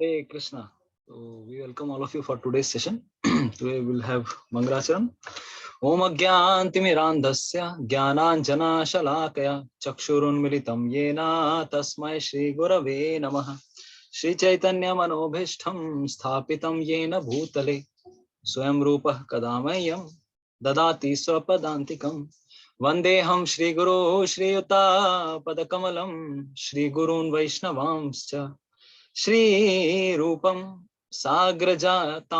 Hey Krishna. So we welcome all of you for today's session. Today we'll have Mangalacharan. Om Agyantimirandhasya Jnananjana Shalakaya Chakshurunmilitam Yena Tasmai Shri Gurave Namaha Shri Chaitanya Manobhishtham Sthapitam Yena Bhutale Swayam Rupah Kadamayam Dadati Swapadantikam Vandeham Shri Guru Shri Yuta Padakamalam Shri Gurun Vaishnavamscha Shri रूपम साग्रजातां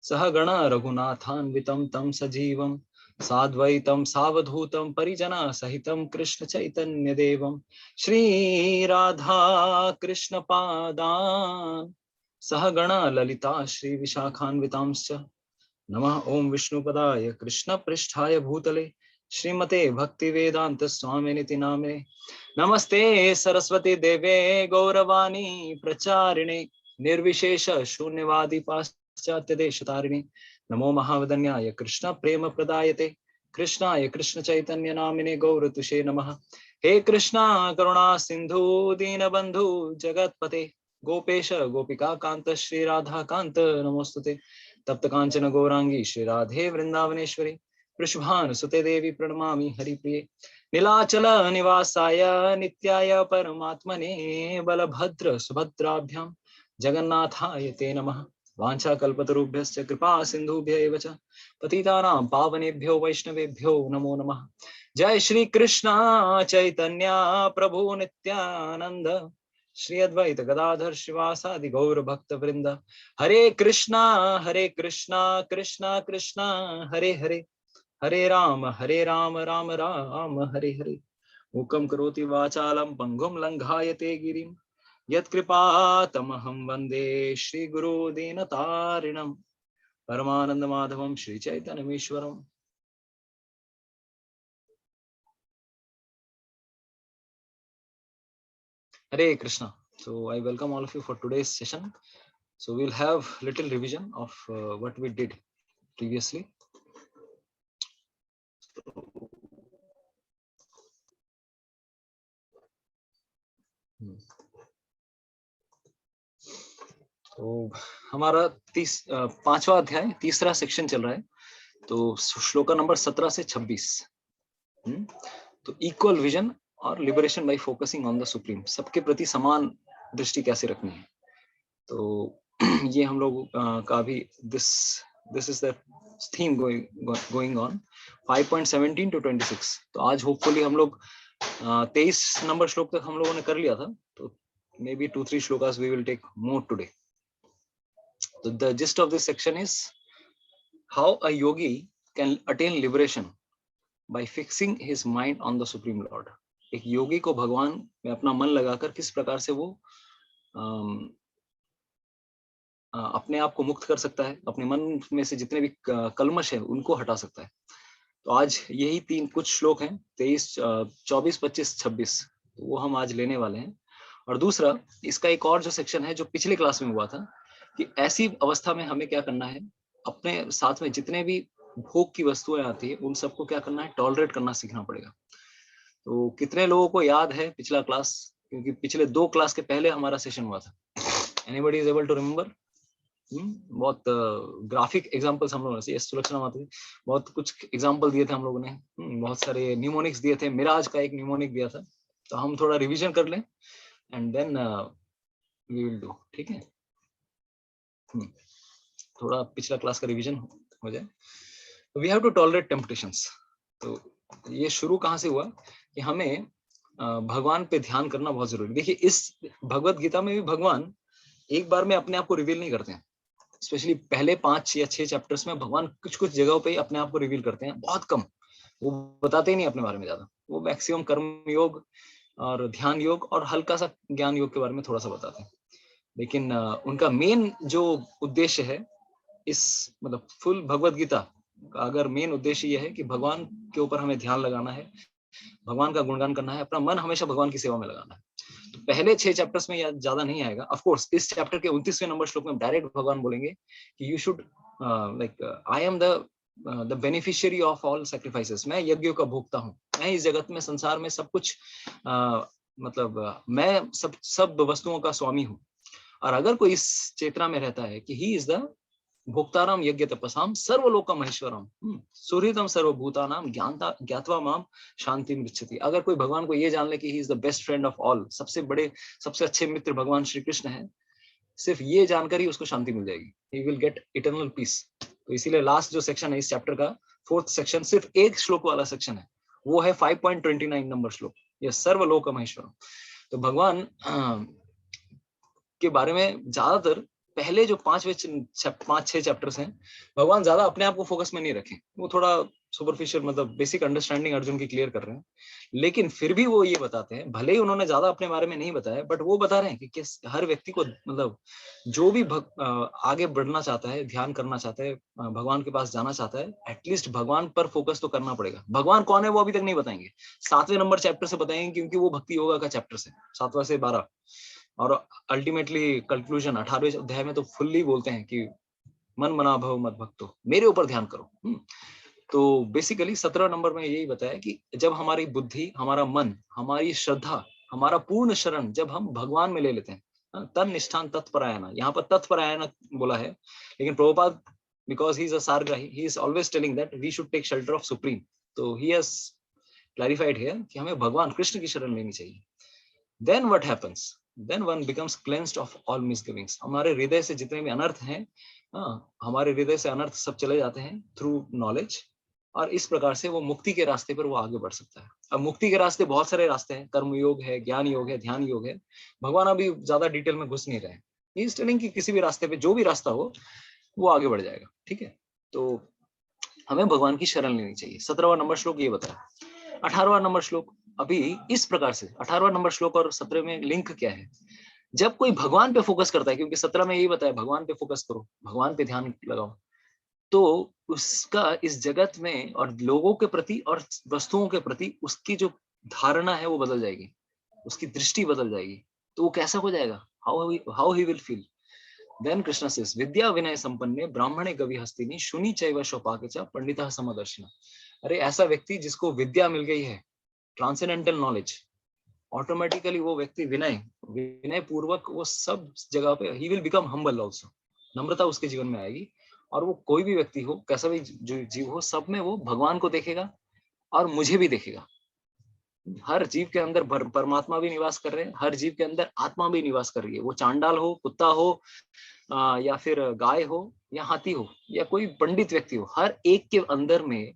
सहगण रघुनाथान्वितं तं सजीवं साद्वैतं सावधूतं परिजना सहितं कृष्ण चैतन्य देवं श्री राधा कृष्ण पादान् सहगण ललिता श्री विशाखान्वितांश्च नमः ओम विष्णुपदाय कृष्ण पृष्ठाय भूतले श्रीमते भक्ति वेदांत स्वामिनिति नामे नमस्ते सरस्वती देवे गौरवाणी प्रचारिणे निर्विशेष शून्यवादी पाश्चात्य देशतारिणे नमो महावदन्याय कृष्ण प्रेम प्रदायते कृष्णाय कृष्ण चैतन्य नामिने गौरतुषे नमः हे कृष्णा करुणा सिंधु दीनबंधु जगतपते गोपेश गोपिका कांत श्री राधा कांत नमोस्तुते तप्त कांचन गौरांगी श्री राधे वृंदावनेश्वरी वृषभानुसुते देवी प्रणमामि हरिप्रिये नीलाचल निवासाय नित्याय परमात्मने बलभद्र सुभद्राभ्यां जगन्नाथाय ते नमः वाञ्छाकल्पतरुभ्यश्च कृपा सिन्धुभ्य एव च पतितानां पावनेभ्यो वैष्णवेभ्यो नमो नमः। जय श्री कृष्ण चैतन्य प्रभु नित्यानंद श्री अद्वैत गदाधर श्रीवासादि गौर भक्त वृंद हरे कृष्णा कृष्णा कृष्णा हरे हरे हरे राम राम राम हरे हरे मूकं करोति वाचालं पंगुं लंघायते गिरिं यत्कृपातमहं वन्दे श्रीगुरो दीनतारिणं परमानंद माधवं Shri चैतन्यमीश्वरम्। Hare Krishna. So I welcome all of you for today's session. So we'll have little revision of what we did previously. तो हमारा पांचवा अध्याय तीसरा सेक्शन चल रहा है। तो श्लोका नंबर 17 से 26। तो इक्वल विजन और liberation bye focusing on the supreme, सबके प्रति समान दृष्टि कैसे रखनी है। तो ये हम लोग का भी this is the theme going on 5.17 to 26। तो आज होपफुली हम लोग 23 नंबर श्लोक तक हम लोगों ने कर लिया था। तो may be 2-3 shlokas we will take more today. So the gist of this section is how a yogi can attain liberation by fixing his mind on the Supreme Lord। एक योगी को भगवान में अपना मन लगाकर किस प्रकार से वो अपने आप को मुक्त कर सकता है, अपने मन में से जितने भी कलमश है उनको हटा सकता है। तो आज यही कुछ श्लोक हैं 23, 24, 25, 26, तो वो हम आज लेने वाले हैं। और दूसरा इसका एक और जो सेक्शन है जो पिछले क्लास में हुआ था कि ऐसी अवस्था में हमें क्या करना है, अपने साथ में जितने भी भोग की वस्तुएं आती है उन सबको क्या करना है, टॉलरेट करना सीखना पड़ेगा। तो कितने लोगों को याद है पिछला क्लास, क्योंकि पिछले 2 क्लास के पहले हमारा सेशन हुआ था। Anybody is able to remember? बहुत ग्राफिक एग्जांपल्स हम लोगों ने, सुलक्षणा माता बहुत कुछ एग्जांपल दिए थे हम लोगों ने, बहुत सारे न्यूमोनिक्स दिए थे, मिराज का एक न्यूमोनिक दिया था। तो हम थोड़ा रिवीजन कर लें and then we will do, ठीक है। थोड़ा पिछला क्लास का रिवीजन हो जाए। तो we have to tolerate temptations. तो ये शुरू कहाँ से हुआ कि हमें भगवान पे ध्यान करना बहुत जरूरी। देखिए इस भगवत गीता में भी भगवान एक बार में अपने आप को रिवील नहीं करते हैं। स्पेशली पहले 5 या 6 चैप्टर्स में भगवान कुछ कुछ जगहों पे अपने आप को रिवील करते हैं, बहुत कम। वो बताते ही नहीं अपने बारे में ज्यादा। वो मैक्सिमम कर्म योग और ध्यान योग और हल्का सा ज्ञान योग के बारे में थोड़ा सा बताते हैं। लेकिन उनका मेन जो उद्देश्य है इस मतलब फुल भगवत गीता का अगर मेन उद्देश्य ये है कि भगवान के ऊपर हमें ध्यान लगाना है, भगवान का गुणगान करना है, अपना मन हमेशा भगवान की सेवा में लगाना है। तो पहले 6 चैप्टर्स में ज्यादा नहीं आएगा। ऑफ कोर्स इस चैप्टर के 29वें नंबर श्लोक में डायरेक्ट भगवान बोलेंगे कि you should like I am the beneficiary of all sacrifices. मैं यज्ञों का भोक्ता हूँ, मैं इस जगत में संसार में सब कुछ मतलब मैं सब वस्तुओं का स्वामी हूँ। और अगर कोई इस चेतना में रहता है कि ही इज द भोक्ताराम यज्ञ तपसाम सर्वलोकम महेश्वरम सुहृदम सर्वभूतानाम ज्ञानता ज्ञात्वा माम शांति विच्छति। अगर कोई भगवान को ये जान ले कि he is the best friend of all, सबसे बड़े सबसे अच्छे मित्र भगवान श्री कृष्ण है, सिर्फ ये जानकर ही उसको शांति मिल जाएगी, ही विल गेट इटर्नल पीस। तो इसीलिए लास्ट जो सेक्शन है इस चैप्टर का, फोर्थ सेक्शन, सिर्फ एक श्लोक वाला सेक्शन है, वो है 5.29 नंबर श्लोक, ये सर्वलोक महेश्वरम। तो भगवान के बारे में ज्यादातर पहले जो 5-6 चैप्टर्स हैं, भगवान ज्यादा अपने आप को फोकस में नहीं रखे, वो थोड़ा सुपरफिशियल मतलब बेसिक अंडरस्टैंडिंग अर्जुन की क्लियर कर रहे हैं। लेकिन फिर भी वो ये बताते हैं, भले ही उन्होंने ज्यादा अपने बारे में नहीं बताया, बट वो बता रहे हैं कि किस हर व्यक्ति को मतलब जो भी आगे बढ़ना चाहता है, ध्यान करना चाहता है, भगवान के पास जाना चाहता है, एटलीस्ट भगवान पर फोकस तो करना पड़ेगा। भगवान कौन है वो अभी तक नहीं बताएंगे, 7वें नंबर चैप्टर से बताएंगे, क्योंकि वो भक्ति योगा का चैप्टर है, 7वां से 12, और अल्टीमेटली कंक्लूजन 18वें अध्याय में तो फुल्ली बोलते हैं कि मन मना भव मत भक्तो, मेरे ऊपर ध्यान करो। तो बेसिकली 17 नंबर में यही बताया कि जब हमारी बुद्धि, हमारा मन, हमारी श्रद्धा, हमारा पूर्ण शरण जब हम भगवान में ले लेते हैं, तन निष्ठान तत्परायण, यहाँ पर तत्परायण बोला है, लेकिन Prabhupada because he is a सारग्राही, he is always telling that we should take shelter of supreme. तो ही हैज क्लैरिफाइड हियर कि हमें भगवान कृष्ण की शरण लेनी चाहिए। Then what happens, then one becomes cleansed of all misgivings। हमारे हृदय से जितने भी अनर्थ हैं, हमारे हृदय से अनर्थ सब चले जाते हैं थ्रू नॉलेज, और इस प्रकार से वो मुक्ति के रास्ते पर वो आगे बढ़ सकता है। अब मुक्ति के रास्ते बहुत सारे रास्ते हैं, कर्म योग है, ज्ञान योग है, ध्यान योग है, भगवान अभी ज्यादा डिटेल में घुस नहीं रहे हैं। ही इज टेलिंग कि किसी भी रास्ते पे जो भी रास्ता हो वो आगे बढ़ जाएगा, ठीक है। तो हमें भगवान की शरण लेनी चाहिए, 17वां नंबर श्लोक ये बताया। 18वां नंबर श्लोक अभी इस प्रकार से, 18वां नंबर श्लोक और 17 में लिंक क्या है, जब कोई भगवान पे फोकस करता है, क्योंकि 17 में यही बताया भगवान पे फोकस करो, भगवान पे ध्यान लगाओ, तो उसका इस जगत में और लोगों के प्रति और वस्तुओं के प्रति उसकी जो धारणा है वो बदल जाएगी, उसकी दृष्टि बदल जाएगी। तो वो कैसा हो जाएगा, how he will feel. Then Krishna says विद्या विनय संपन्ने ब्राह्मणे गवि हस्तिनी शुनि चैव शोपाके च पंडितः समदर्शिनः। अरे ऐसा व्यक्ति जिसको विद्या मिल गई है, ट्रांसेंडेंटल नॉलेज, ऑटोमेटिकली वो व्यक्ति विनय पूर्वक वो सब जगह पे he will become humble also, नम्रता उसके जीवन में आएगी, और वो कोई भी व्यक्ति हो, कैसा भी जीव हो, सब में वो भगवान को देखेगा और मुझे भी देखेगा। हर जीव के अंदर परमात्मा भी निवास कर रहे हैं, हर जीव के अंदर आत्मा भी निवास कर रही है, वो चांडाल हो, कुत्ता हो, या फिर गाय हो, या हाथी हो, या कोई पंडित व्यक्ति हो, हर एक के अंदर में,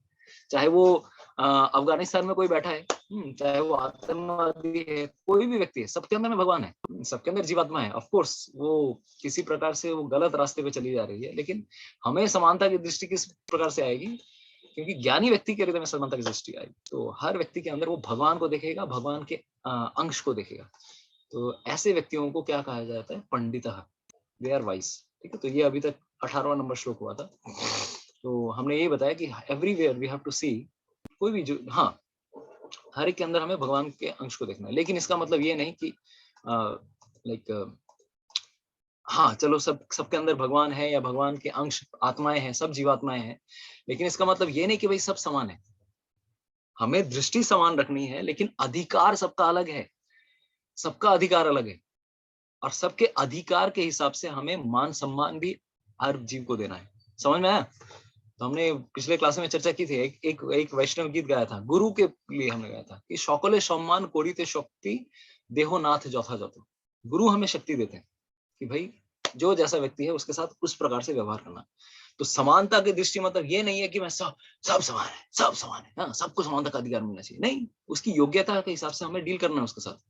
चाहे वो अफगानिस्तान में कोई बैठा है, चाहे वो आतंकवादी है, कोई भी व्यक्ति है, सबके अंदर में भगवान है, सबके अंदर जीवात्मा है। ऑफ कोर्स वो किसी प्रकार से वो गलत रास्ते पे चली जा रही है, लेकिन हमें समानता की दृष्टि किस प्रकार से आएगी, क्योंकि ज्ञानी व्यक्ति के हृदय में समानता की दृष्टि आएगी। तो हर व्यक्ति के अंदर वो भगवान को देखेगा, भगवान के अंश को देखेगा। तो ऐसे व्यक्तियों को क्या कहा जाता है, पंडितः, दे आर वाइज, ठीक है। तो ये अभी तक 18वां नंबर श्लोक हुआ था। तो हमने ये बताया कि एवरीवेयर वी हैव टू सी, कोई भी जो, हाँ, हर एक के अंदर हमें भगवान के अंश को देखना है, लेकिन इसका मतलब ये नहीं कि लाइक हाँ चलो सबके अंदर भगवान है, या भगवान के अंश आत्माएं हैं, सब जीवात्माएं हैं, लेकिन इसका मतलब ये नहीं कि भाई सब समान है। हमें दृष्टि समान रखनी है, लेकिन अधिकार सबका अलग है, सबका अधिकार अलग है, और सबके अधिकार के हिसाब से हमें मान सम्मान भी हर जीव को देना है। समझ में आया? तो हमने पिछले क्लास में चर्चा की थी, एक वैष्णव गीत गाया था, गुरु के लिए हमने गाया था कि सकले सम्मान करिते शक्ति देहो नाथ जथा जतो। गुरु हमें शक्ति देते हैं कि भाई जो जैसा व्यक्ति है उसके साथ उस प्रकार से व्यवहार करना। तो समानता की दृष्टि मतलब ये नहीं है कि मैं सब समान है, सब समान है, हाँ, सबको समानता का अधिकार मिलना चाहिए, नहीं, उसकी योग्यता के हिसाब से हमें डील करना है उसके साथ।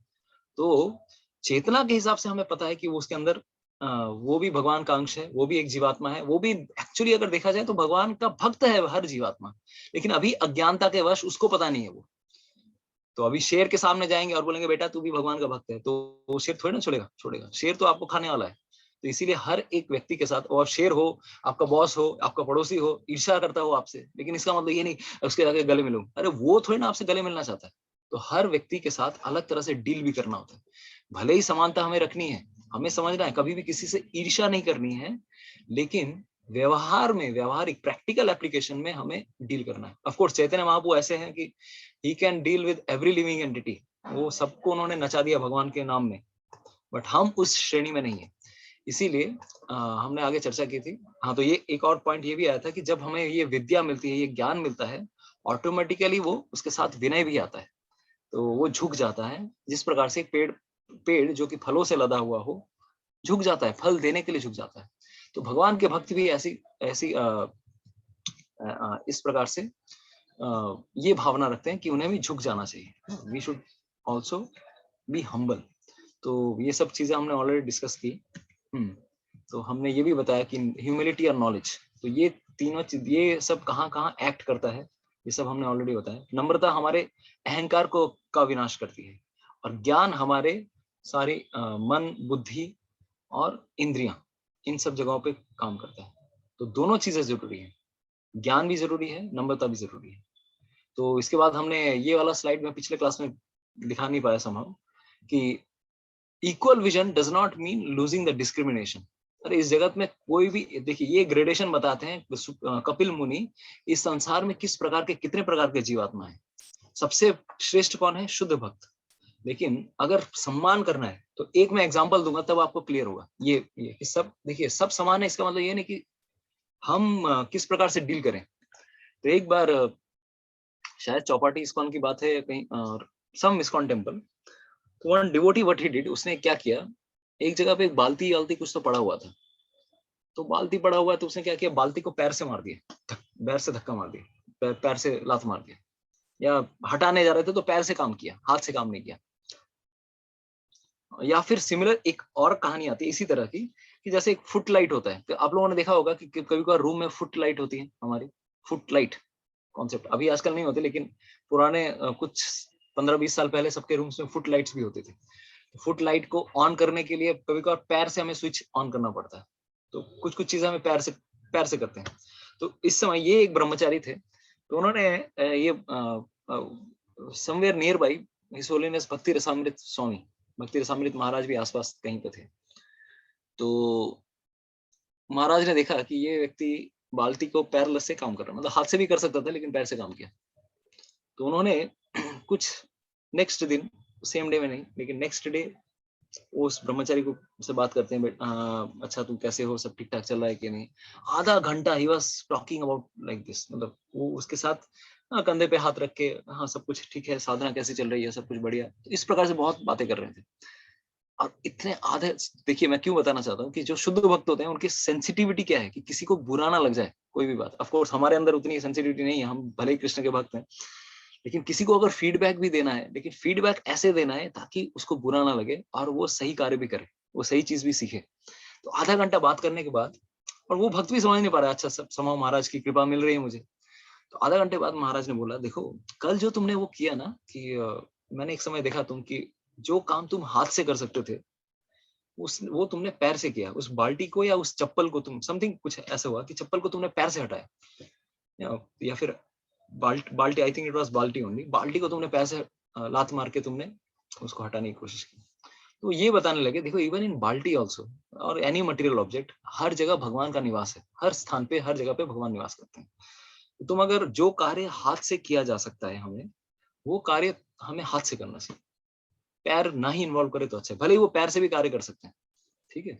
तो चेतना के हिसाब से हमें पता है कि वो उसके अंदर वो भी भगवान का अंश है, वो भी एक जीवात्मा है, वो भी एक्चुअली अगर देखा जाए तो भगवान का भक्त है हर जीवात्मा, लेकिन अभी अज्ञानता के वश उसको पता नहीं है वो। तो अभी शेर के सामने जाएंगे और बोलेंगे बेटा तू भी भगवान का भक्त है, तो वो शेर थोड़ी ना छोड़ेगा, शेर तो आपको खाने वाला है। तो इसीलिए हर एक व्यक्ति के साथ, और शेर हो, आपका बॉस हो, आपका पड़ोसी हो, ईर्ष्या करता हो आपसे, लेकिन इसका मतलब ये नहीं उसके जाके गले मिलूं, अरे वो थोड़ी ना आपसे गले मिलना चाहता है। तो हर व्यक्ति के साथ अलग तरह से डील भी करना होता है। भले ही समानता हमें रखनी है, हमें समझना है कभी भी किसी से ईर्ष्या नहीं करनी है, लेकिन व्यवहार में, व्यवहारिक प्रैक्टिकल एप्लीकेशन में हमें डील करना है। ऑफ कोर्स चैतन्य महाप्रभु ऐसे हैं कि he can deal with every living entity, वो सबको उन्होंने नचा दिया भगवान के नाम में, बट हम उस श्रेणी में नहीं है। इसीलिए हमने आगे चर्चा की थी। हाँ, तो ये एक और पॉइंट ये भी आया था कि जब हमें ये विद्या मिलती है, ये ज्ञान मिलता है, ऑटोमेटिकली वो उसके साथ विनय भी आता है। तो वो झुक जाता है, जिस प्रकार से एक पेड़ पेड़ जो कि फलों से लदा हुआ हो, झुक जाता है, फल देने के लिए झुक जाता है। तो भगवान के भक्त भी ऐसी ऐसी इस प्रकार से ये भावना रखते हैं कि उन्हें भी झुक जाना चाहिए। We should also be humble. तो ये सब चीजें हमने ऑलरेडी डिस्कस की। तो हमने ये भी बताया कि ह्यूमिलिटी और नॉलेज, तो ये तीनों चीज, ये सब कहाँ कहाँ एक्ट करता है, ये सब हमने ऑलरेडी बताया। नम्रता हमारे अहंकार को का विनाश करती है, और ज्ञान हमारे सारे मन, बुद्धि और इंद्रियां, इन सब जगहों पे काम करता है। तो दोनों चीजें जरूरी है, ज्ञान भी जरूरी है, नम्रता भी जरूरी है। तो इसके बाद हमने ये वाला स्लाइड में पिछले क्लास में दिखा नहीं पाया संभव कि equal vision does not mean losing the discrimination. अरे इस जगत में कोई भी, देखिए ये ग्रेडेशन बताते हैं कपिल मुनि, इस संसार में किस प्रकार के, कितने प्रकार के जीवात्मा है। सबसे श्रेष्ठ कौन है? शुद्ध भक्त। लेकिन अगर सम्मान करना है तो एक मैं एग्जांपल दूंगा, तब आपको क्लियर होगा। ये कि सब, देखिए सब समान है, इसका मतलब ये नहीं कि हम किस प्रकार से डील करें। तो एक बार शायद चौपाटी इस्कॉन की बात है कहीं, सम इस्कॉन टेम्पल, तो one devotee what he did, उसने क्या किया, एक जगह पे एक बाल्टी वाल्टी कुछ तो पड़ा हुआ था। तो बाल्टी पड़ा हुआ है तो उसने क्या किया, बाल्टी को पैर से मार दिया, पैर से धक्का मार दिया, पैर से लात मार दिया, या हटाने जा रहे थे तो पैर से काम किया, हाथ से काम नहीं किया। या फिर सिमिलर एक और कहानी आती है इसी तरह की, कि जैसे एक फुट लाइट होता है, तो आप लोगों ने देखा होगा कि कभी कभार रूम में फुट लाइट होती है हमारी। फुट लाइट कॉन्सेप्ट अभी आजकल नहीं होते, लेकिन पुराने कुछ 15-20 साल पहले सबके रूम्स में फुट लाइट्स भी होते थे। फुट लाइट को ऑन करने के लिए कभी कभार पैर से हमें स्विच ऑन करना पड़ता है। तो कुछ कुछ चीजें हमें पैर से करते हैं। तो इस समय ये एक ब्रह्मचारी थे, तो उन्होंने ये somewhere near by his holiness भक्ति रसामृत स्वामी, भक्ति रसामृत महाराज भी आसपास कहीं पे थे। तो महाराज ने देखा कि ये व्यक्ति बाल्टी को पैरलेस से काम कर रहा है, मतलब हाथ से भी कर सकता था लेकिन पैर से काम किया। तो उन्होंने कुछ नेक्स्ट दिन, सेम डे में नहीं लेकिन नेक्स्ट डे, उस ब्रह्मचारी को से बात करते हैं, अच्छा तुम कैसे हो, सब ठीक ठाक चल रहा है कि नहीं। आधा घंटा he was talking about like this, मतलब वो उसके साथ कंधे पे हाथ रख के, हाँ सब कुछ ठीक है, साधना कैसी चल रही है, सब कुछ बढ़िया, तो इस प्रकार से बहुत बातें कर रहे थे। और इतने आधे, देखिए मैं क्यों बताना चाहता हूँ कि जो शुद्ध भक्त होते हैं उनकी सेंसिटिविटी क्या है कि किसी को बुरा ना लग जाए कोई भी बात। ऑफ कोर्स हमारे अंदर उतनी सेंसिटिविटी नहीं है, हम भले ही कृष्ण के भक्त हैं, लेकिन किसी को अगर फीडबैक भी देना है, लेकिन फीडबैक ऐसे देना है ताकि उसको बुरा ना लगे और वो सही कार्य भी करे, वो सही चीज भी सीखे। तो आधा घंटा बात करने के बाद, और वो भक्त भी समझ नहीं पा रहा, अच्छा सब समाओ महाराज की कृपा मिल रही है मुझे। तो आधा घंटे बाद महाराज ने बोला, देखो कल जो तुमने वो किया ना कि मैंने एक समय देखा तुम कि जो काम तुम हाथ से कर सकते थे वो तुमने पैर से किया। उस बाल्टी को या उस चप्पल को तुम, समथिंग कुछ ऐसा हुआ कि चप्पल को तुमने पैर से हटाया, या फिर बाल्टी, आई थिंक इट वाज बाल्टी ओनली, बाल्टी को तुमने पैर से लात मार के तुमने उसको हटाने की कोशिश की। तो ये बताने लगे, देखो इवन इन बाल्टी ऑल्सो और एनी मटेरियल ऑब्जेक्ट, हर जगह भगवान का निवास है, हर स्थान पे हर जगह पे भगवान निवास करते हैं। तो तुम अगर जो कार्य हाथ से किया जा सकता है हमें, वो कार्य हमें हाथ से करना चाहिए। पैर ना ही इन्वॉल्व करे तो अच्छा है, भले ही वो पैर से भी कार्य कर सकते हैं, ठीक है।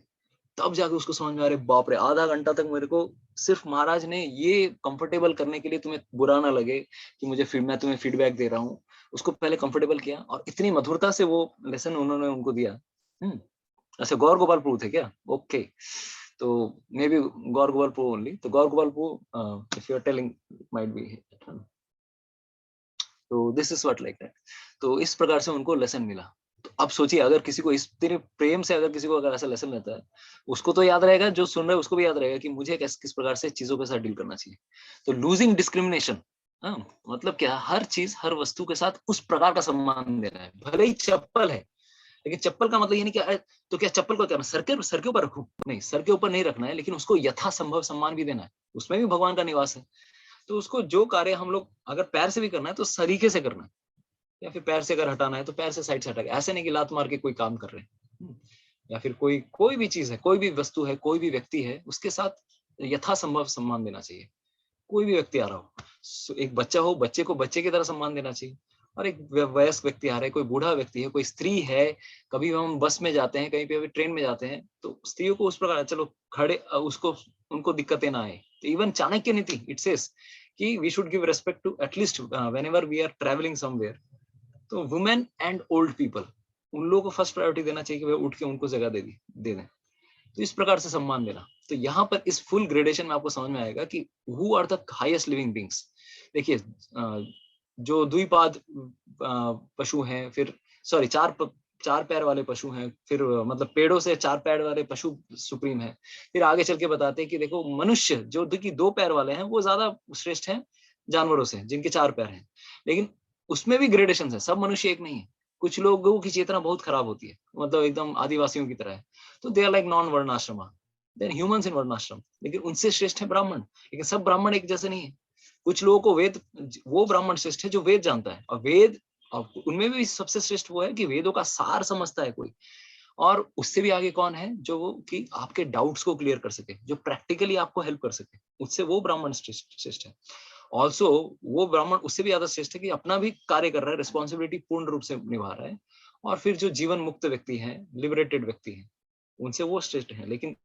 तब जाके उसको समझ में आ रहे, बाप रे, आधा घंटा तक मेरे को सिर्फ महाराज ने ये कंफर्टेबल करने के लिए, तुम्हें बुरा ना लगे कि मैं तुम्हें फीडबैक दे रहा हूँ, उसको पहले कंफर्टेबल किया और इतनी मधुरता से वो लेसन उन्होंने उनको दिया। अच्छा, गौर गोपाल प्रभु थे क्या? ओके, तो may be Gaur Gopal prabhu only. तो Gaur Gopal prabhu, if you are telling, might be. तो this is what like that. तो इस प्रकार से उनको लेसन मिला। तो अब सोचिए, अगर किसी को इस तेरे प्रेम से अगर किसी को अगर ऐसा लेसन लेता है, उसको तो याद रहेगा, जो सुन रहा है उसको भी याद रहेगा कि मुझे किस प्रकार से चीजों के साथ डील करना चाहिए। तो लूजिंग डिस्क्रिमिनेशन, हाँ, मतलब क्या, हर चीज हर वस्तु के साथ उस प्रकार का सम्मान देना है। भले ही चप्पल है, लेकिन चप्पल का मतलब ये नहीं कि तो क्या चप्पल को क्या सर के ऊपर रखूं? नहीं, सर के ऊपर नहीं रखना है, लेकिन उसको यथासंभव सम्मान भी देना है। उसमें भी भगवान का निवास है। तो उसको जो कार्य हम लोग अगर पैर से भी करना है तो सलीके से करना है, या फिर पैर से अगर हटाना है तो पैर से साइड से हटा के, ऐसे नहीं कि लात मार के कोई काम कर रहे हैं। या फिर कोई भी चीज है, कोई भी वस्तु है, कोई भी व्यक्ति है, उसके साथ यथासंभव सम्मान देना चाहिए। कोई भी व्यक्ति आ रहा हो, एक बच्चा हो, बच्चे को बच्चे की तरह सम्मान देना चाहिए। और एक वयस्क व्यक्ति आ रहा है, कोई बूढ़ा व्यक्ति है, कोई स्त्री है, कभी हम बस में जाते हैं, कहीं पे भी ट्रेन में जाते हैं, तो स्त्रियों को उस प्रकार चलो खड़े उसको उनको दिक्कतें ना आए। तो even Chanakya Niti it says कि we should give respect to at least whenever we are travelling somewhere, तो वुमेन एंड ओल्ड पीपल, उन लोगों को फर्स्ट प्रायोरिटी देना चाहिए कि वे उठ के उनको जगह दे दें। तो इस प्रकार से सम्मान देना। तो यहाँ पर इस फुल ग्रेडेशन में आपको समझ में आएगा कि who are the highest living beings. देखिए जो द्विपाद पशु हैं, फिर सॉरी चार पैर वाले पशु हैं, फिर मतलब पेड़ों से चार पैर वाले पशु सुप्रीम है। फिर आगे चल के बताते हैं कि देखो मनुष्य जो कि दो पैर वाले हैं वो ज्यादा श्रेष्ठ हैं जानवरों से जिनके चार पैर हैं। लेकिन उसमें भी ग्रेडेशन है, सब मनुष्य एक नहीं है। कुछ लोगों की चेतना बहुत खराब होती है, मतलब एकदम आदिवासियों की तरह है, तो दे आर लाइक नॉन वर्णाश्रम, देन ह्यूमंस इन वर्णाश्रम। लेकिन उनसे श्रेष्ठ है ब्राह्मण, लेकिन सब ब्राह्मण एक जैसे नहीं है। कुछ लोगों को वेद, वो ब्राह्मण श्रेष्ठ है जो वेद जानता है, और वेद उनमें भी सबसे श्रेष्ठ वो है कि वेदों का सार समझता है कोई। और उससे भी आगे कौन है जो कि आपके डाउट्स को क्लियर कर सके, जो प्रैक्टिकली आपको हेल्प कर सके, उससे वो ब्राह्मण श्रेष्ठ है। ऑल्सो वो ब्राह्मण उससे भी ज्यादा श्रेष्ठ है कि अपना भी कार्य कर रहा है, रिस्पॉन्सिबिलिटी पूर्ण रूप से निभा रहा है। और फिर जो जीवन मुक्त व्यक्ति है, लिबरेटेड व्यक्ति है, उनसे वो श्रेष्ठ है, लेकिन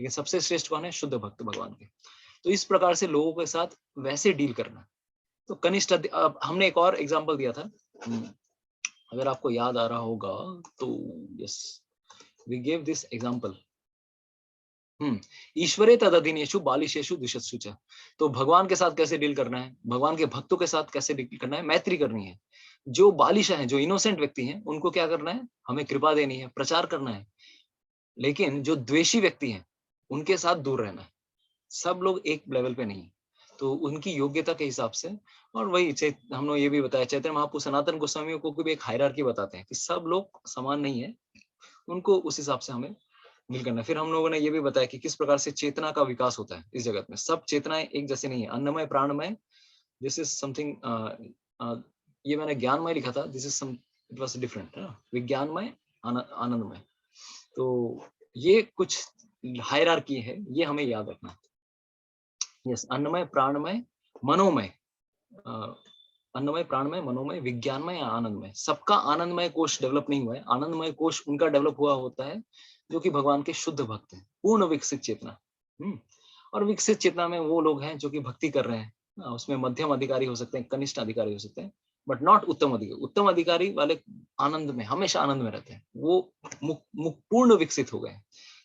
सबसे श्रेष्ठ कौन है? शुद्ध भक्त भगवान के। तो इस प्रकार से लोगों के साथ वैसे डील करना। तो कनिष्ठ, हमने एक और एग्जाम्पल दिया था, अगर आपको याद आ रहा होगा तो, yes we gave this example, ईश्वरे तदधीनेषु बालिशेषु द्विषत्सु च। तो भगवान के साथ कैसे डील करना है, भगवान के भक्तों के साथ कैसे डील करना है? मैत्री करनी है। जो बालिश है, जो इनोसेंट व्यक्ति हैं, उनको क्या करना है? हमें कृपा देनी है, प्रचार करना है। लेकिन जो द्वेषी व्यक्ति हैं, उनके साथ दूर रहना है। सब लोग एक लेवल पे नहीं, तो उनकी योग्यता के हिसाब से। और वही हमने ये भी बताया, चैतन्य महाप्रभु सनातन गोस्वामियों को भी एक हायरार्की बताते हैं कि सब लोग समान नहीं है, उनको उस हिसाब से हमें डील करना है। फिर हम लोगों ने ये भी बताया कि किस प्रकार से चेतना का विकास होता है इस जगत में। सब चेतनाएं एक जैसे नहीं है, अन्नमय प्राणमय, दिस इज समथिंग, ये मैंने ज्ञानमय लिखा था, this is some, it was different, विज्ञानमय, आनंदमय। तो ये कुछ हायरार्की है, ये हमें याद रखना है। यस, अन्नमय प्राणमय मनोमय, अन्नमय प्राणमय मनोमय विज्ञानमय आनंदमय। सबका आनंदमय कोश डेवलप नहीं हुआ है। आनंदमय कोश उनका डेवलप हुआ होता है जो कि भगवान के शुद्ध भक्त हैं, पूर्ण विकसित चेतना। और विकसित चेतना में वो लोग हैं जो कि भक्ति कर रहे हैं, उसमें मध्यम अधिकारी हो सकते हैं, कनिष्ठ अधिकारी हो सकते हैं, बट नॉट उत्तम अधिकारी। उत्तम अधिकारी वाले आनंद में, हमेशा आनंद में रहते हैं, वो पूर्ण विकसित हो गए।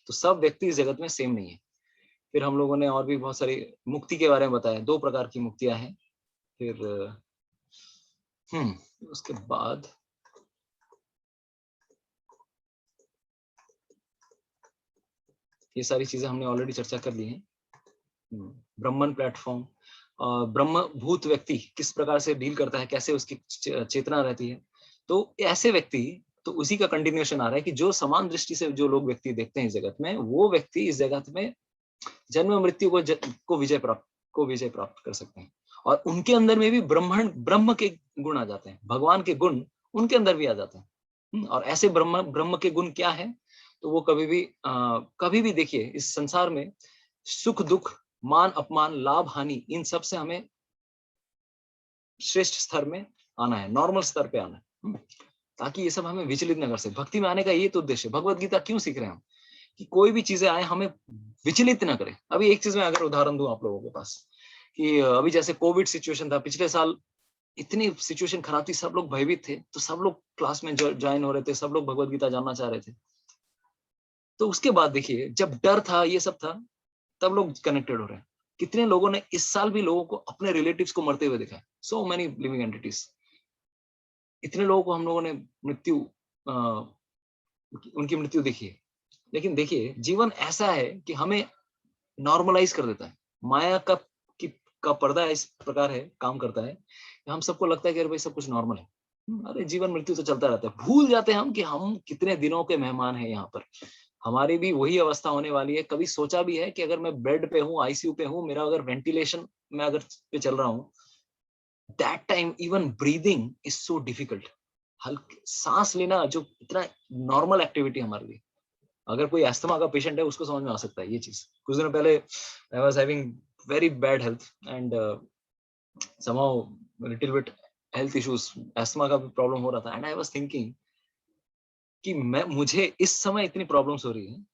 तो सब व्यक्ति इस जगत में सेम नहीं है। फिर हम लोगों ने और भी बहुत सारी मुक्ति के बारे में बताया, 2 प्रकार की मुक्तियां हैं। फिर उसके बाद ये सारी चीजें हमने ऑलरेडी चर्चा कर ली हैं। ब्रह्मन प्लेटफॉर्म, ब्रह्म भूत व्यक्ति किस प्रकार से डील करता है, कैसे उसकी चेतना रहती है। तो ऐसे व्यक्ति, तो उसी का कंटिन्यूएशन आ रहा है कि जो समान दृष्टि से जो लोग व्यक्ति देखते हैं इस जगत में, वो व्यक्ति इस जगत में जन्म मृत्यु को विजय प्राप्त कर सकते हैं। और उनके अंदर में भी ब्रह्म के गुण आ जाते हैं, भगवान के गुण उनके अंदर भी आ जाते हैं। और ऐसे ब्रह्म के गुण क्या है? तो वो कभी भी देखिए, इस संसार में सुख दुख, मान अपमान, लाभ हानि, इन सब से हमें श्रेष्ठ स्तर में आना है, नॉर्मल स्तर पे आना है, ताकि ये सब हमें विचलित न कर सके। भक्ति में आने का ये तो उद्देश्य है। भगवत गीता क्यों सीख रहे हैं हम? कि कोई भी चीजें आए हमें विचलित ना करे। अभी एक चीज में अगर उदाहरण दूं आप लोगों के पास, कि अभी जैसे कोविड सिचुएशन था, पिछले साल इतनी सिचुएशन खराब थी, सब लोग भयभीत थे, तो सब लोग क्लास में ज्वाइन हो रहे थे, सब लोग भगवत गीता जानना चाह रहे थे। तो उसके बाद देखिए, जब डर था, ये सब था, तब लोग कनेक्टेड हो रहे हैं। कितने लोगों ने इस साल भी लोगों को, अपने रिलेटिव्स को मरते हुए देखा है। सो मेनी लिविंग एंटिटीज, इतने लोगों को हम लोगों ने उनकी मृत्यु देखी है। लेकिन देखिए, जीवन ऐसा है कि हमें नॉर्मलाइज कर देता है। माया का पर्दा इस प्रकार है, काम करता है, हम सबको लगता है कि अरे भाई सब कुछ नॉर्मल है, अरे जीवन मृत्यु तो चलता रहता है। भूल जाते हैं हम कि हम कितने दिनों के मेहमान हैं यहाँ पर। हमारी भी वही अवस्था होने वाली है। कभी सोचा भी है कि अगर मैं बेड पे हूँ, आईसीयू पे हूँ, मेरा अगर वेंटिलेशन में अगर पे चल रहा हूँ, that time even breathing is so difficult. हल्के सांस लेना जो इतना नॉर्मल एक्टिविटी हमारे लिए, अगर कोई अस्थमा का पेशेंट है उसको समझ में आ सकता है ये चीज। कुछ दिनों पहले I was having very bad health and somehow a little bit health issues, asthma का भी प्रॉब्लम हो रहा था, एंड आई वाज थिंकिंग कि मुझे इस समय इतनी प्रॉब्लम्स हो रही है,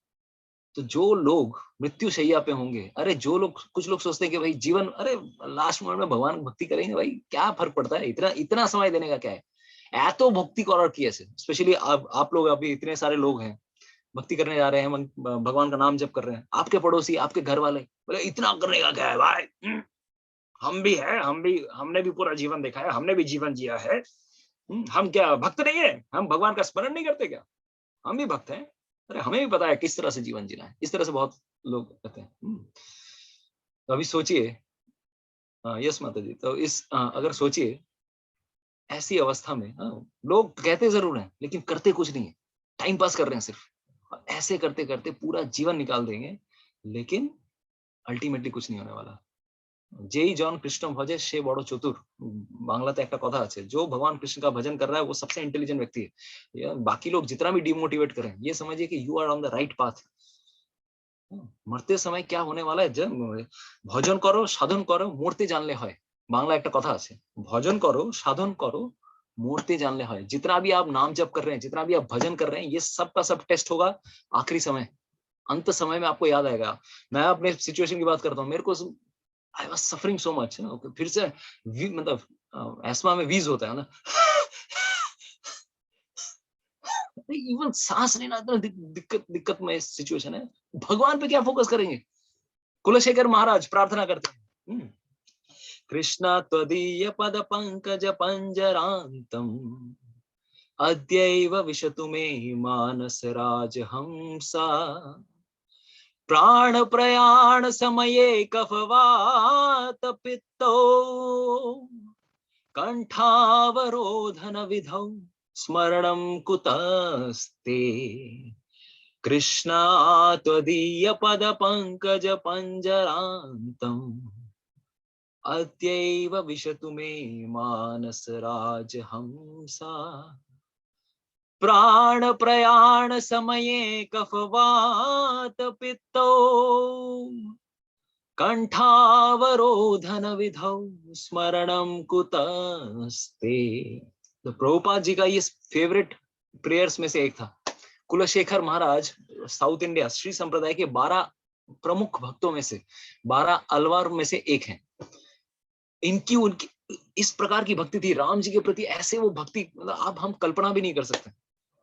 तो जो लोग मृत्यु शैया पे होंगे, अरे जो लोग, कुछ लोग सोचते हैं कि भाई जीवन, अरे लास्ट मोमेंट में भगवान भक्ति करेंगे, भाई क्या फर्क पड़ता है, इतना इतना समय देने का क्या है, এত ভক্তি করার কি আছে, स्पेशली आप लोग अभी इतने सारे लोग हैं, भक्ति करने जा रहे हैं, भगवान का नाम जप कर रहे हैं, आपके पड़ोसी, आपके घर वाले बोले इतना करने का क्या है भाई, हम भी है, हमने भी पूरा जीवन देखा है, हमने भी जीवन जिया है, हम क्या भक्त नहीं है, हम भगवान का स्मरण नहीं करते क्या, हम भी भक्त हैं, अरे हमें भी पता है किस तरह से जीवन जीना है, इस तरह से बहुत लोग कहते हैं। तो अभी सोचिए, यस माता जी, तो इस अगर सोचिए ऐसी अवस्था में, लोग कहते जरूर हैं लेकिन करते कुछ नहीं है, टाइम पास कर रहे हैं सिर्फ, ऐसे करते करते पूरा जीवन निकाल देंगे, लेकिन अल्टीमेटली कुछ नहीं होने वाला। যেই জন কৃষ্ণ ভজে সে বড় চতুর, বাংলাতে একটা কথা আছে, जो भगवान कृष्ण का भजन कर रहा है वो सबसे इंटेलिजेंट व्यक्ति है। बाकी लोग जितना भी डिमोटिवेट करें, ये समझिए कि you are on the right path. मरते समय क्या होने वाला है, जब भजन करो साधन करो मरते जानले হয়, बांग्ला একটা কথা আছে, भजन करो साधन करो मरते जानले হয়। जितना भी आप नाम जप कर रहे हैं, जितना भी आप भजन कर रहे हैं, ये सब का सब टेस्ट होगा आखिरी समय, अंत समय में आपको याद आएगा। मैं अपने सिचुएशन की बात करता हूँ, मेरे को I was suffering so much, फिर से मतलब एस्मा में वीज होता है ना, इवन सांस लेना इतना दिक्कत दिक्कत में सिचुएशन है, भगवान पे क्या फोकस करेंगे। कुलशेखर महाराज प्रार्थना करते हैं, कृष्ण त्वदीय पद पंकज पंजरांतम अद्यैव विशतु मे मानस राजहंसा प्राण प्रयाण समये कफवात पित्तो कंठावरोधन विधौ स्मरणं कुतस्ते कृष्णा त्वदीय पद पंकज पंजरांतम अद्यैव विशतु मे मानस राजहंसा प्राण प्रयाण समये कफवात पित्तो कंठावरोधन विधौ स्मरणं कुतस्ते। तो प्रभुपाद जी का ये फेवरेट प्रेयर्स में से एक था। कुलशेखर महाराज साउथ इंडिया श्री संप्रदाय के 12 प्रमुख भक्तों में से, 12 अलवार में से एक हैं। इनकी उनकी इस प्रकार की भक्ति थी राम जी के प्रति, ऐसे वो भक्ति मतलब आप हम कल्पना भी नहीं कर सकते।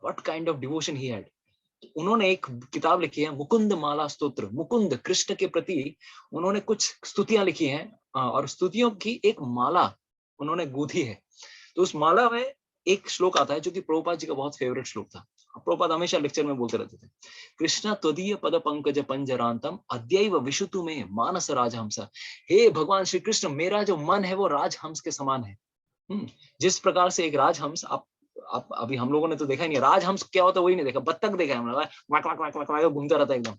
What kind of devotion he had. उन्होंने एक किताब लिखी है मुकुंद माला स्तोत्र, मुकुंद कृष्ण के प्रति उन्होंने कुछ स्तुतियां लिखी हैं, और स्तुतियों की एक माला उन्होंने गूंथी है। तो उस माला में एक श्लोक आता है जो कि प्रभुपाद जी का बहुत फेवरेट श्लोक था। प्रभुपाद हमेशा लेक्चर में बोलते रहते थे, कृष्ण त्वदीय पद पंकज पंजरांतम अद्यैव विशुतु में मानस राजहंसा। हे भगवान श्री कृष्ण, मेरा जो मन है वो राजहंस के समान है। जिस प्रकार से एक राजहंस, आप अभी हम लोगों ने तो देखा ही नहीं, राजहंस क्या होता है वही नहीं देखा, बत्तख देखा है हमने, घूमता रहता है एकदम,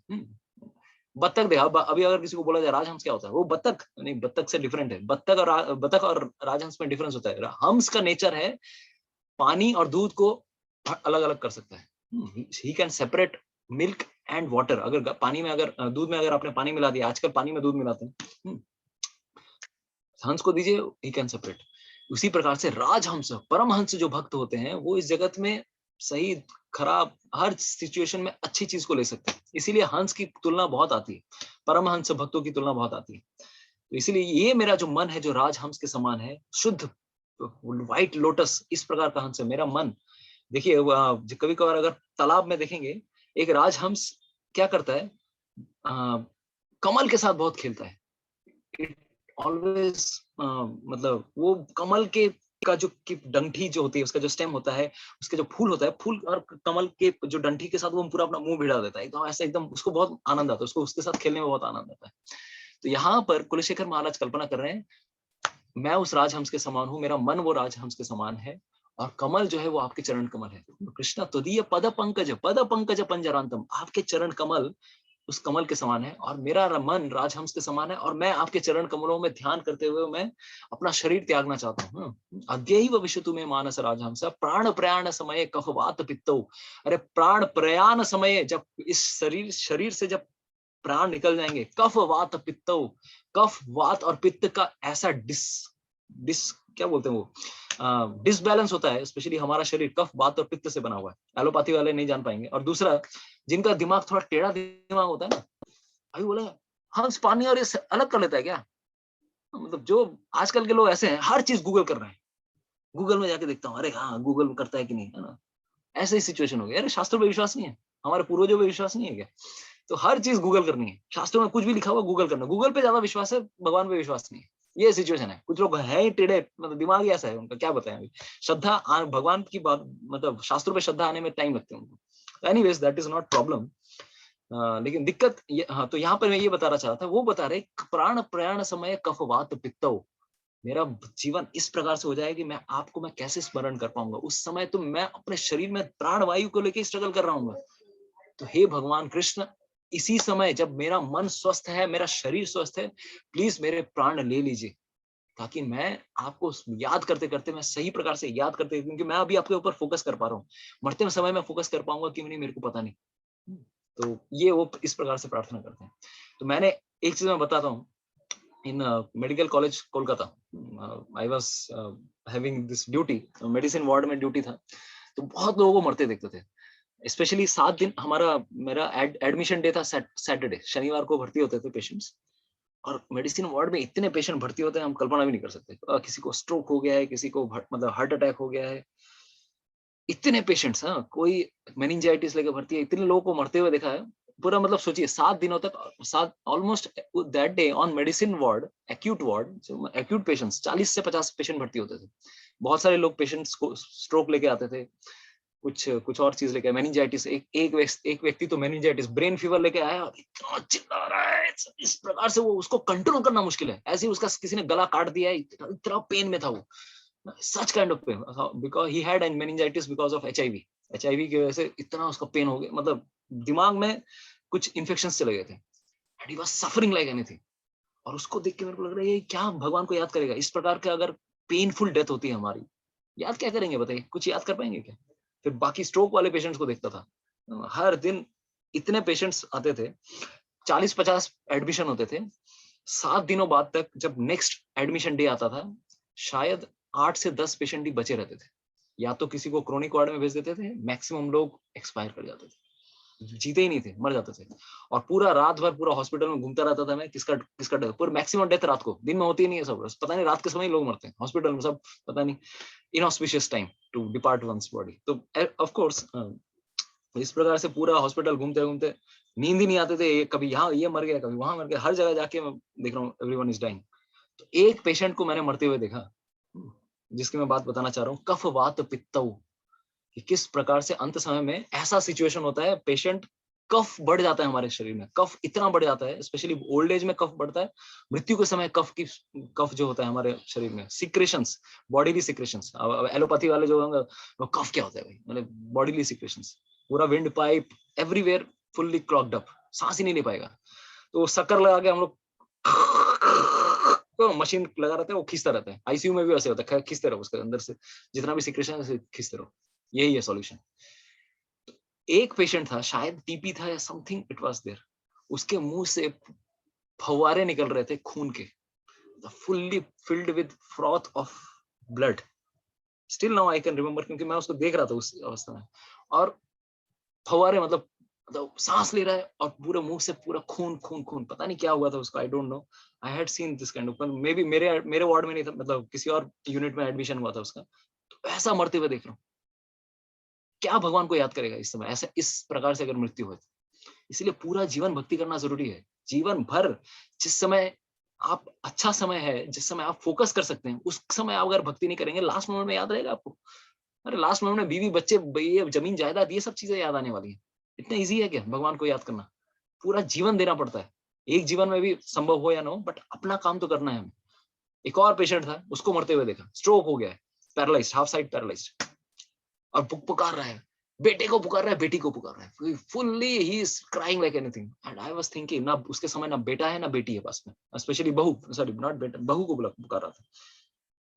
बत्तख देखा। अभी अगर किसी को बोला जाए राजहंस क्या होता है, वो बत्तख नहीं, बत्तख से डिफरेंट है। बत्तख और राजहंस में डिफरेंस होता है। हंस का नेचर है पानी और दूध को अलग अलग कर सकता है। He can separate milk and water. अगर पानी में, अगर दूध में अगर आपने पानी मिला दिया, आजकल पानी में दूध मिलाते हैं, हंस को दीजिए, ही कैन सेपरेट। उसी प्रकार से राजहंस, परमहंस जो भक्त होते हैं, वो इस जगत में सही खराब हर सिचुएशन में अच्छी चीज को ले सकते हैं। इसीलिए हंस की तुलना बहुत आती है, परमहंस भक्तों की तुलना बहुत आती है। तो इसीलिए ये मेरा जो मन है जो राजहंस के समान है, शुद्ध व्हाइट लोटस, इस प्रकार का हंस है मेरा मन। देखिए कभी कभार अगर तालाब में देखेंगे, एक राजहंस क्या करता है, कमल के साथ बहुत खेलता है। इट ऑलवेज मतलब वो कमल के का जो डंठी जो होती है, उसका जो स्टेम होता है, उसके जो फूल होता है, फूल और कमल के जो डंठी के साथ वो पूरा अपना मुंह भिड़ा देता है एकदम ऐसा, एकदम उसको बहुत आनंद आता है, उसको उसके साथ खेलने में बहुत आनंद आता है। तो यहाँ पर कुलशेखर महाराज कल्पना कर रहे हैं, मैं उस राजहंस के समान हूँ, मेरा मन वो राजहंस के समान है, और कमल जो है वो आपके चरण कमल है। कृष्णा त्वदीय पद पंकज पंजरांतम, आपके चरण कमल उस कमल के समान है, और मेरा मन राजहंस के समान है, और मैं आपके चरण कमलों में ध्यान करते हुए मैं अपना शरीर त्यागना चाहता हूँ। अद्यैव विशतु में मानस राजहंस प्राण प्रयाण समय कफवात पित्तो। अरे प्राण प्रयाण समय, जब इस शरीर से जब प्राण निकल जाएंगे, कफ वात पित्तो, कफ वात और पित्त का ऐसा क्या बोलते हैं वो डिसबैलेंस होता है, स्पेशली हमारा शरीर कफ, वात और पित्त से बना हुआ है। एलोपैथी वाले नहीं जान पाएंगे। और दूसरा, जिनका दिमाग थोड़ा टेढ़ा दिमाग होता है ना, अभी बोले हंस पानी और ये अलग कर लेता है क्या? मतलब जो आजकल के लोग ऐसे हैं, हर चीज गूगल कर रहे हैं। गूगल में जाके देखता हूँ, अरे हाँ गूगल करता है कि नहीं, है ना? ऐसे ही सिचुएशन हो गया। अरे शास्त्रों पे विश्वास नहीं है, हमारे पूर्वजों पे विश्वास नहीं है क्या? तो हर चीज गूगल करनी है, शास्त्रों में कुछ भी लिखा हुआ गूगल करना। गूगल पे ज्यादा विश्वास है, भगवान पे विश्वास नहीं है। ये सिचुएशन है। कुछ लोग हैं ही टेढ़े, मतलब दिमाग ही ऐसा है उनका, क्या बताएं अभी। भगवान की बात, मतलब शास्त्रों पे श्रद्धा आने में टाइम लगते हैं उनको। Anyways that is not problem. लेकिन दिक्कत ये, हाँ, तो यहाँ पर मैं ये बताना चाह रहा था, वो बता रहे प्राण प्रयाण समय कफ वात पित्तौ। मेरा जीवन इस प्रकार से हो जाए कि मैं कैसे स्मरण कर पाऊंगा उस समय, तो मैं अपने शरीर में प्राण वायु को लेकर स्ट्रगल कर रहा हूँ। तो हे भगवान कृष्ण, इसी समय जब मेरा मन स्वस्थ है, मेरा शरीर स्वस्थ है, प्लीज मेरे प्राण ले लीजिए, ताकि मैं आपको याद करते करते, मैं सही प्रकार से याद करते, क्योंकि मैं अभी आपके ऊपर फोकस कर पा रहा हूँ। मरते समय मैं फोकस कर पाऊंगा कि नहीं, मेरे को पता नहीं। तो ये वो इस प्रकार से प्रार्थना करते हैं। तो मैंने एक चीज मैं बताता हूँ, इन medical college Kolkata, I was having this duty, medicine ward में ड्यूटी था। तो बहुत लोगों को मरते देखते थे, स्पेशली 7 दिन मेरा एडमिशन डे था, सैटरडे, शनिवार को भर्ती होते थे पेशेंट्स। और मेडिसिन वार्ड में इतने पेशेंट भर्ती होते हैं, हम कल्पना भी नहीं कर सकते। किसी को स्ट्रोक हो गया है, किसी को मतलब हार्ट अटैक हो गया है, इतने पेशेंट्स। हाँ, कोई मेनिंजाइटिस लेके भर्ती है, इतने लोगों को मरते हुए देखा है। पूरा मतलब सोचिए 7 दिनों तक, 7 almost that day on medicine ward, acute patients 40 से 50 पेशेंट भर्ती होते थे। बहुत सारे लोग पेशेंट्स को स्ट्रोक लेके आते थे, कुछ कुछ और चीज लेके, मेनिंजाइटिस, एक व्यक्ति तो मेनिंजाइटिस ब्रेन फीवर लेके आया और इतना चिल्ला रहा है, इस प्रकार से वो, उसको कंट्रोल करना मुश्किल है। ऐसे ही उसका किसी ने गला काट दिया है, इतना पेन में था वो, such kind of pain, because he had meningitis because of HIV। HIV की वजह से इतना उसका पेन हो गया, मतलब दिमाग में कुछ इन्फेक्शंस चले गए थे, and he was suffering like anything। और उसको देख के मेरे को लग रहा है, ये क्या भगवान को याद करेगा? इस प्रकार का अगर पेनफुल डेथ होती है हमारी, याद क्या करेंगे बताइए? कुछ याद कर पाएंगे क्या? फिर बाकी स्ट्रोक वाले पेशेंट्स को देखता था, हर दिन इतने पेशेंट्स आते थे, 40-50 एडमिशन होते थे। 7 दिनों बाद तक जब नेक्स्ट एडमिशन डे आता था, शायद 8 से 10 पेशेंट ही बचे रहते थे। या तो किसी को क्रोनिक वार्ड में भेज देते थे, मैक्सिमम लोग एक्सपायर कर जाते थे, जीते ही नहीं थे, मर जाते थे। और पूरा रात भर पूरा हॉस्पिटल में घूमता रहता था मैं, किसका किसका डेथ। पूरा मैक्सिमम डेथ रात को, दिन में होती ही नहीं है सब, पता नहीं रात के समय लोग मरते हैं हॉस्पिटल में सब, पता नहीं, inauspicious time to depart one's body. तो ऑफ कोर्स इस प्रकार से पूरा हॉस्पिटल घूमते घूमते नींद ही नहीं आते थे। कभी यहाँ ये मर गया, कभी वहां मर गया, हर जगह जाके मैं देख रहा हूँ एवरीवन इज डाइंग। तो एक पेशेंट को मैंने मरते हुए देखा, जिसकी मैं बात बताना चाह रहा हूँ, कफ वात पित्तौ। कि किस प्रकार से अंत समय में ऐसा सिचुएशन होता है, पेशेंट, कफ बढ़ जाता है हमारे शरीर में, कफ इतना बढ़ जाता है, स्पेशली ओल्ड एज में कफ बढ़ता है। मृत्यु के समय कफ जो होता है हमारे शरीर में, सिक्रेशंस, बॉडीली सिक्रेशंस। एलोपैथी वाले जो होंगे, वो कफ क्या होता है भाई, मतलब बॉडीली सिक्रेशंस, पूरा wind pipe everywhere fully clogged up, सांस ही नहीं ले पाएगा। तो शक्कर लगा के हम लोग तो मशीन लगा रहता है, वो खींचता रहता है। आईसीयू में भी वैसे होता है, खींचते रहो उसके अंदर से जितना भी सिक्रेशन है, खींचते रहो, यही है सॉल्यूशन। एक पेशेंट था, शायद टीपी था या समथिंग इट वाज देयर, उसके मुंह से फव्वारे निकल रहे थे खून के, fully filled with froth of blood. Still now I can remember, क्योंकि मैं उसको देख रहा था उस अवस्था में। और फव्वारे मतलब सांस ले रहा है और पूरे मुंह से पूरा खून खून खून, पता नहीं क्या हुआ था उसको, I don't know. I had seen this kind of, may be मेरे वार्ड में नहीं था, मतलब किसी और यूनिट में एडमिशन हुआ था उसका। तो ऐसा मरते हुए देख रहा हूँ, क्या भगवान को याद करेगा इस समय, ऐसा इस प्रकार से अगर मृत्यु हो। इसलिए पूरा जीवन भक्ति करना जरूरी है, जीवन भर। जिस समय आप, अच्छा समय है जिस समय आप फोकस कर सकते हैं, उस समय आप अगर भक्ति नहीं करेंगे, लास्ट मोमेंट में याद रहेगा आपको? अरे लास्ट मोमेंट में बीवी बच्चे, ये जमीन जायदाद, ये सब चीजें याद आने वाली है। इतना ईजी है क्या भगवान को याद करना? पूरा जीवन देना पड़ता है, एक जीवन में भी संभव हो या ना हो, बट अपना काम तो करना है हमें। एक और पेशेंट था, उसको मरते हुए देखा, स्ट्रोक हो गया है, पैरालाइज्ड, हाफ साइड पैरालाइज्ड, और पुकार रहा है, बेटे को पुकार रहा है, बेटी को पुकार रहा है, fully he is crying like anything. And I was thinking, ना उसके समय ना बेटा है ना बेटी है पास में, स्पेशली बहू, सॉरी नॉट बेटा, बहू को पुकार रहा था।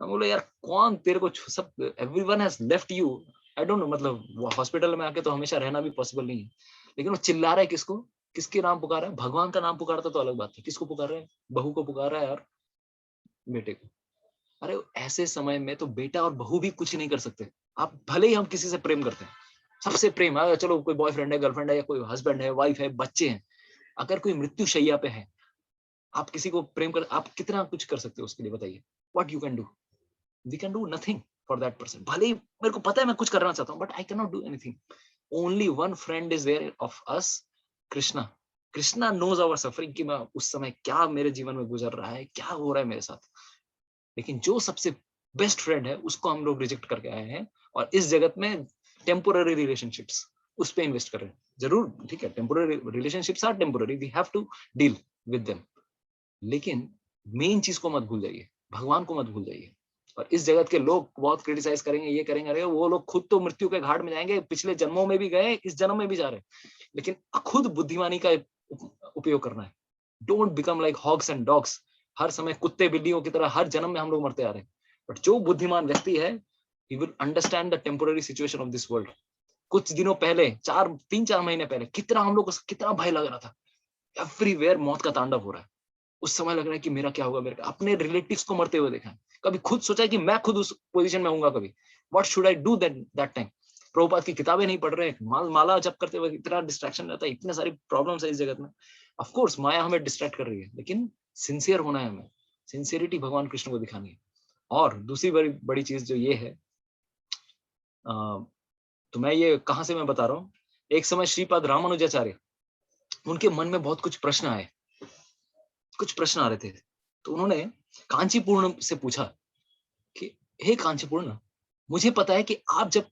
मैं बोले यार कौन तेरे को, सब everyone has left you. I don't know, मतलब वो हॉस्पिटल में आके तो हमेशा रहना भी पॉसिबल नहीं है, लेकिन वो चिल्ला रहा है किसको, किसके नाम पुकार रहा है? भगवान का नाम पुकारता तो अलग बात है, किसको पुकार रहा है? बहू को पुकार रहा है और बेटे को। अरे ऐसे समय में तो बेटा और बहू भी कुछ नहीं कर सकते। आप भले ही हम किसी से प्रेम करते हैं, सबसे प्रेम, अगर चलो कोई बॉयफ्रेंड है, गर्लफ्रेंड है, या कोई हस्बैंड है, वाइफ है, बच्चे हैं, अगर कोई मृत्यु शैया पे है, आप किसी को प्रेम कर, आप कितना कुछ कर सकते हो उसके लिए, बताइए। What you can do? We can do nothing for that person. भले ही मेरे को पता है मैं कुछ करना चाहता हूँ, but I can not do anything. Only one friend is there of us, Krishna. Krishna knows our suffering, कि मैं उस समय क्या मेरे जीवन में गुजर रहा है, क्या हो रहा है मेरे साथ। लेकिन जो सबसे बेस्ट फ्रेंड है उसको हम लोग रिजेक्ट करके आए हैं, और इस जगत में टेम्पोररी रिलेशनशिप्स उस पे इन्वेस्ट कर रहे हैं। जरूर ठीक है, temporary relationships are temporary, we have to deal with them, लेकिन मेन चीज को मत भूल जाइए, भगवान को मत भूल जाइए। और इस जगत के लोग बहुत क्रिटिसाइज करेंगे, ये करेंगे, अरे वो लोग खुद तो मृत्यु के घाट में जाएंगे, पिछले जन्मों में भी गए, इस जन्म में भी जा रहे हैं, लेकिन खुद बुद्धिमानी का उपयोग करना है। Don't become like hogs and dogs, हर समय कुत्ते बिल्लियों की तरह हर जन्म में हम लोग मरते आ रहे हैं। बट जो बुद्धिमान व्यक्ति है, he will understand the temporary situation of this world। कुछ दिनों पहले, 3-4 महीने पहले, कितना हम लोग को कितना भय लग रहा था, एवरीवेयर मौत का तांडव हो रहा है। उस समय लग रहा है कि मेरा क्या होगा, मेरे अपने रिलेटिव्स को मरते हुए देखा है, कभी खुद सोचा है कि मैं खुद उस पोजीशन में होऊंगा कभी, what should I do that time. Prabhupada की किताबें नहीं पढ़ रहे हैं, माला जप करते हुए इतना डिस्ट्रैक्शन रहता है, इतने सारी प्रॉब्लम्स है इस जगत में। ऑफ कोर्स माया हमें डिस्ट्रैक्ट कर रही है, लेकिन सिंसियर होना है हमें, सिंसियरिटी भगवान कृष्ण को दिखानी है। और दूसरी बड़ी बड़ी चीज जो ये है, तो मैं ये कहां से मैं बता रहा हूँ, एक समय श्रीपाद रामानुजाचार्य, उनके मन में बहुत कुछ प्रश्न आए, कुछ प्रश्न आ रहे थे, तो उन्होंने कांचीपूर्ण से पूछा कि हे कांचीपूर्ण, मुझे पता है कि आप जब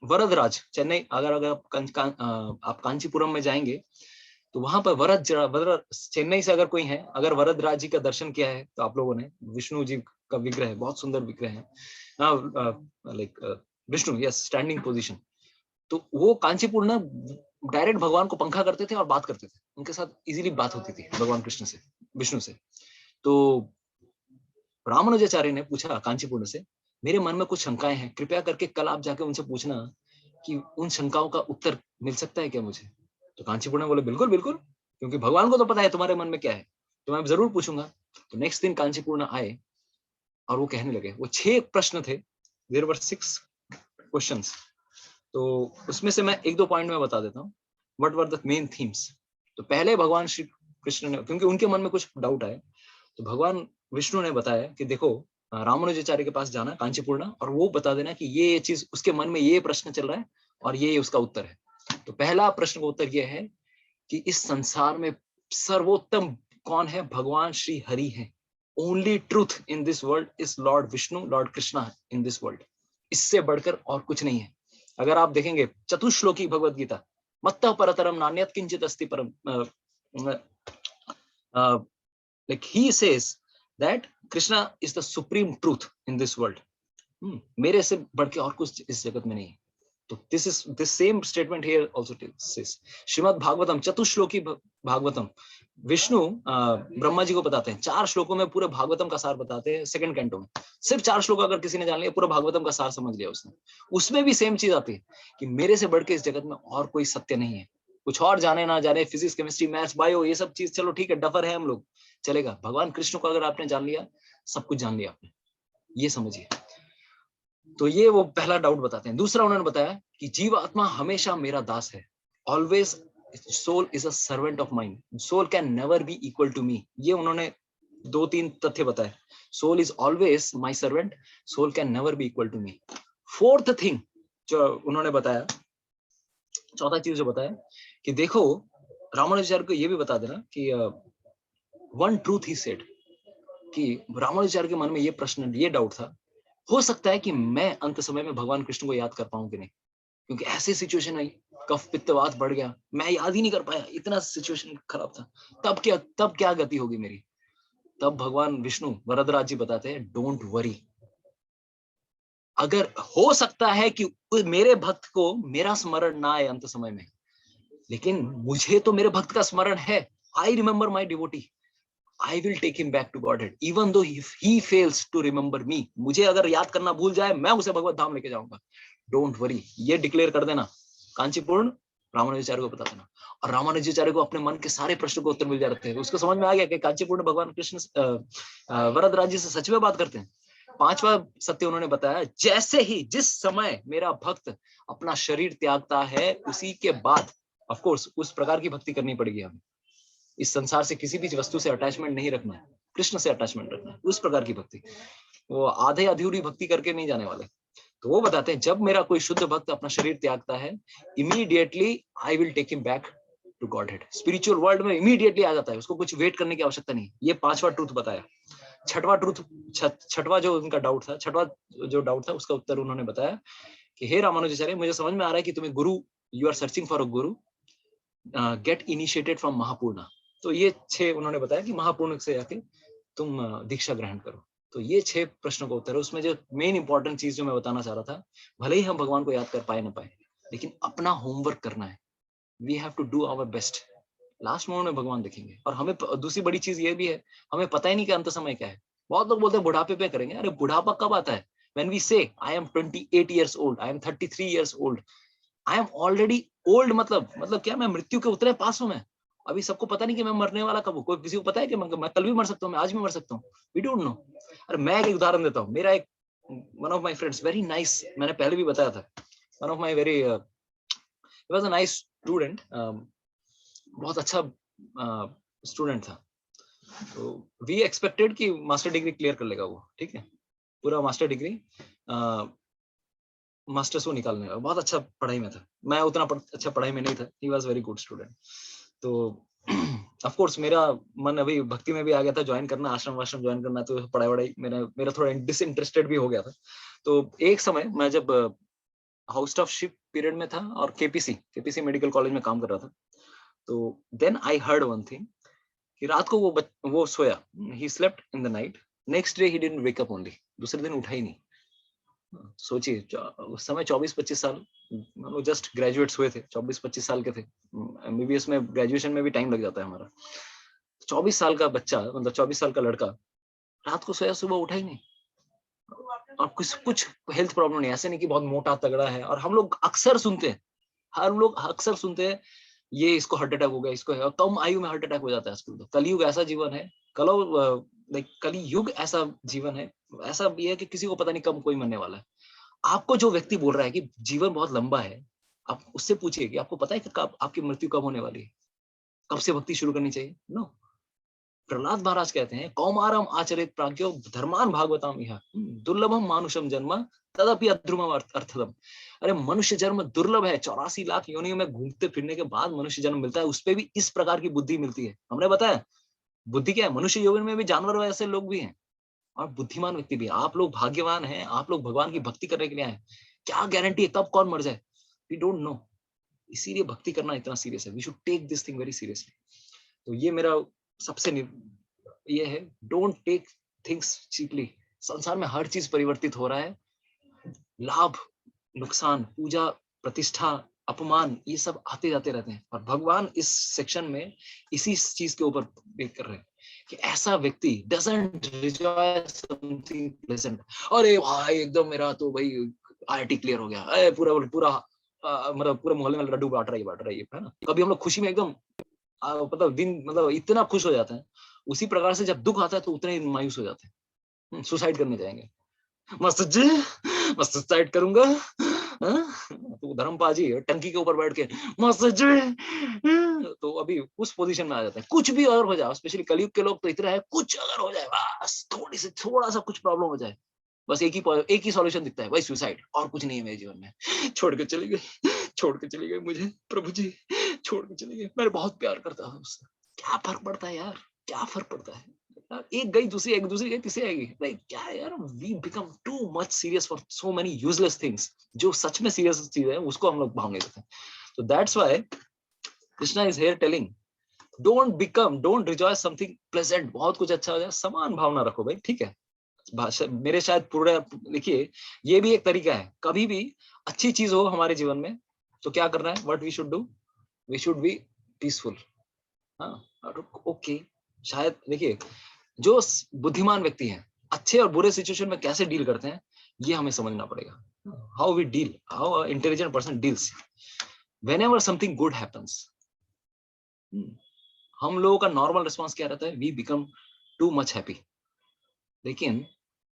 वरदराज, चेन्नई, अगर आप कांचीपुरम में जाएंगे तो वहां पर वरद चेन्नई से अगर कोई है, अगर वरदराज जी का दर्शन किया है तो आप लोगों ने, विष्णु जी का विग्रह है, बहुत सुंदर विग्रह है, like Vishnu, yes, standing position. तो वो कांचीपुर ना डायरेक्ट भगवान को पंखा करते थे और बात करते थे, उनके साथ इजीली बात होती थी भगवान कृष्ण से, विष्णु से। तो रामानुजाचार्य ने पूछा कांचीपुर से, मेरे मन में कुछ शंकाएं हैं, कृपया करके कल आप जाके उनसे पूछना कि उन शंकाओं का उत्तर मिल सकता है क्या मुझे। तो कांचीपुर ने बोले बिल्कुल बिल्कुल, क्योंकि भगवान को तो पता है तुम्हारे मन में क्या है, तो मैं जरूर पूछूंगा। तो नेक्स्ट दिन कांचीपुर आए और वो कहने लगे, वो 6 प्रश्न थे, देयर वर 6 क्वेश्चंस। तो उसमें से मैं 1-2 पॉइंट में बता देता हूँ, what were the main themes. तो पहले भगवान श्री कृष्ण ने, क्योंकि उनके मन में कुछ डाउट आए, तो भगवान विष्णु ने बताया कि देखो, रामानुजाचार्य के पास जाना कांचीपुरना, और वो बता देना कि ये चीज उसके मन में, ये प्रश्न चल रहा है और ये उसका उत्तर है। तो पहला प्रश्न का उत्तर यह है कि इस संसार में सर्वोत्तम कौन है? भगवान श्री हरि है। Only truth in this world is Lord Vishnu, Lord Krishna in this world. इससे बढ़कर और कुछ नहीं है। अगर आप देखेंगे चतुश्लोकी भगवत गीता, मत्तः परतरम नान्यत् किंचित अस्ति परम, like he says that Krishna is the supreme truth in this world। मेरे से बढ़ के और कुछ इस जगत में नहीं है। तो this same statement here also says। Shrimad Bhagavatam चतुश्लोकी Bhagavatam, Vishnu Brahma ji को बताते हैं, 4 श्लोकों में पूरे भागवतम का सार बताते हैं, सेकंड कैंटो में। सिर्फ 4 श्लोक अगर किसी ने जान लिया, पूरा भागवतम का सार समझ लिया उसने। उसमें भी सेम चीज आती है कि मेरे से बढ़ के इस जगत में और कोई सत्य नहीं है। कुछ और जाने ना जाने, फिजिक्स, केमिस्ट्री, मैथ्स, बायो, ये सब चीज चलो ठीक है, डफर है हम लोग, चलेगा। भगवान कृष्ण को अगर आपने जान लिया, सब कुछ जान लिया आपने, ये समझिए। तो ये वो पहला डाउट बताते हैं। दूसरा उन्होंने बताया कि जीवात्मा हमेशा मेरा दास है, always soul is a servant of mind, soul can never be equal to me. ये उन्होंने 2-3 तथ्य बताए। Soul is always my servant, soul can never be equal to me. Fourth thing जो उन्होंने बताया, चौथा चीज जो बताया कि देखो, रामानुजाचार्य को ये भी बता देना कि वन ट्रूथ ही सेड, कि रामानुजाचार्य के मन में ये प्रश्न, ये डाउट था, हो सकता है कि मैं अंत समय में भगवान कृष्ण को याद कर पाऊं कि नहीं, क्योंकि ऐसी सिचुएशन आई, कफ पित्तवात बढ़ गया, मैं याद ही नहीं कर पाया, इतना सिचुएशन खराब था। तब क्या गति होगी मेरी? तब भगवान विष्णु वरदराज जी बताते हैं, डोंट वरी। अगर हो सकता है कि मेरे भक्त को मेरा स्मरण ना आए अंत समय में, लेकिन मुझे तो मेरे भक्त का स्मरण है। I remember my devotee, I will take him back to Godhead, even though if he fails to remember me। मुझे अगर याद करना भूल जाए, मैं उसे भगवत धाम लेके जाऊंगा। Don't worry, ये डिक्लेयर कर देना कांचीपुर्ण, रामानुजाचार्य को पता था ना, और रामानुजाचार्य को अपने मन के सारे प्रश्नों को उत्तर मिल जाते थे। उसको समझ में आ गया कि कांचीपुर भगवान कृष्ण वरदराज जी से सच में बात करते हैं। पांचवा सत्य उन्होंने बताया, जैसे ही जिस समय मेरा भक्त अपना शरीर त्यागता है, उसी के बाद ऑफ कोर्स उस प्रकार की भक्ति करनी पड़ेगी हमें। इस संसार से किसी भी वस्तु से अटैचमेंट नहीं रखना है, कृष्ण से अटैचमेंट रखना है, उस प्रकार की भक्ति। वो आधे अधूरी भक्ति करके नहीं जाने वाले। तो वो बताते हैं, जब मेरा कोई शुद्ध भक्त अपना शरीर त्यागता है, immediately I will take him back to godhead. Spiritual world में इमीडिएटली आ जाता है, उसको कुछ वेट करने की आवश्यकता नहीं। ये पांचवा ट्रूथ बताया। छठवा जो उनका डाउट था, छठवा जो डाउट था उसका उत्तर उन्होंने बताया कि हे रामानुजाचार्य, मुझे समझ में आ रहा है कि तुम्हें गुरु, you are searching for a guru, get initiated from महापूर्णा। तो ये 6 उन्होंने बताया कि महापूर्ण से आके तुम दीक्षा ग्रहण करो। तो ये 6 प्रश्नों का उत्तर है। उसमें जो मेन इंपॉर्टेंट चीज जो मैं बताना चाह रहा था, भले ही हम भगवान को याद कर पाए ना पाए, लेकिन अपना होमवर्क करना है। We have to do our best. Last moment में भगवान देखेंगे। और हमें दूसरी बड़ी चीज ये भी है, हमें पता ही नहीं कि अंत समय क्या है। बहुत लोग बोलते हैं बुढ़ापे पे करेंगे। अरे बुढ़ापा कब आता है? When we say I am 28 years old, I am 33 years old, I am already old, मतलब क्या, मैं मृत्यु के उतरे पास हूं। मैं अभी सबको पता नहीं कि मैं मरने वाला कब हूं। कोई किसी को पता है कि मैं कल भी मर सकता हूँ, मैं आज भी मर सकता हूँ? We don't know. अरे मैं एक उदाहरण देता हूँ। मेरा एक one of my friends, very nice, मैंने पहले भी बताया था, one of my very he was a nice student, बहुत अच्छा स्टूडेंट था। तो वी एक्सपेक्टेड कि मास्टर डिग्री क्लियर कर लेगा वो, ठीक है, पूरा मास्टर डिग्री मास्टर्स वो निकालने का, बहुत अच्छा पढ़ाई में था। मैं उतना अच्छा पढ़ाई में नहीं था। He was very good student. तो ऑफ कोर्स मेरा मन अभी भक्ति में भी आ गया था, ज्वाइन करना, आश्रम ज्वाइन करना। तो पढ़ाई वढ़ाई मेरा थोड़ा डिसइंटरेस्टेड भी हो गया था। तो एक समय मैं जब हाउस ऑफ शिप पीरियड में था और केपीसी मेडिकल कॉलेज में काम कर रहा था, तो then I heard one thing कि रात को वो सोया, he slept in the night, next day he didn't wake up only, दूसरे दिन उठा ही नहीं। सोचिए, उस समय 24-25 साल, वो जस्ट ग्रेजुएट्स हुए थे, 24-25 साल के थे। एमबीबीएस में, ग्रेजुएशन में भी टाइम लग जाता है हमारा। 24 साल का बच्चा, मतलब 24 साल का लड़का रात को सोया, सुबह उठा ही नहीं। और कुछ हेल्थ प्रॉब्लम नहीं, ऐसे नहीं कि बहुत मोटा तगड़ा है। और हम लोग अक्सर सुनते हैं, हर लोग अक्सर सुनते हैं, ये इसको हार्ट अटैक हो गया, इसको है। कम आयु में हार्ट अटैक हो जाता है आजकल। तो कलयुग ऐसा जीवन है, कलयुग ऐसा जीवन है, ऐसा भी है कि किसी को पता नहीं कब कोई मरने वाला है। आपको जो व्यक्ति बोल रहा है कि जीवन बहुत लंबा है, आप उससे पूछिए कि आपको पता है कि कब आपकी मृत्यु कब होने वाली है, कब से भक्ति शुरू करनी चाहिए। नो, प्रहलाद महाराज कहते हैं, कौमारम आचरित प्राज्ञो धर्मान भागवताम इह दुर्लभम मानुषम जन्म तदपि अध्रुवम अर्थदम। अरे मनुष्य जन्म दुर्लभ है, 84 लाख योनियों में घूमते फिरने के बाद मनुष्य जन्म मिलता है, उसपे भी इस प्रकार की बुद्धि मिलती है। हमने बताया बुद्धि क्या है, मनुष्य योनि में भी जानवर वैसे लोग भी हैं और बुद्धिमान व्यक्ति भी। आप लोग भाग्यवान हैं, आप लोग भगवान की भक्ति करने के लिए आए। क्या गारंटी है कब कौन मर जाए? We don't know. इसीलिए भक्ति करना इतना सीरियस है। We should take this thing very seriously. तो ये मेरा सबसे ये है, डोंट टेक थिंग्स चीपली। संसार में हर चीज परिवर्तित हो रहा है, लाभ नुकसान, पूजा प्रतिष्ठा अपमान, ये सब आते जाते रहते हैं। और भगवान इस सेक्शन में इसी चीज के ऊपर बेक कर रहे हैं कि ऐसा व्यक्ति डजंट रिजॉय समथिंग प्लेजेंट। अरे भाई एकदम मेरा तो भाई आईआईटी क्लियर हो गया, अरे पूरा पूरा मतलब पूरे मोहल्ले में लड्डू बांट रहा है ना। कभी हम लोग खुशी में एकदम मतलब दिन, मतलब इतना खुश हो जाते हैं। उसी प्रकार से जब दुख आता है तो उतने ही मायूस हो जाते हैं, सुसाइड करने जाएंगे। मस्त जी, मस्त सुसाइड करूंगा। तो धर्मपाल जी टंकी के ऊपर बैठ के मस्त जी, तो अभी उस पोजीशन में आ जाते हैं। कुछ भी अगर हो जाए, स्पेशली कलयुग के लोग तो इतना है, कुछ अगर हो जाए, बस थोड़ा सा कुछ प्रॉब्लम हो जाए, बस एक ही सॉल्यूशन दिखता है, वही सुसाइड, और कुछ नहीं है मेरे जीवन में। छोड़ के चली गई मुझे प्रभु जी, छोड़ के चली गई। मैं बहुत प्यार करता हूँ उससे। क्या फर्क पड़ता है यार, क्या फर्क पड़ता है? एक गई, दूसरी एक, दूसरी गई, तीसरी आएगी। लाइक क्या है यार, we become too much serious for so many useless things. जो सच में सीरियस चीज है उसको हम लोग भाव नहीं देते। तो that's why Krishna is here telling, don't rejoice something pleasant. बहुत कुछ अच्छा हो जाए, समान भावना रखो भाई, ठीक है। भाषा मेरे शायद पूरा, देखिए ये भी एक तरीका है। कभी भी अच्छी चीज हो हमारे जीवन में तो क्या करना है, what we should do, we should be peaceful. हाँ ओके, शायद देखिए जो बुद्धिमान व्यक्ति हैं अच्छे और बुरे सिचुएशन में कैसे डील करते हैं, ये हमें समझना पड़ेगा। How we deal, how intelligent person deals. whenever something good happens, हम लोगों का नॉर्मल रिस्पॉन्स क्या रहता है? We become too much happy. लेकिन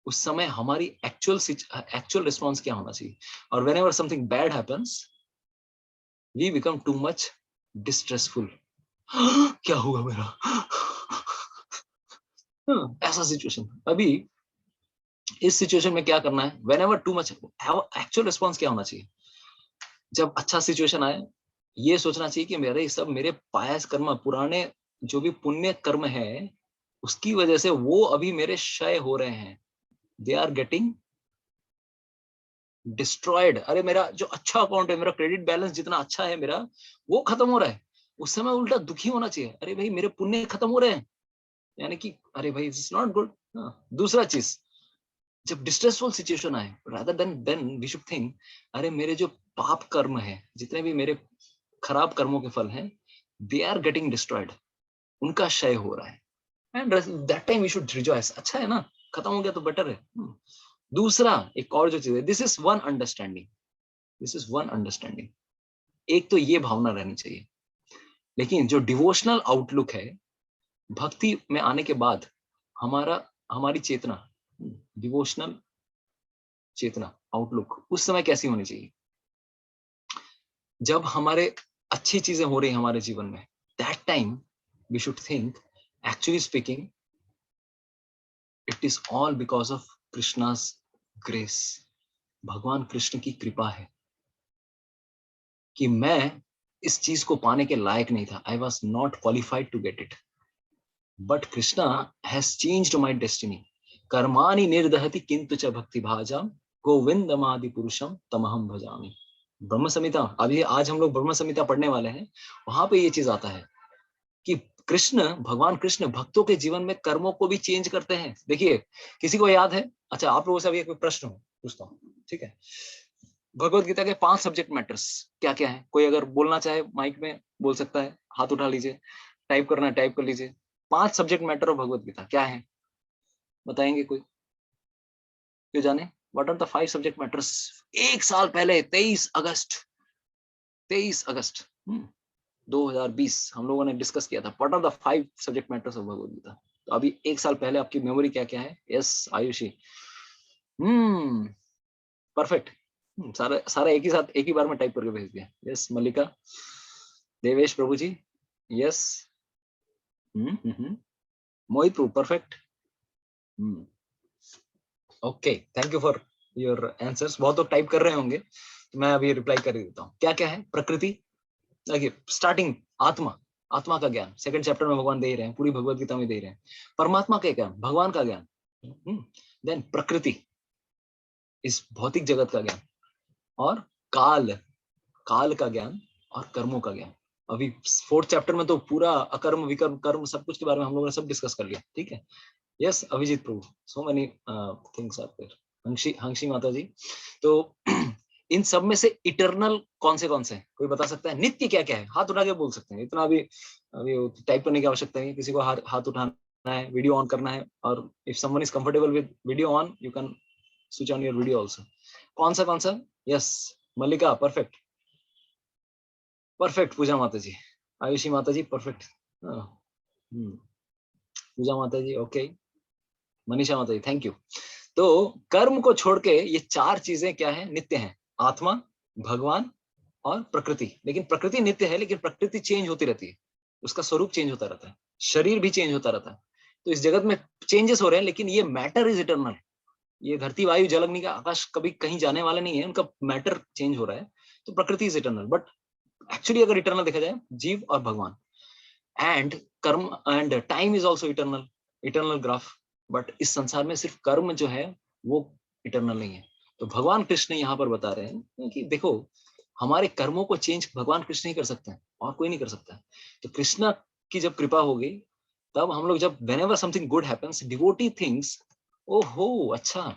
उस समय हमारी एक्चुअल रिस्पॉन्स क्या होना चाहिए? और whenever something bad happens, we become too much distressful. क्या हुआ मेरा? ऐसा सिचुएशन. अभी इस सिचुएशन में क्या करना है? Whenever too much, actual response क्या होना चाहिए? जब अच्छा सिचुएशन आए, ये सोचना चाहिए कि मेरे सब मेरे पायस कर्म, पुराने जो भी पुण्य कर्म है, उसकी वजह से वो अभी मेरे क्षय हो रहे हैं. They are getting destroyed. अरे मेरा जो अच्छा अकाउंट है, मेरा क्रेडिट बैलेंस जितना अच्छा है मेरा, वो खत्म हो रहा है. उस समय उल्टा दुखी होना चाहिए. अरे भाई मेरे पुण्य खत्म हो रहे हैं, यानी कि अरे भाई इट्स नॉट गुड. दूसरा चीज, जब डिस्ट्रेसफुल सिचुएशन आए, rather than we should think, अरे मेरे जो पाप कर्म है, जितने भी मेरे खराब कर्मों के फल हैं, दे आर गेटिंग डिस्ट्रॉयड. उनका क्षय हो रहा है. And that time we should rejoice. अच्छा है ना, खत्म हो गया तो बेटर है. दूसरा एक और जो चीज है, this is one understanding. This is one understanding. एक तो ये भावना रहनी चाहिए. लेकिन जो डिवोशनल आउटलुक है, भक्ति में आने के बाद हमारी चेतना, डिवोशनल चेतना आउटलुक उस समय कैसी होनी चाहिए? जब हमारे अच्छी चीजें हो रही हैं हमारे जीवन में, that time we should think, actually speaking, it is all because of Krishna's grace. भगवान कृष्ण की कृपा है कि मैं इस चीज को पाने के लायक नहीं था. I was not qualified to get it, but Krishna has changed my destiny. कर्माणि निर्दहति किंतु च भक्ति भाजाम गोविंदमादि पुरुषम तमहम भजामि. ब्रह्म संहिता, अभी आज हम लोग ब्रह्म संहिता पढ़ने वाले हैं, वहां पे ये चीज आता है कि भगवान कृष्ण भक्तों के जीवन में कर्मों को भी चेंज करते हैं. देखिए, किसी को याद है? अच्छा, आप लोगों से अभी एक प्रश्न पूछता हूँ, ठीक है? भगवत गीता के 5 सब्जेक्ट मैटर्स क्या क्या है? कोई अगर बोलना चाहे माइक में बोल सकता है, हाथ उठा लीजिए. टाइप करना है, टाइप कर लीजिए. 5 subject matter of Bhagavad Gita क्या है? बताएंगे कोई? क्यों जाने? What are the 5 subject matters? एक साल पहले 23 अगस्त 2020 हम लोगों ने डिस्कस किया था. What are the 5 subject matters of Bhagavad Gita? तो अभी एक साल पहले आपकी मेमोरी क्या क्या है? Yes Ayushi, perfect. सारा सारा एक ही साथ एक ही बार में टाइप करके भेज दिया. Yes Mallika, Devesh Prabhu ji, yes. Mohit Prabhu, perfect. Okay, thank you for your answers. बहुत लोग टाइप कर रहे होंगे, तो मैं अभी रिप्लाई कर देता हूँ. क्या क्या है? प्रकृति, देखिए स्टार्टिंग, आत्मा का ज्ञान सेकंड चैप्टर में भगवान दे ही रहे हैं, पूरी भगवत गीता में दे ही रहे हैं. परमात्मा का ज्ञान, भगवान का ज्ञान. देन प्रकृति, इस भौतिक जगत का ज्ञान. और काल का ज्ञान और कर्मों का ज्ञान. अभी 4th चैप्टर में तो पूरा अकर्म विकर्म कर्म सब कुछ के बारे में हम लोगों ने सब डिस्कस कर लिया. ठीक है? Yes Abhijit Prabhu, so many things are there. Hansi Mata ji, तो इन सब में से इटर्नल कौन से कोई बता सकता है? नित्य क्या क्या है? हाथ उठा के बोल सकते हैं. इतना अभी टाइप करने की आवश्यकता नहीं है. किसी को हाथ उठाना है, वीडियो ऑन करना है, और if someone is comfortable with video on, you can switch on your video also. कौन सा? यस मल्लिका, परफेक्ट. पूजा माता जी, आयुषी माता जी, परफेक्ट. पूजा माता जी, ओके. मनीषा माता जी, थैंक यू. तो कर्म को छोड़ के ये 4 चीजें क्या है? नित्य हैं. आत्मा, भगवान और प्रकृति. लेकिन प्रकृति नित्य है, लेकिन प्रकृति चेंज होती रहती है, उसका स्वरूप चेंज होता रहता है, शरीर भी चेंज होता रहता है. तो इस जगत में चेंजेस हो रहे हैं, लेकिन ये मैटर इज इटर्नल. ये धरती वायु जल अग्नि का आकाश कभी कहीं जाने वाले नहीं है, उनका मैटर चेंज हो रहा है. तो प्रकृति इज इटर्नल. बट एक्चुअली अगर इटर्नल देखा जाए, जीव और भगवान. एंड कर्म and time is also eternal graph. But इस संसार में सिर्फ कर्म जो है वो इटर्नल नहीं है. तो भगवान कृष्ण यहाँ पर बता रहे हैं कि देखो, हमारे कर्मों को चेंज भगवान कृष्ण ही कर सकते हैं, और कोई नहीं कर सकता है. तो कृष्ण की जब कृपा होगी, तब हम लोग जब whenever something good happens, devotee thinks, ओहो अच्छा,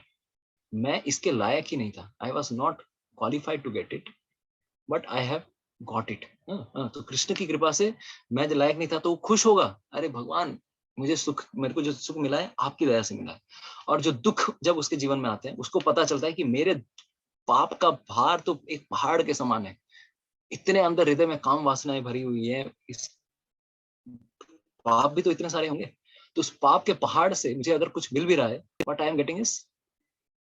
मैं इसके लायक ही नहीं था. I was not qualified to get it, but I have got it. तो कृष्ण की कृपा से मैं जो लायक नहीं था, तो वो खुश होगा. अरे भगवान, मेरे को जो सुख मिला है आपकी दया से मिला है. और जो दुख जब उसके जीवन में आते हैं, उसको पता चलता है कि मेरे पाप का भार तो एक पहाड़ के समान है, इतने अंदर हृदय में काम वासनाएं भरी हुई है, इस पाप भी तो इतने सारे होंगे। तो उस पाप के पहाड़ से मुझे अगर कुछ मिल भी रहा है, what I am getting is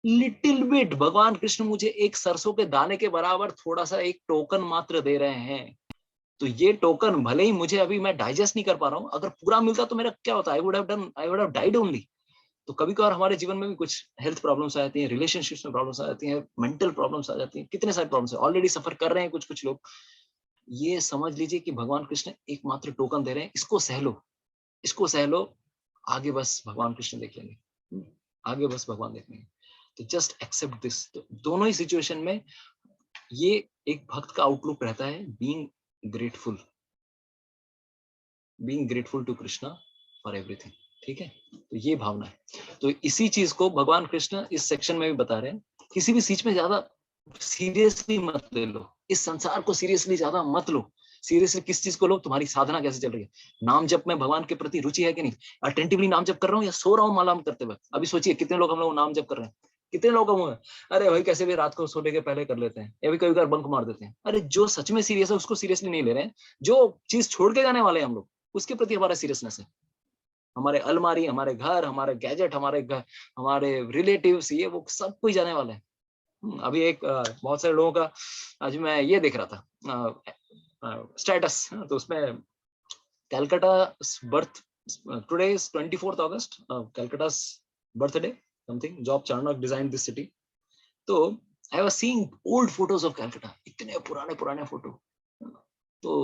little bit. भगवान कृष्ण मुझे एक सरसों के दाने के बराबर थोड़ा सा एक टोकन मात्र दे रहे हैं। तो ये टोकन भले ही मुझे अभी मैं डाइजेस्ट नहीं कर पा रहा हूँ, अगर पूरा मिलता तो मेरा क्या होता, I would have died only. तो कभी कभार हमारे जीवन में भी कुछ हेल्थ प्रॉब्लम्स आ जाती हैं, रिलेशनशिप्स में प्रॉब्लम्स आ जाती हैं, मेंटल प्रॉब्लम्स आ जाती हैं, कितने सारे प्रॉब्लम्स ऑलरेडी सफर कर रहे हैं कुछ कुछ लोग। ये समझ लीजिए कि भगवान कृष्ण एकमात्र टोकन दे रहे हैं, इसको सह लो, इसको सह लो, आगे बस भगवान कृष्ण देख लेंगे, आगे बस भगवान देख लेंगे। तो जस्ट एक्सेप्ट दिस। तो दोनों ही सिचुएशन में ये एक भक्त का आउटलुक रहता है, grateful being grateful to Krishna for everything. ठीक है, तो ये भावना है। तो इसी चीज को भगवान कृष्ण इस सेक्शन में भी बता रहे हैं, किसी भी चीज में ज्यादा सीरियसली मत ले लो, इस संसार को सीरियसली ज्यादा मत लो। सीरियसली किस चीज को लो, तुम्हारी साधना कैसे चल रही है, नाम जप में भगवान के प्रति रुचि है कि नहीं, अटेंटिवली नाम जप कर रहा हूँ या सो रहा हूँ माला करते वक्त। अभी सोचिए कितने लोग हम लोग नाम जप कर रहे हैं, कितने लोग हम अरे भाई कैसे भी रात को सोने के पहले कर लेते हैं, या भी कभी कभी बंक मार देते हैं। अरे जो सच में सीरियस है उसको सीरियसली नहीं ले रहे हैं, जो चीज छोड़ के जाने वाले हैं हम लोग उसके प्रति हमारा सीरियसनेस है। हमारे अलमारी, हमारे घर, हमारे गैजेट, हमारे रिलेटिव्स, ये वो सब कोई जाने वाला है। अभी एक बहुत सारे लोगों का आज मैं ये देख रहा था स्टेटस, तो उसमें Calcutta birth, today is 24th August, Calcutta birthday something, Job Charnock design this city. तो I was seeing old photos of Calcutta, इतने पुराने पुराने फोटो। तो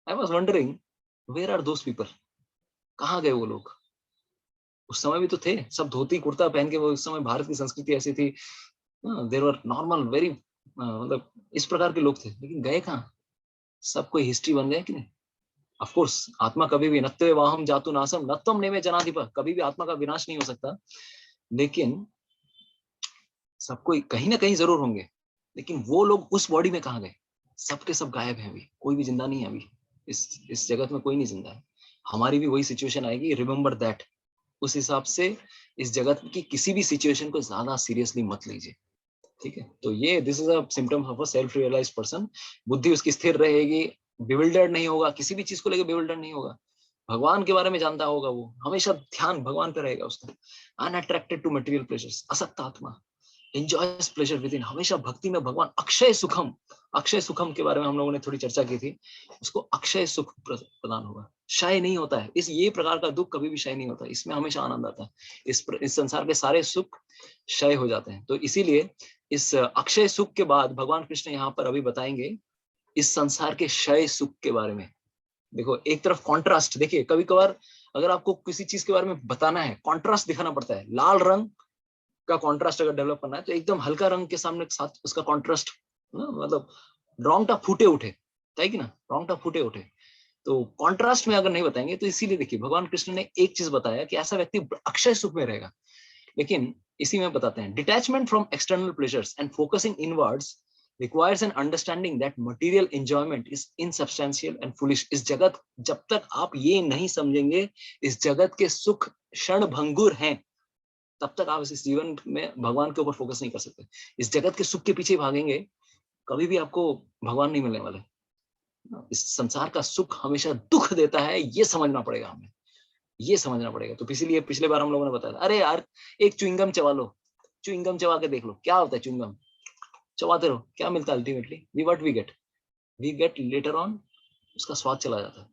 I was wondering where are those people, कहाँ गए वो लोग। उस समय भी तो थे सब धोती कुर्ता पहन के, वो उस समय भारत की संस्कृति ऐसी थी, देर वर नॉर्मल वेरी, मतलब इस प्रकार के लोग थे, लेकिन गए कहाँ, सब कोई हिस्ट्री बन गए कि नहीं। ऑफ कोर्स आत्मा कभी भी नत्वे वाहम जातु नासम नत्वम नेमे जनाधिपा, कभी भी आत्मा का विनाश नहीं हो सकता, लेकिन सबको कहीं ना कहीं जरूर होंगे। लेकिन वो लोग उस बॉडी में कहाँ गए, सबके सब गायब है, अभी कोई भी जिंदा नहीं है। अभी इस जगत में कोई नहीं जिंदा है। हमारी भी वही सिचुएशन आएगी, रिमेम्बर दैट। उस हिसाब से इस जगत की किसी भी सिचुएशन को ज्यादा सीरियसली मत लीजिए। ठीक है, तो ये this is a symptom of a self realized person. बुद्धि उसकी स्थिर रहेगी, बिविल्डर्ड नहीं होगा, किसी भी चीज को लेकर बिविल्डर्ड नहीं होगा, भगवान के बारे में जानता होगा, वो हमेशा ध्यान भगवान पे रहेगा उसका। अनअट्रैक्टेड टू मटेरियल प्लेजर्स, असक्त आत्मा, एंजॉयस प्लेजर विद इन, हमेशा भक्ति में भगवान। अक्षय सुखम के बारे में हम लोगों ने थोड़ी चर्चा की थी, उसको अक्षय सुख प्रदान होगा, क्षय नहीं होता है। ये प्रकार का दुख कभी भी क्षय नहीं होता, इसमें हमेशा आनंद आता है। इस संसार के सारे सुख क्षय हो जाते हैं। तो इसीलिए इस अक्षय सुख के बाद भगवान कृष्ण यहाँ पर अभी बताएंगे इस संसार के क्षय सुख के बारे में। देखो एक तरफ कॉन्ट्रास्ट, देखिए कभी कभार अगर आपको किसी चीज के बारे में बताना है, कॉन्ट्रास्ट दिखाना पड़ता है। लाल रंग का कॉन्ट्रास्ट अगर डेवलप करना है तो एकदम हल्का रंग के सामने साथ उसका कॉन्ट्रास्ट, मतलब रोंगटा फूटे उठे, है कि ना, रोंगटा फूटे उठे। तो कॉन्ट्रास्ट में अगर नहीं बताएंगे तो इसीलिए देखिए भगवान कृष्ण ने एक चीज बताया कि ऐसा व्यक्ति अक्षय सुख में रहेगा। लेकिन इसी में बताते हैं, detachment from external pleasures and focusing inwards requires an understanding that material enjoyment is insubstantial and foolish। इस जगत, जब तक आप ये नहीं समझेंगे इस जगत के सुख क्षण भंगुर हैं, तब तक आप इस जीवन में भगवान के ऊपर फोकस नहीं कर सकते। इस जगत के सुख के पीछे भागेंगे, कभी भी आपको भगवान नहीं मिलने वाले। इस संसार का सुख हमेशा दुख देता है, ये समझना पड़ेगा हमें, ये समझना पड़ेगा। तो इसीलिए पिछले बार हम लोगों ने बताया, अरे यार एक च्युइंगम चबा लो, च्युइंगम चबा के देख लो क्या होता है, च्युइंगम चबाते रहो, क्या मिलता है ultimately, we get later on, उसका स्वाद चला जाता है।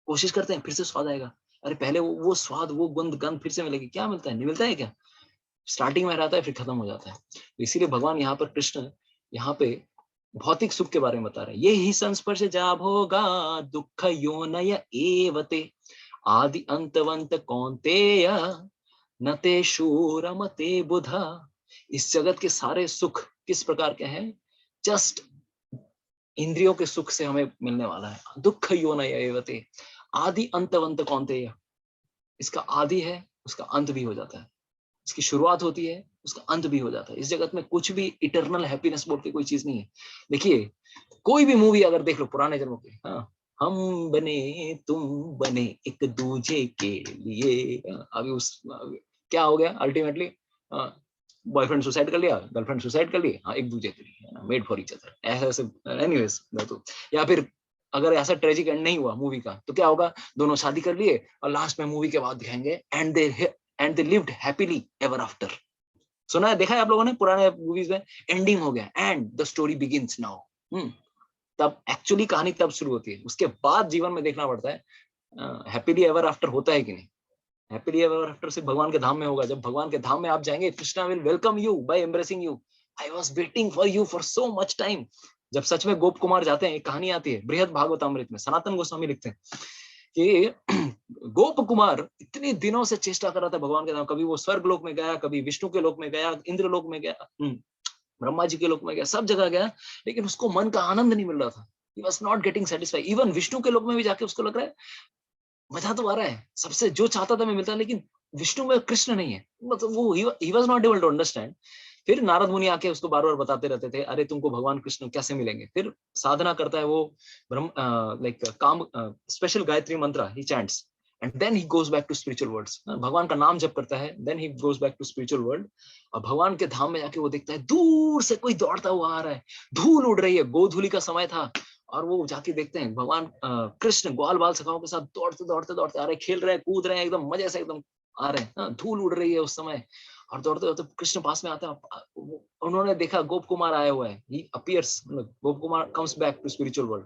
कोशिश करते हैं फिर से स्वाद आएगा, अरे पहले वो स्वाद, वो गंध फिर से मिलेगी, क्या मिलता है, नहीं मिलता है क्या, स्टार्टिंग में रहता है फिर खत्म हो जाता है। तो इसीलिए भगवान यहाँ पर कृष्ण यहाँ पे भौतिक सुख के बारे में बता रहे हैं। ये ही संस्पर्श जा भोगा दुख योनय एवते आदि अंतवंत कौन्तेय न ते शूरमते बुधा। इस जगत के सारे सुख किस प्रकार के हैं, जस्ट इंद्रियों के सुख से हमें मिलने वाला है। दुख योनय एवते आदि अंतवंत कौन्तेय, इसका आदि है उसका अंत भी हो जाता है, इसकी शुरुआत होती है उसका अंत भी हो जाता है। इस जगत में कुछ भी इटर्नल हैप्पीनेस बोल के कोई चीज नहीं है। देखिए कोई भी मूवी अगर देख लो पुराने जन्मों के, हाँ, हम बने तुम बने एक दूजे के लिए, अभी क्या हो गया अल्टीमेटली, बॉयफ्रेंड सुसाइड कर लिया, गर्लफ्रेंड सुसाइड कर ली, हाँ एक दूसरे के लिए, मेड फॉर ईच अदर, ऐसे ऐसे। एनीवेज, तो या फिर अगर ऐसा ट्रेजिक एंड नहीं हुआ मूवी का तो क्या होगा, दोनों शादी कर लिए और लास्ट में मूवी के बाद दिखाएंगे and they lived happily ever after. सुना है, देखा है आप लोगों ने पुराने मूवीज में, एंडिंग हो गया and the story begins now. तब एक्चुअली कहानी तब शुरू होती है, उसके बाद जीवन में देखना पड़ता है हैप्पीली एवर आफ्टर होता है कि नहीं। हैप्पीली एवर आफ्टर सिर्फ भगवान के धाम में होगा, जब भगवान के धाम में आप जाएंगे, Krishna will welcome you by embracing you, I was waiting for you for so much time. जब सच में गोप कुमार जाते हैं, एक कहानी आती है बृहद भागवतामृत में, सनातन गोस्वामी लिखते हैं कि गोप कुमार इतने दिनों से चेष्टा कर रहा था भगवान के धाम, कभी वो स्वर्ग लोक में गया, कभी विष्णु के लोक में गया, इंद्र लोक में गया, ब्रह्मा जी के लोक में गया, सब जगह गया, लेकिन उसको मन का आनंद नहीं मिल रहा था। He was not getting satisfied. Even Vishnu के लोक में भी जाके उसको लग रहा है मजा तो आ रहा है, सबसे जो चाहता था मैं मिलता, लेकिन विष्णु में कृष्ण नहीं है, मतलब वो he was not able to understand। फिर नारद मुनि आके उसको बार बार बताते रहते थे, अरे तुमको भगवान कृष्ण कैसे मिलेंगे। फिर साधना करता है वो, ब्रह्म लाइक काम special Gayatri mantra he chants, and then he goes back to spiritual worlds. भगवान का नाम जप करता है, then he goes back to spiritual world. और भगवान के धाम में जाके वो देखता है दूर से कोई दौड़ता हुआ आ रहा है, धूल उड़ रही है, गोधूली का समय था, और वो जाके देखते हैं भगवान कृष्ण ग्वाल बाल सखाओं के साथ दौड़ते दौड़ते दौड़ते आ रहे, खेल रहे हैं, कूद रहे हैं, एकदम मजे से एकदम आ रहे हैं, धूल उड़ रही है उस समय, और दौड़ते दौड़ते कृष्ण पास में आते हैं। उन्होंने देखा गोप कुमार आया हुआ है, ही अपीयर्स, गोप कुमार comes back to spiritual world,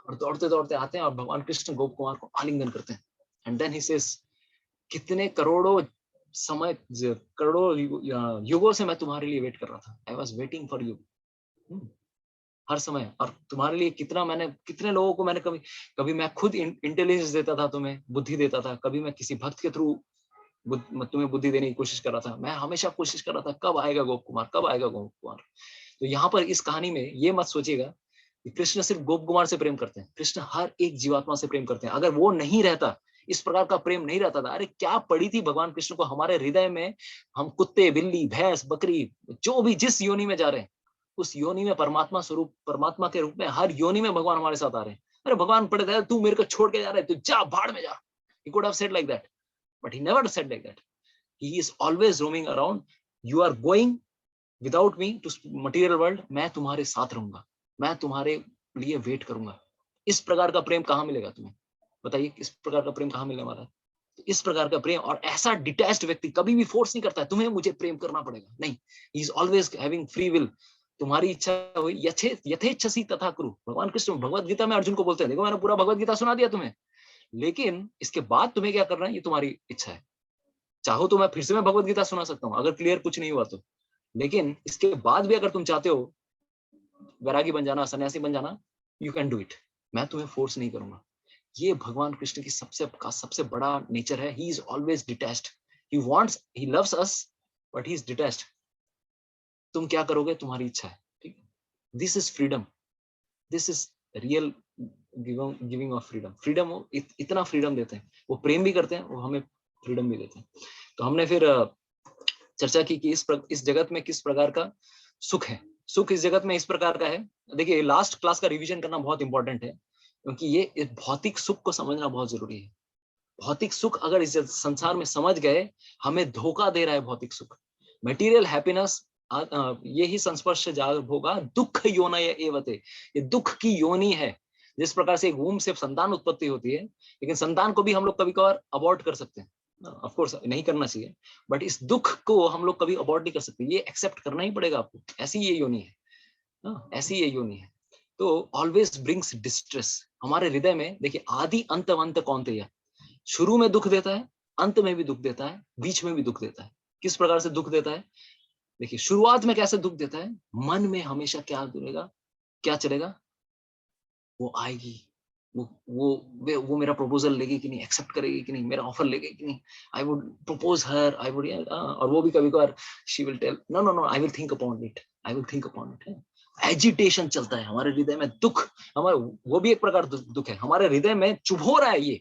और दौड़ते दौड़ते आते हैं और भगवान कृष्ण गोप कुमार को आलिंगन करते हैं। एंड देन ही सेज, कितने करोड़ों समय, करोड़ों युगों से मैं तुम्हारे लिए वेट कर रहा था, I was waiting for you, हर समय। और तुम्हारे लिए कितने लोगों को मैंने कभी कभी मैं खुद इंटेलिजेंस देता था, तुम्हें बुद्धि देता था, कभी मैं किसी भक्त के थ्रू तुम्हें बुद्धि देने की कोशिश कर रहा था, मैं हमेशा कोशिश कर रहा था कब आएगा गोप कुमार, कब आएगा गोप कुमार। तो यहाँ पर इस कहानी में ये मत सोचिएगा कि कृष्ण सिर्फ गोप कुमार से प्रेम करते हैं, कृष्ण हर एक जीवात्मा से प्रेम करते हैं। अगर वो नहीं रहता, इस प्रकार का प्रेम नहीं रहता था, अरे क्या पड़ी थी भगवान कृष्ण को हमारे हृदय में, हम कुत्ते बिल्ली भैंस बकरी जो भी जिस योनि में जा रहे हैं, उस योनि में परमात्मा स्वरूप, परमात्मा के रूप में हर योनि में भगवान हमारे साथ आ रहे हैं। अरे भगवान पड़े थे, तू मेरे को छोड़ के जा रहा है, तू जा भाड़ में जा, he could have said like that, but he never said like that. He is always roaming around, you are going without me to material world, मैं तुम्हारे साथ रहूंगा, मैं तुम्हारे लिए वेट करूंगा। इस प्रकार का प्रेम कहाँ मिलेगा तुम्हें, बताइए, इस प्रकार का प्रेम कहाँ मिलने वाला है। इस प्रकार का प्रेम, और ऐसा डिटैच्ड व्यक्ति कभी भी फोर्स नहीं करता है तुम्हें मुझे प्रेम करना पड़ेगा, नहीं, ही is always having free will. तुम्हारी इच्छा हुई यथेच्छसी तथा कुरु, भगवान कृष्ण भगवत गीता में अर्जुन को बोलते हैं, देखो मैंने पूरा भगवत गीता सुना दिया तुम्हें, लेकिन इसके बाद तुम्हें क्या करना है ये तुम्हारी इच्छा है। चाहो तो मैं फिर से मैं भगवत गीता सुना सकता हूँ अगर क्लियर कुछ नहीं हुआ तो, लेकिन इसके बाद भी अगर तुम चाहते हो वैरागी बन जाना, सन्यासी बन जाना, यू कैन डू इट, मैं तुम्हें फोर्स नहीं करूंगा। ये भगवान कृष्ण की सबसे बड़ा नेचर है, ही is always detached, he wants, he loves us, but he is detached. तुम क्या करोगे तुम्हारी इच्छा है, ठीक है, this is freedom, this is real giving of freedom. Freedom इतना फ्रीडम देते हैं, वो प्रेम भी करते हैं, वो हमें फ्रीडम भी देते हैं। तो हमने फिर चर्चा की कि इस जगत में किस प्रकार का सुख है। सुख इस जगत में इस प्रकार का है, देखिए लास्ट क्लास का रिवीजन करना बहुत इंपॉर्टेंट है, क्योंकि ये भौतिक सुख को समझना बहुत जरूरी है। भौतिक सुख अगर इस संसार में समझ गए, हमें धोखा दे रहा है भौतिक सुख। मटेरियल हैप्पीनेस ये ही संस्पर्श जाग होगा, दुख योनय एवते, ये दुख की योनि है। जिस प्रकार से एक वूम से संतान उत्पत्ति होती है, लेकिन संतान को भी हम लोग कभी कभार अबॉर्ट कर सकते हैं, ऑफ कोर्स नहीं करना चाहिए, बट इस दुख को हम लोग कभी अबॉर्ट नहीं कर सकते, ये एक्सेप्ट करना ही पड़ेगा आपको, ऐसी ये योनि है, ऐसी ये योनि है। तो ऑलवेज ब्रिंग्स डिस्ट्रेस हमारे हृदय में। देखिए आदि अंत कौनतेय, शुरू में दुख देता है, अंत में भी दुख देता है, बीच में भी दुख देता है। किस प्रकार से दुख देता है, देखिए शुरुआत में कैसे दुख देता है, मन में हमेशा क्या चलेगा, क्या चलेगा, वो आएगी, वो मेरा प्रपोजल लेगी कि नहीं, एक्सेप्ट करेगी कि नहीं, मेरा ऑफर लेगी कि नहीं, I would propose her, I would, और वो भी कभी कभार she will tell no no no, I will think upon it, I will think upon it. Agitation चलता है हमारे हृदय में, दुख हमारे, वो भी एक प्रकार दुख है, हमारे हृदय में चुभो रहा है ये।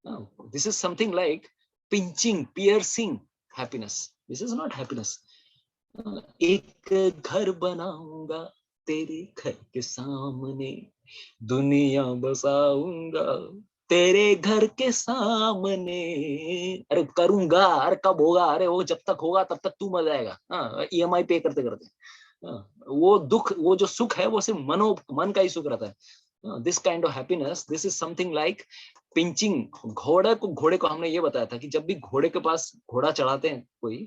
This is something like pinching, piercing happiness, this is not happiness. एक घर बनाऊंगा तेरे घर के सामने, दुनिया बसाऊंगा तेरे घर के सामने, अरे करूंगा, अरे कब होगा, अरे वो जब तक होगा तब तक तू मर जाएगा, हाँ, EMI पे करते करते, हाँ, वो दुख, वो जो सुख है वो सिर्फ मन का ही सुख रहता है। This kind of happiness, this is something like pinching. घोड़े को हमने ये बताया था कि जब भी घोड़े के पास घोड़ा चढ़ाते हैं कोई,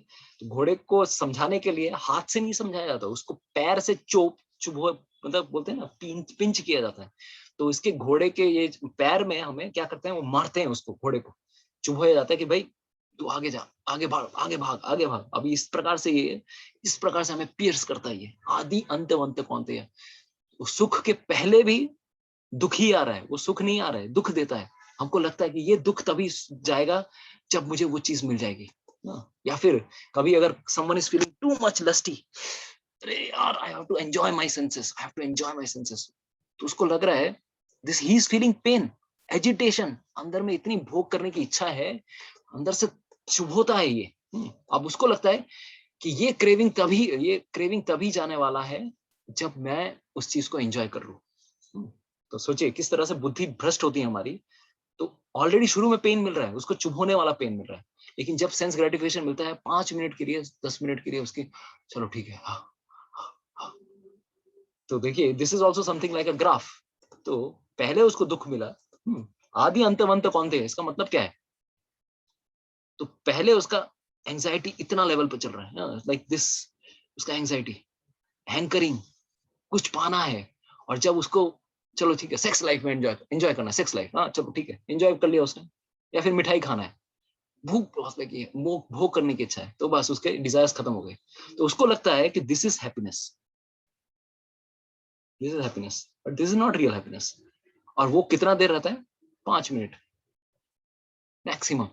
तो घोड़े को समझाने के लिए हाथ से नहीं समझाया जाता, उसको पैर से चुभो, मतलब बोलते हैं ना, पिंच किया जाता है। तो इसके घोड़े के ये पैर में हमें क्या करते हैं, वो मारते हैं उसको, घोड़े को चुभोया जाता है कि भाई तू आगे जा, आगे भाग, आगे भाग, आगे भाग। अभी इस प्रकार से ये, इस प्रकार से हमें पियर्स करता है ये, आदि अंत वंत कौनते है। सुख के पहले भी दुख ही आ रहा है, वो सुख नहीं आ रहा है, दुख देता है। हमको लगता है कि ये दुख तभी जाएगा जब मुझे वो चीज मिल जाएगी। या फिर कभी अगर someone is feeling too much lusty, अरे यार I have to enjoy my senses, I have to enjoy my senses, तो उसको लग रहा है this, he is feeling pain, agitation, अंदर में इतनी भोग करने की इच्छा है, अंदर से चुभोता है ये। अब उसको लगता है कि ये क्रेविंग तभी जाने वाला है जब मैं उस चीज को एंजॉय कर लूं। तो सोचिए किस तरह से बुद्धि भ्रष्ट होती है हमारी। तो ऑलरेडी शुरू में पेन मिल रहा है, उसको चुभोने वाला पेन मिल रहा है, लेकिन जब सेंस ग्रेटिफिकेशन मिलता है 5 मिनट के लिए, 10 मिनट के लिए, उसकी चलो ठीक है, हाँ, हाँ। तो देखिए this is also something like a graph. तो पहले उसको दुख मिला, आदि अंत कौन थे, इसका मतलब क्या है। तो पहले उसका एंजाइटी इतना लेवल पर चल रहा है, लाइक दिस, उसका एंजाइटी, हैंकरिंग, कुछ पाना है। और जब उसको चलो ठीक है, सेक्स लाइफ में एंजॉय करना है, सेक्स लाइफ, हाँ चलो ठीक है, एंजॉय कर लिया उसने, या फिर मिठाई खाना है, भूख बहुत लगी है, भोग करने की इच्छा है, तो बस उसके डिजायर्स खत्म हो गए। तो उसको लगता है कि this is happiness, this is happiness, but this is not real happiness. और वो कितना देर रहता है, 5 मिनट मैक्सिमम।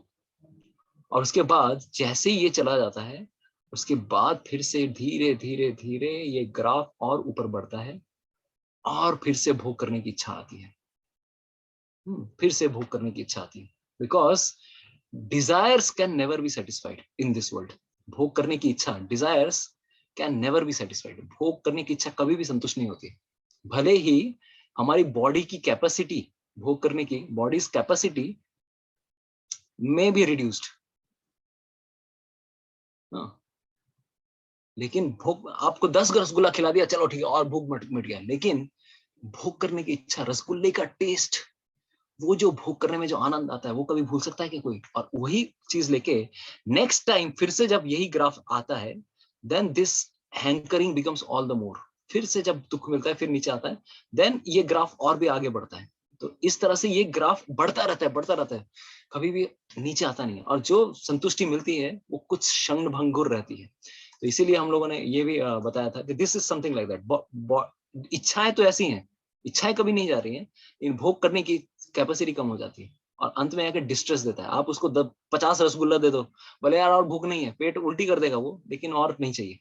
और उसके बाद जैसे ही ये चला जाता है, उसके बाद फिर से धीरे धीरे धीरे ये ग्राफ और ऊपर बढ़ता है, और फिर से भोग करने की इच्छा आती है, फिर से भोग करने की इच्छा आती है। Because desires can never be satisfied in this world. भोग करने की इच्छा, desires can never be satisfied, भोग करने की इच्छा कभी भी संतुष्ट नहीं होती। भले ही हमारी बॉडी की कैपेसिटी, भोग करने की बॉडीज कैपेसिटी में भी रिड्यूस्ड, लेकिन भूख, आपको 10 रसगुल्ला खिला दिया, चलो ठीक है, और भूख मिट गया, लेकिन भोग करने की इच्छा, रसगुल्ले का टेस्ट, वो जो भोग करने में जो आनंद आता है, वो कभी भूल सकता है क्या कोई। और वही चीज लेके नेक्स्ट टाइम फिर से जब यही ग्राफ आता है, then this hankering becomes all the more. फिर से जब दुख मिलता है, फिर नीचे आता है, देन ये ग्राफ और भी आगे बढ़ता है। तो इस तरह से ये ग्राफ बढ़ता रहता है, बढ़ता रहता है, कभी भी नीचे आता नहीं है। और जो संतुष्टि मिलती है वो कुछ क्षण भंगुर रहती है। तो इसीलिए हम लोगों ने ये भी बताया था कि this is something like that. इच्छाएं तो ऐसी हैं, इच्छाएं कभी नहीं जा रही हैं, इन भोग करने की कैपेसिटी कम हो जाती है, और अंत में आकर डिस्ट्रेस देता है। आप उसको 50 रसगुल्ला दे दो, बोले यार और भूख नहीं है, पेट उल्टी कर देगा वो, लेकिन और नहीं चाहिए।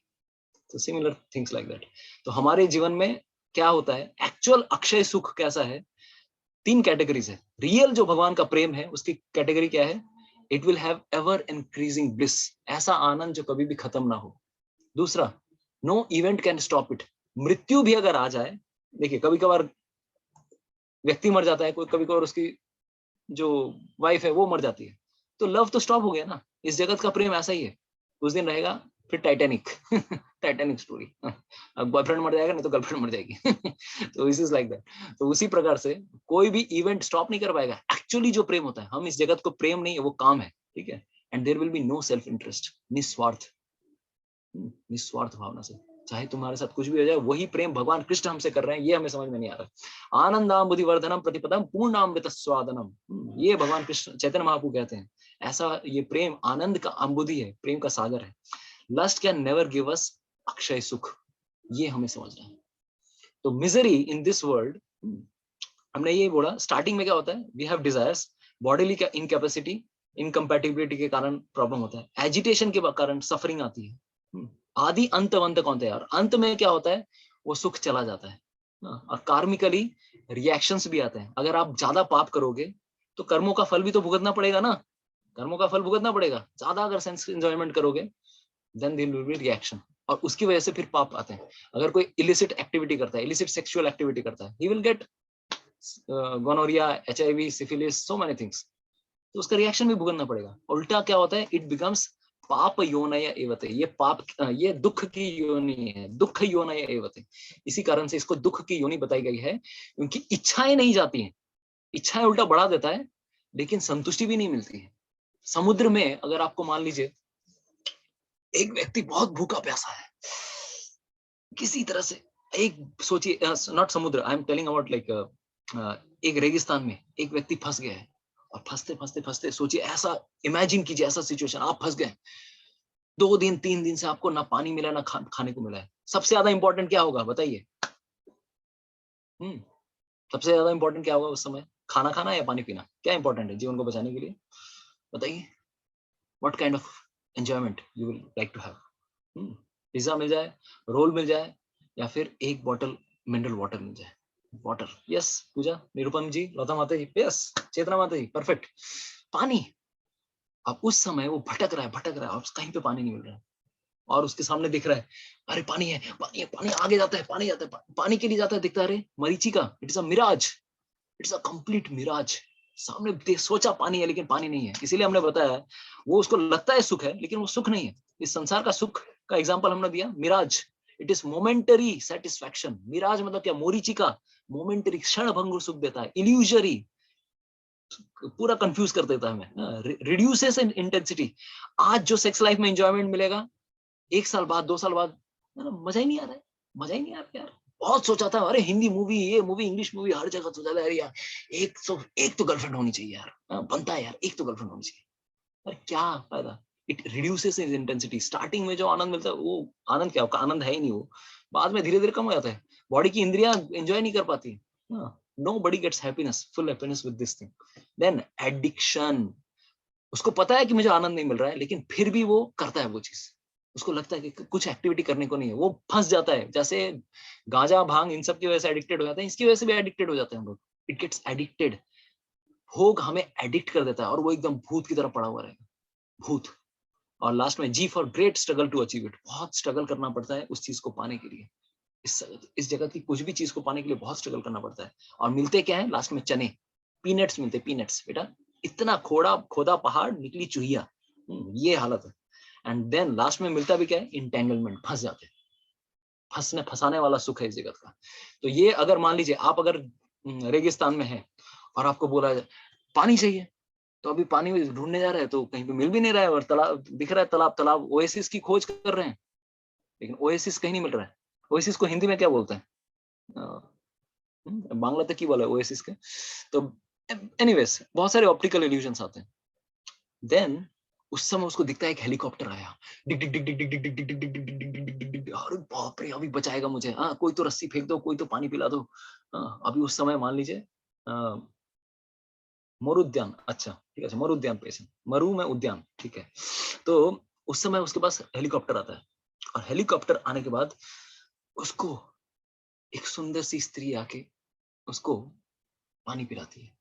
तो सिमिलर थिंग्स लाइक दैट। तो हमारे जीवन में क्या होता है, एक्चुअल अक्षय सुख कैसा है, 3 कैटेगरीज है। रियल जो भगवान का प्रेम है, उसकी कैटेगरी क्या है, it will have ever increasing bliss, ऐसा आनंद जो कभी भी खत्म ना हो। दूसरा, no event can stop it, मृत्यु भी अगर आ जाए, देखिए कभी कभार व्यक्ति मर जाता है, कोई कभी कभार उसकी जो वाइफ है वो मर जाती है, तो लव तो स्टॉप हो गया ना। इस जगत का प्रेम ऐसा ही है, उस दिन रहेगा फिर टाइटैनिक टाइटैनिक स्टोरी, अब बॉयफ्रेंड मर जाएगा नहीं तो गर्लफ्रेंड मर जाएगी तो इस इज लाइक दैट। तो उसी प्रकार से कोई भी इवेंट स्टॉप नहीं कर पाएगा एक्चुअली जो प्रेम होता है। हम इस जगत को प्रेम नहीं है, वो काम है, ठीक है। And there will be no self interest, निस्वार्थ, निस्वार्थ भावना से, चाहे तुम्हारे साथ कुछ भी हो जाए, वही प्रेम भगवान कृष्ण हमसे कर रहे हैं, ये हमें समझ में नहीं आ रहा। आनंदाम बुद्धि वर्धनम प्रतिपदम पूर्णामृत स्वादनम, ये भगवान कृष्ण चैतन्य महाप्रभु कहते हैं। ऐसा ये प्रेम आनंद का अम्बुधि है, प्रेम का सागर है। Lust can never give us अक्षय सुख, ये हमें समझना है। तो मिजरी इन दिस वर्ल्ड, हमने ये बोला स्टार्टिंग में क्या होता है, वी हैव डिजायर्स, बॉडीली का इनकैपेसिटी, इनकम्पैटिबिलिटी के कारण प्रॉब्लम होता है, एजिटेशन के कारण सफरिंग आती है। आदि अंत कौन थे यार, अंत में क्या होता है, वो सुख चला जाता है। और कार्मिकली रिएक्शंस भी आते हैं। अगर आप ज्यादा पाप करोगे तो कर्मों का फल भी तो भुगतना पड़ेगा ना, कर्मों का फल भुगतना पड़ेगा। ज्यादा अगर सेंस एंजॉयमेंट करोगे, then there will be reaction, और उसकी वजह से फिर पाप आते हैं। अगर कोई इलिसिट एक्टिविटी करता है, इलिसिट सेक्सुअल एक्टिविटी करता है, he will get gonorrhoea, HIV, syphilis, so many things, तो उसका रिएक्शन भी भुगतना पड़ेगा। उल्टा क्या होता है, इट बिकम्स पाप योनय एवते, ये पाप, ये दुख की योनि है, दुख योनय एवते। इसी कारण से इसको दुख की योनि बताई गई है, क्योंकि इच्छाएं नहीं जाती हैं, इच्छाएं उल्टा बढ़ा देता है, लेकिन संतुष्टि भी नहीं मिलती है। समुद्र में अगर आपको मान लीजिए एक व्यक्ति बहुत भूखा प्यासा है, किसी तरह से, एक सोचिए, नॉट समुद्र, I am telling about like, एक रेगिस्तान में एक व्यक्ति फंस गया है, और फंसते फंसते फंसते सोचिए, ऐसा इमेजिन कीजिए, ऐसा सिचुएशन, आप फंस गए 2 दिन 3 दिन से आपको ना पानी मिला, ना खाने को मिला है। सबसे ज्यादा इंपॉर्टेंट क्या होगा बताइए? सबसे ज्यादा इंपॉर्टेंट क्या होगा उस समय? खाना खाना या पानी पीना? क्या इंपॉर्टेंट है जीवन को बचाने के लिए? बताइए, what kind of enjoyment you will like to have? Pizza मिल जाए, रोल मिल जाए, या फिर एक बॉटल मिनरल वाटर मिल जाए। वाटर, यस पूजा, निरुपम जी, लता माता जी, यस, चेतना माता जी, परफेक्ट। पानी। अब उस समय वो भटक रहा है, और कहीं पे पानी नहीं मिल रहा है, और उसके सामने दिख रहा है, अरे पानी है, पानी है, पानी आगे जाता है, पानी जाता है, पानी के लिए जाता है, दिखता है, अरे मरीचिका, it is a mirage, it's a complete mirage. सामने सोचा पानी है, लेकिन पानी नहीं है। इसीलिए हमने बताया, वो उसको लगता है सुख है, लेकिन वो सुख नहीं है। इस संसार का सुख का एग्जाम्पल हमने दिया, mirage, it is momentary satisfaction. Mirage मतलब क्या? मोरीचिका, मोमेंटरी, क्षण भंगुर सुख देता है, इल्यूजरी, पूरा कंफ्यूज कर देता है हमें, रिड्यूसेस इन इंटेंसिटी। आज जो सेक्स लाइफ में एंजॉयमेंट मिलेगा, 1 साल बाद, 2 साल बाद मजा ही नहीं आ रहा है, मजा ही नहीं आ रहा यार। बहुत सोचा था, अरे हिंदी मूवी, ये मूवी, इंग्लिश मूवी, हर जगह सोचा था, अरे यार एक तो गर्लफ्रेंड होनी चाहिए यार, बनता है यार, एक तो गर्लफ्रेंड होनी चाहिए। अरे क्या फायदा? It reduces in intensity. Starting में जो आनंद मिलता है, वो आनंद क्या होगा? आनंद है ही नहीं वो, बाद में धीरे धीरे कम हो जाता है। बॉडी की इंद्रियां एंजॉय नहीं कर पाती। Nobody gets happiness, full happiness with this thing. Then addiction. उसको पता है कि मुझे आनंद नहीं मिल रहा है, लेकिन फिर भी वो करता है वो चीज। उसको लगता है कि कुछ एक्टिविटी करने को नहीं है, वो फंस जाता है। जैसे गांजा, भांग, इन सब की वजह से एडिक्टेड हो जाते हैं, इसकी वजह से भी एडिक्टेड हो जाते हैं हम लोग। It gets addicted. भोग हमें एडिक्ट कर देता है, और वो एकदम भूत की तरह पड़ा हुआ रहेगा, भूत। और लास्ट में जी for great struggle to achieve it. बहुत स्ट्रगल करना पड़ता है उस चीज को पाने के लिए। इस जगत की कुछ भी चीज को पाने के लिए बहुत स्ट्रगल करना पड़ता है। और मिलते क्या है लास्ट में? चने, पीनट्स मिलते, पीनट्स। बेटा, इतना खोदा पहाड़, निकली चुहिया, ये हालत है। एंड देन लास्ट में मिलता भी क्या है? इंटेंगलमेंट, फंस जाते हैं। फंसाने वाला सुख है इस जगत का। तो ये अगर मान लीजिए आप अगर रेगिस्तान में है, और आपको बोला जाए पानी चाहिए, तो अभी पानी ढूंढने जा रहे हैं, तो कहीं पे मिल भी नहीं रहा है, और तालाब दिख रहा है, तालाब, ओएसिस की खोज कर रहे हैं, लेकिन ओएसिस कहीं नहीं मिल रहा है। ओएसिस को हिंदी में क्या बोलते हैं? बांग्ला तक की बोला है ओएसिस के। तो एनीवेज, बहुत सारे ऑप्टिकल इल्यूजन्स आते हैं। देन उस समय उसको दिखता है एक हेलीकॉप्टर आया, डिग डिग डिग डिग डिग डिग डिग डिग डिग डिग डिग डिग डिग डिग डिग, अरे बाप रे, अभी बचाएगा मुझे, हाँ कोई तो रस्सी फेंक दो, कोई तो पानी पिला दो। अभी उस समय मान लीजिए मरुद्यान, अच्छा ठीक है, मरुद्यान पेश, मरु में उद्यान, ठीक है। तो उस समय उसके पास हेलीकॉप्टर आता है, और हेलीकॉप्टर आने के बाद उसको एक सुंदर सी स्त्री आके उसको पानी पिलाती है।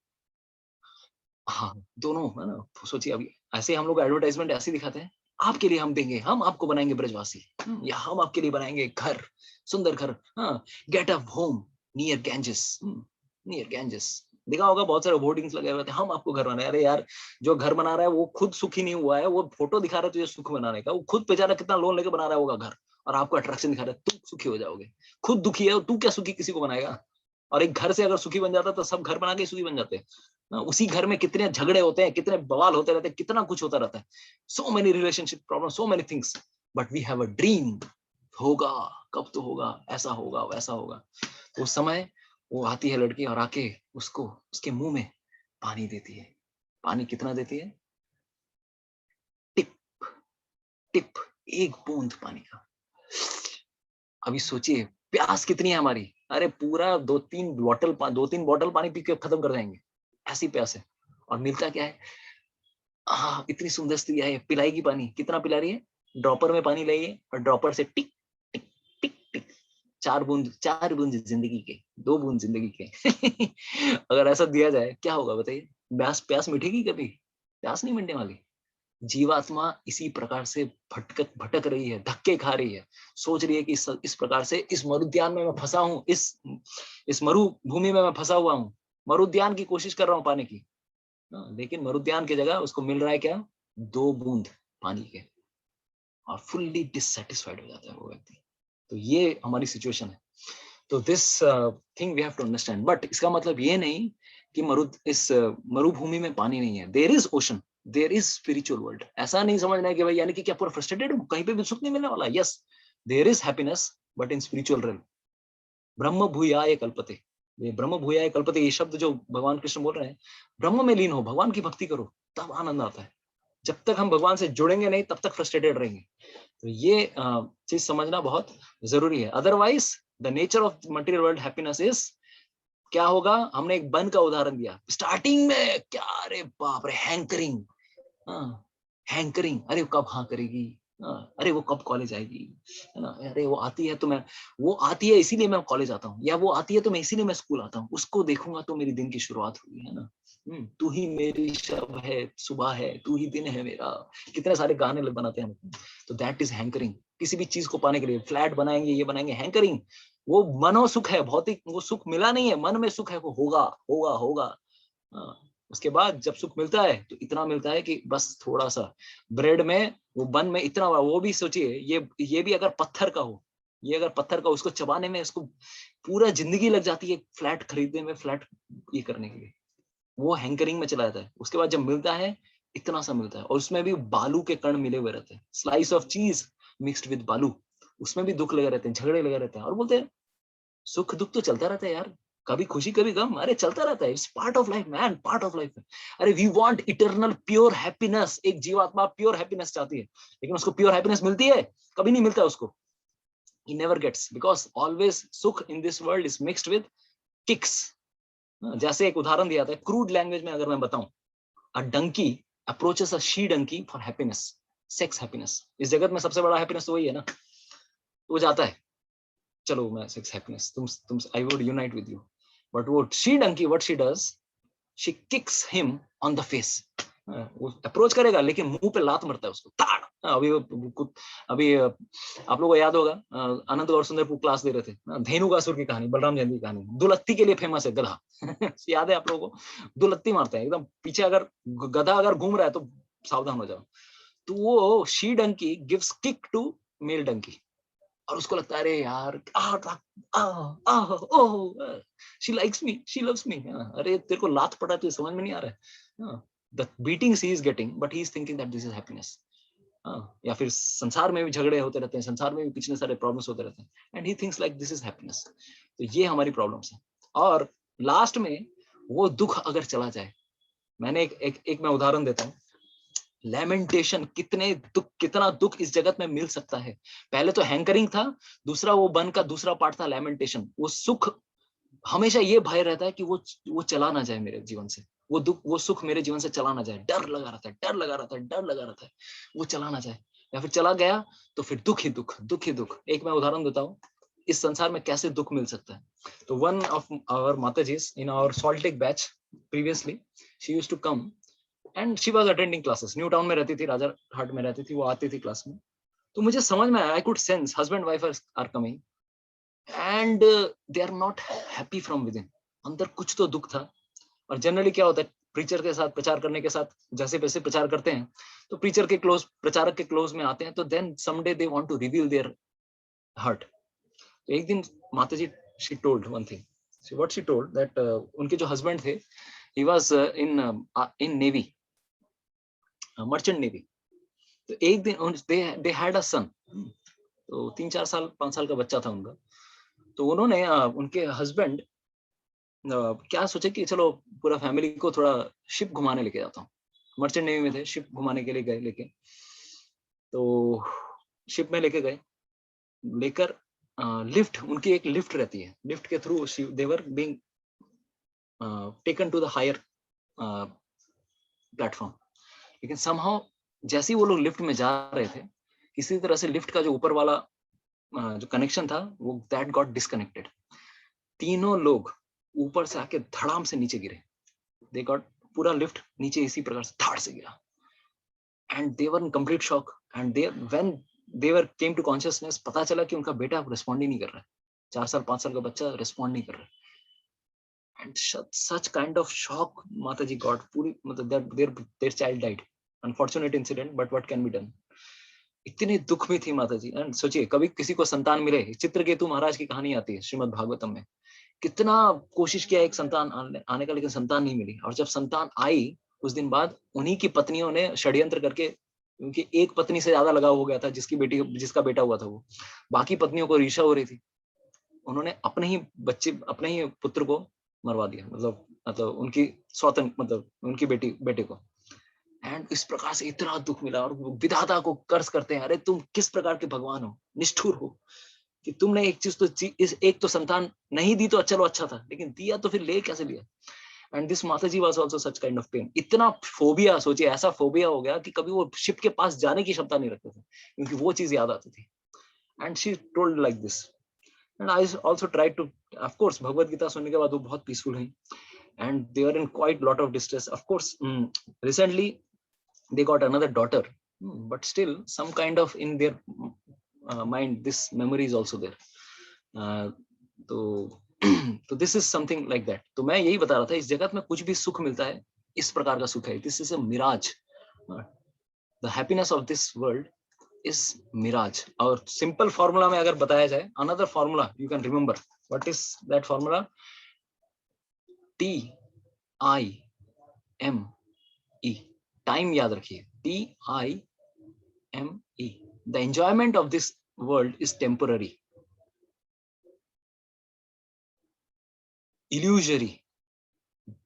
हाँ, दोनों है ना। सोचिए, अभी ऐसे हम लोग एडवर्टाइजमेंट ऐसे दिखाते हैं, आपके लिए हम देंगे, हम आपको बनाएंगे ब्रजवासी, या हम आपके लिए बनाएंगे घर, सुंदर घर, हाँ, get a home near Ganges, near Ganges. देखा होगा बहुत सारे होर्डिंग्स लगे हुए थे, हम आपको घर बनाए। अरे यार, जो घर बना रहा है वो खुद सुखी नहीं हुआ है, वो फोटो दिखा रहा है तुझे सुख बनाने का, वो खुद बेचारा कितना लोन लेके बना रहा है होगा घर, और आपको अट्रैक्शन दिखा रहा है, तुम सुखी हो जाओगे। खुद दुखी है, और तू क्या सुखी किसी को बनाएगा? और एक घर से अगर सुखी बन जाता तो सब घर बना के सुखी बन जाते हैं। उसी घर में कितने झगड़े होते हैं, कितने बवाल होते रहते हैं, कितना कुछ होता रहता है, so many relationship problem, so many things, but we have a dream. होगा, कब तो होगा, ऐसा होगा, वैसा होगा। तो उस समय वो आती है लड़की, और आके उसको उसके मुंह में पानी देती है। पानी कितना देती है? टिप, टिप, एक बूंद पानी का। अभी सोचिए प्यास कितनी है हमारी, अरे पूरा 2-3 बॉटल पानी पी के खत्म कर जाएंगे, ऐसी प्यास है। और मिलता क्या है? इतनी सुंदर स्त्री है, पिलाएगी पानी, कितना पिला रही है? ड्रॉपर में पानी लाइए, और ड्रॉपर से टिक टिक टिक टिक, 4 बूंद, 4 बूंद जिंदगी के, 2 बूंद जिंदगी के। अगर ऐसा दिया जाए क्या होगा बताइए? प्यास प्यास मिटेगी कभी? प्यास नहीं मिटने वाली। जीवात्मा इसी प्रकार से भटक भटक रही है, धक्के खा रही है, सोच रही है कि इस प्रकार से इस मरुद्यान में मैं फंसा हूं, इस मरुभूमि में मैं फंसा हुआ हूं, मरुद्यान की कोशिश कर रहा हूँ पाने की, लेकिन मरुद्यान की जगह उसको मिल रहा है क्या, 2 बूंद पानी के, और फुल्ली डिससेटिस्फाइड हो जाता है वो व्यक्ति। तो ये हमारी सिचुएशन है। तो this thing we have to understand. But इसका मतलब ये नहीं कि इस मरुभूमि में पानी नहीं है। There is ocean, there is spiritual world. ऐसा नहीं समझना है कि भाई यानी कि क्या पूरा फ्रस्ट्रेटेड हूं, कहीं पे भी सुख नहीं मिलने वाला। Yes, there is happiness, but in spiritual realm. ब्रह्म भूयाय कल्पते, ये ब्रह्म भूयाय कल्पते, ये शब्द जो भगवान कृष्ण बोल रहे हैं, ब्रह्म में लीन हो, भगवान की भक्ति करो, तब आनंद आता है। जब तक हम भगवान से जुड़ेंगे नहीं, तब तक फ्रस्ट्रेटेड रहेंगे। तो ये चीज समझना बहुत जरूरी है। Otherwise the nature of material world happiness is, क्या होगा, हमने एक बन का उदाहरण दिया स्टार्टिंग में, क्या, अरे बाप रे, हैंकरिंग, हैंकरिंग, अरे कब हाँ करेगी, अरे वो कब कॉलेज आएगी, है ना, अरे वो आती है तो मैं, वो आती है इसीलिए मैं कॉलेज आता हूँ, या वो आती है तो मैं इसीलिए मैं स्कूल आता हूँ, उसको देखूंगा तो मेरी दिन की शुरुआत हुई, है ना। तू ही मेरी शब है, सुबह है, तू ही दिन है मेरा, कितने सारे गाने बनाते हैं। तो दैट इज हैंकरिंग। किसी भी चीज को पाने के लिए फ्लैट बनाएंगे, ये बनाएंगे, हैंकरिंग। वो मनो सुख है, भौतिक वो सुख मिला नहीं है, मन में सुख है, वो होगा होगा होगा। उसके बाद जब सुख मिलता है तो इतना मिलता है कि बस थोड़ा सा ब्रेड में, वो बन में इतना, वो भी सोचिए, ये भी अगर पत्थर का हो, ये अगर पत्थर का, उसको चबाने में उसको पूरा जिंदगी लग जाती है, फ्लैट खरीदने में, फ्लैट ये करने के लिए। वो हैंकरिंग में चला जाता है। उसके बाद जब मिलता है, इतना सा मिलता है, और उसमें भी बालू के कण मिले हुए रहते हैं, स्लाइस ऑफ चीज मिक्स्ड विद बालू। उसमें भी दुख लगे रहते हैं, झगड़े लगे रहते हैं, और बोलते हैं सुख दुख तो चलता रहता है यार, कभी खुशी कभी गम, अरे चलता रहता है, it's part of life man, part of life. अरे we want eternal pure happiness. एक जीवात्मा प्योर हैप्पीनेस चाहती है, लेकिन उसको प्योर हैप्पीनेस मिलती है, कभी नहीं मिलता उसको। he never gets, because always सुख in this world is mixed with kicks। जैसे एक उदाहरण दिया था क्रूड लैंग्वेज में, अगर मैं बताऊं, a donkey approaches a she donkey for happiness, sex happiness. इस जगत में सबसे बड़ा हैप्पीनेस तो वही है ना। तो वो जाता है, चलो मैं सेक्स हैप्पीनेस, तुम I would unite with you. But वो she donkey, what she does, she kicks him on the face. वो अप्रोच करेगा, लेकिन मुंह पे लात मरता है उसको, ताड़। अभी आप लोगों को याद होगा, आनंद और सुंदर क्लास दे रहे थे, धेनुकासुर की कहानी, बलराम जयंती की कहानी, दुलत्ती के लिए फेमस है गधा। याद है आप लोगों को, दुलत्ती मारते हैं एकदम पीछे, अगर गधा अगर घूम रहा है तो सावधान हो जाओ। तो वो she donkey gives kick to male donkey, और उसको लगता है अरे यार, she likes me, she loves me. अरे तेरे को लात पड़ा तो समझ में नहीं आ रहा है। The beatings he is getting, but he is thinking that this is happiness. या फिर संसार में भी झगड़े होते रहते हैं, संसार में भी कितने सारे प्रॉब्लम्स होते रहते हैं, and he thinks like this is happiness. तो ये हमारी प्रॉब्लम्स है। और लास्ट में वो दुख अगर चला जाए, मैंने एक मैं उदाहरण देता हूँ। लैमेंटेशन, कितना दुख इस जगत में मिल सकता है। पहले तो हैंकरिंग था, दूसरा वो बन का दूसरा पार्ट था लैमेंटेशन। वो सुख, हमेशा ये भय रहता है कि वो चला ना जाए मेरे जीवन से, वो दुख वो सुख मेरे जीवन से चला ना जाए, डर लगा रहता है, डर लगा रहता है, डर लगा रहता है, वो चला ना जाए। या फिर चला गया तो फिर दुख ही दुख, दुख ही दुख। एक मैं उदाहरण देता हूँ, इस संसार में कैसे दुख मिल सकता है। तो वन ऑफ आवर माताजीज इन आवर सॉल्टेक batch previously, she used to come and she was attending classes. New town में रहती थी, राजा हाट में रहती थी, वो आती थी क्लास में। तो मुझे समझ में आया, I could sense husband wife are coming and they are not happy from within. अंदर कुछ तो दुख था। और जनरली क्या होता है, प्रीचर के साथ, प्रचार करने के साथ जैसे वैसे प्रचार करते हैं, तो प्रीचर के क्लोज, प्रचारक के क्लोज में आते हैं, तो then someday they want to reveal their heart. तो एक दिन माता जी, she told one thing, what she told that उनके जो हस्बैंड थे, he was in navy, merchant navy. तो एक दिन दे हैड अ सन। तो 3-4 साल 5 साल का बच्चा था उनका। तो उन्होंने उनके हस्बैंड क्या सोचे कि चलो पूरा फैमिली को थोड़ा शिप घुमाने लेके जाता हूँ। मर्चेंट नेवी में थे, शिप घुमाने के लिए गए लेके। तो शिप में लेके गए, लेकर लिफ्ट, उनकी एक लिफ्ट रहती है, लिफ्ट के through they were being taken to the higher platform. लेकिन समहाउ जैसे ही वो लोग लिफ्ट में जा रहे थे, किसी तरह से लिफ्ट का जो ऊपर वाला जो कनेक्शन था, वो दैट गॉट डिस्कनेक्टेड। तीनों लोग ऊपर से आके धड़ाम से नीचे गिरे। दे गॉट, पूरा लिफ्ट नीचे इसी प्रकार से धाड़ से गिरा। And they were in complete shock. And they when they were came to consciousness, पता चला कि उनका बेटा रिस्पॉन्ड ही नहीं कर रहा है। 4 साल 5 साल का बच्चा रिस्पॉन्ड नहीं कर रहा है। and such kind of shock Mataji got. पूरी मतलब their child died, unfortunate incident, but what can be done. इतने दुख में थी माताजी. एंड सोचिए कभी किसी को संतान मिले, चित्रकेतु महाराज की कहानी आती है श्रीमद् भागवतम में, कितना कोशिश किया एक संतान आने का, लेकिन संतान नहीं मिली. और जब संतान आई उस दिन बाद उन्हीं की पत्नियों ने षड्यंत्र करके, क्योंकि एक पत्नी से ज्यादा लगाव हो गया था जिसका बेटा हुआ था, वो बाकी पत्नियों को ईर्ष्या हो रही थी, उन्होंने अपने ही पुत्र को मरवा दिया, मतलब उनकी स्वतंत्र, मतलब उनकी बेटे को. एंड इस प्रकार से इतना दुख मिला. और विधाता को कर्ज करते हैं, अरे तुम किस प्रकार के भगवान हो, निष्ठुर हो, कि तुमने एक तो संतान नहीं दी तो चलो अच्छा था, लेकिन दिया तो फिर ले कैसे लिया. And this mataji was also such kind of pain. इतना फोबिया, सोचिए ऐसा फोबिया हो गया कि कभी वो शिप के पास जाने की क्षमता नहीं रखते थे, क्योंकि वो चीज याद आती थी. And she told like this. And I also tried to, of course Bhagavad Gita सुनने के बाद वो बहुत पीसफुल हुई. And they are in quite lot of distress. Of course recently they got another daughter, but still some kind of in their mind this memory is also there. तो this is something like that. तो मैं यही बता रहा था, इस जगत में कुछ भी सुख मिलता है, इस प्रकार का सुख है. this is a mirage. The happiness of this world is mirage. और simple formula में अगर बताया जाए, another formula you can remember. What is that formula? TIME. Time याद रखिए, TIME. The enjoyment of this world is temporary, illusory.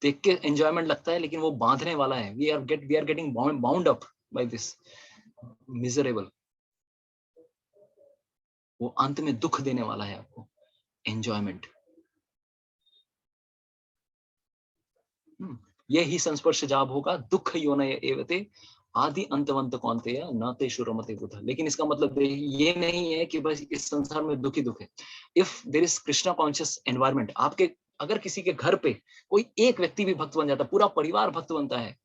देख के enjoyment लगता है, लेकिन वो बांधने वाला है. We are getting bound up by this miserable. वो अंत में दुख देने वाला है आपको, एंजॉयमेंट. ये ही संस्पर्श जाब होगा, दुख योनय एवते आदि अंतवंत कौन्तेय न ते शुरमते बुधा. लेकिन इसका मतलब ये नहीं है कि बस इस संसार में दुख ही दुख है. If there is Krishna conscious environment, आपके अगर किसी के घर पे कोई एक व्यक्ति भी भक्त बन जाता है, पूरा परिवार भक्त बनता है.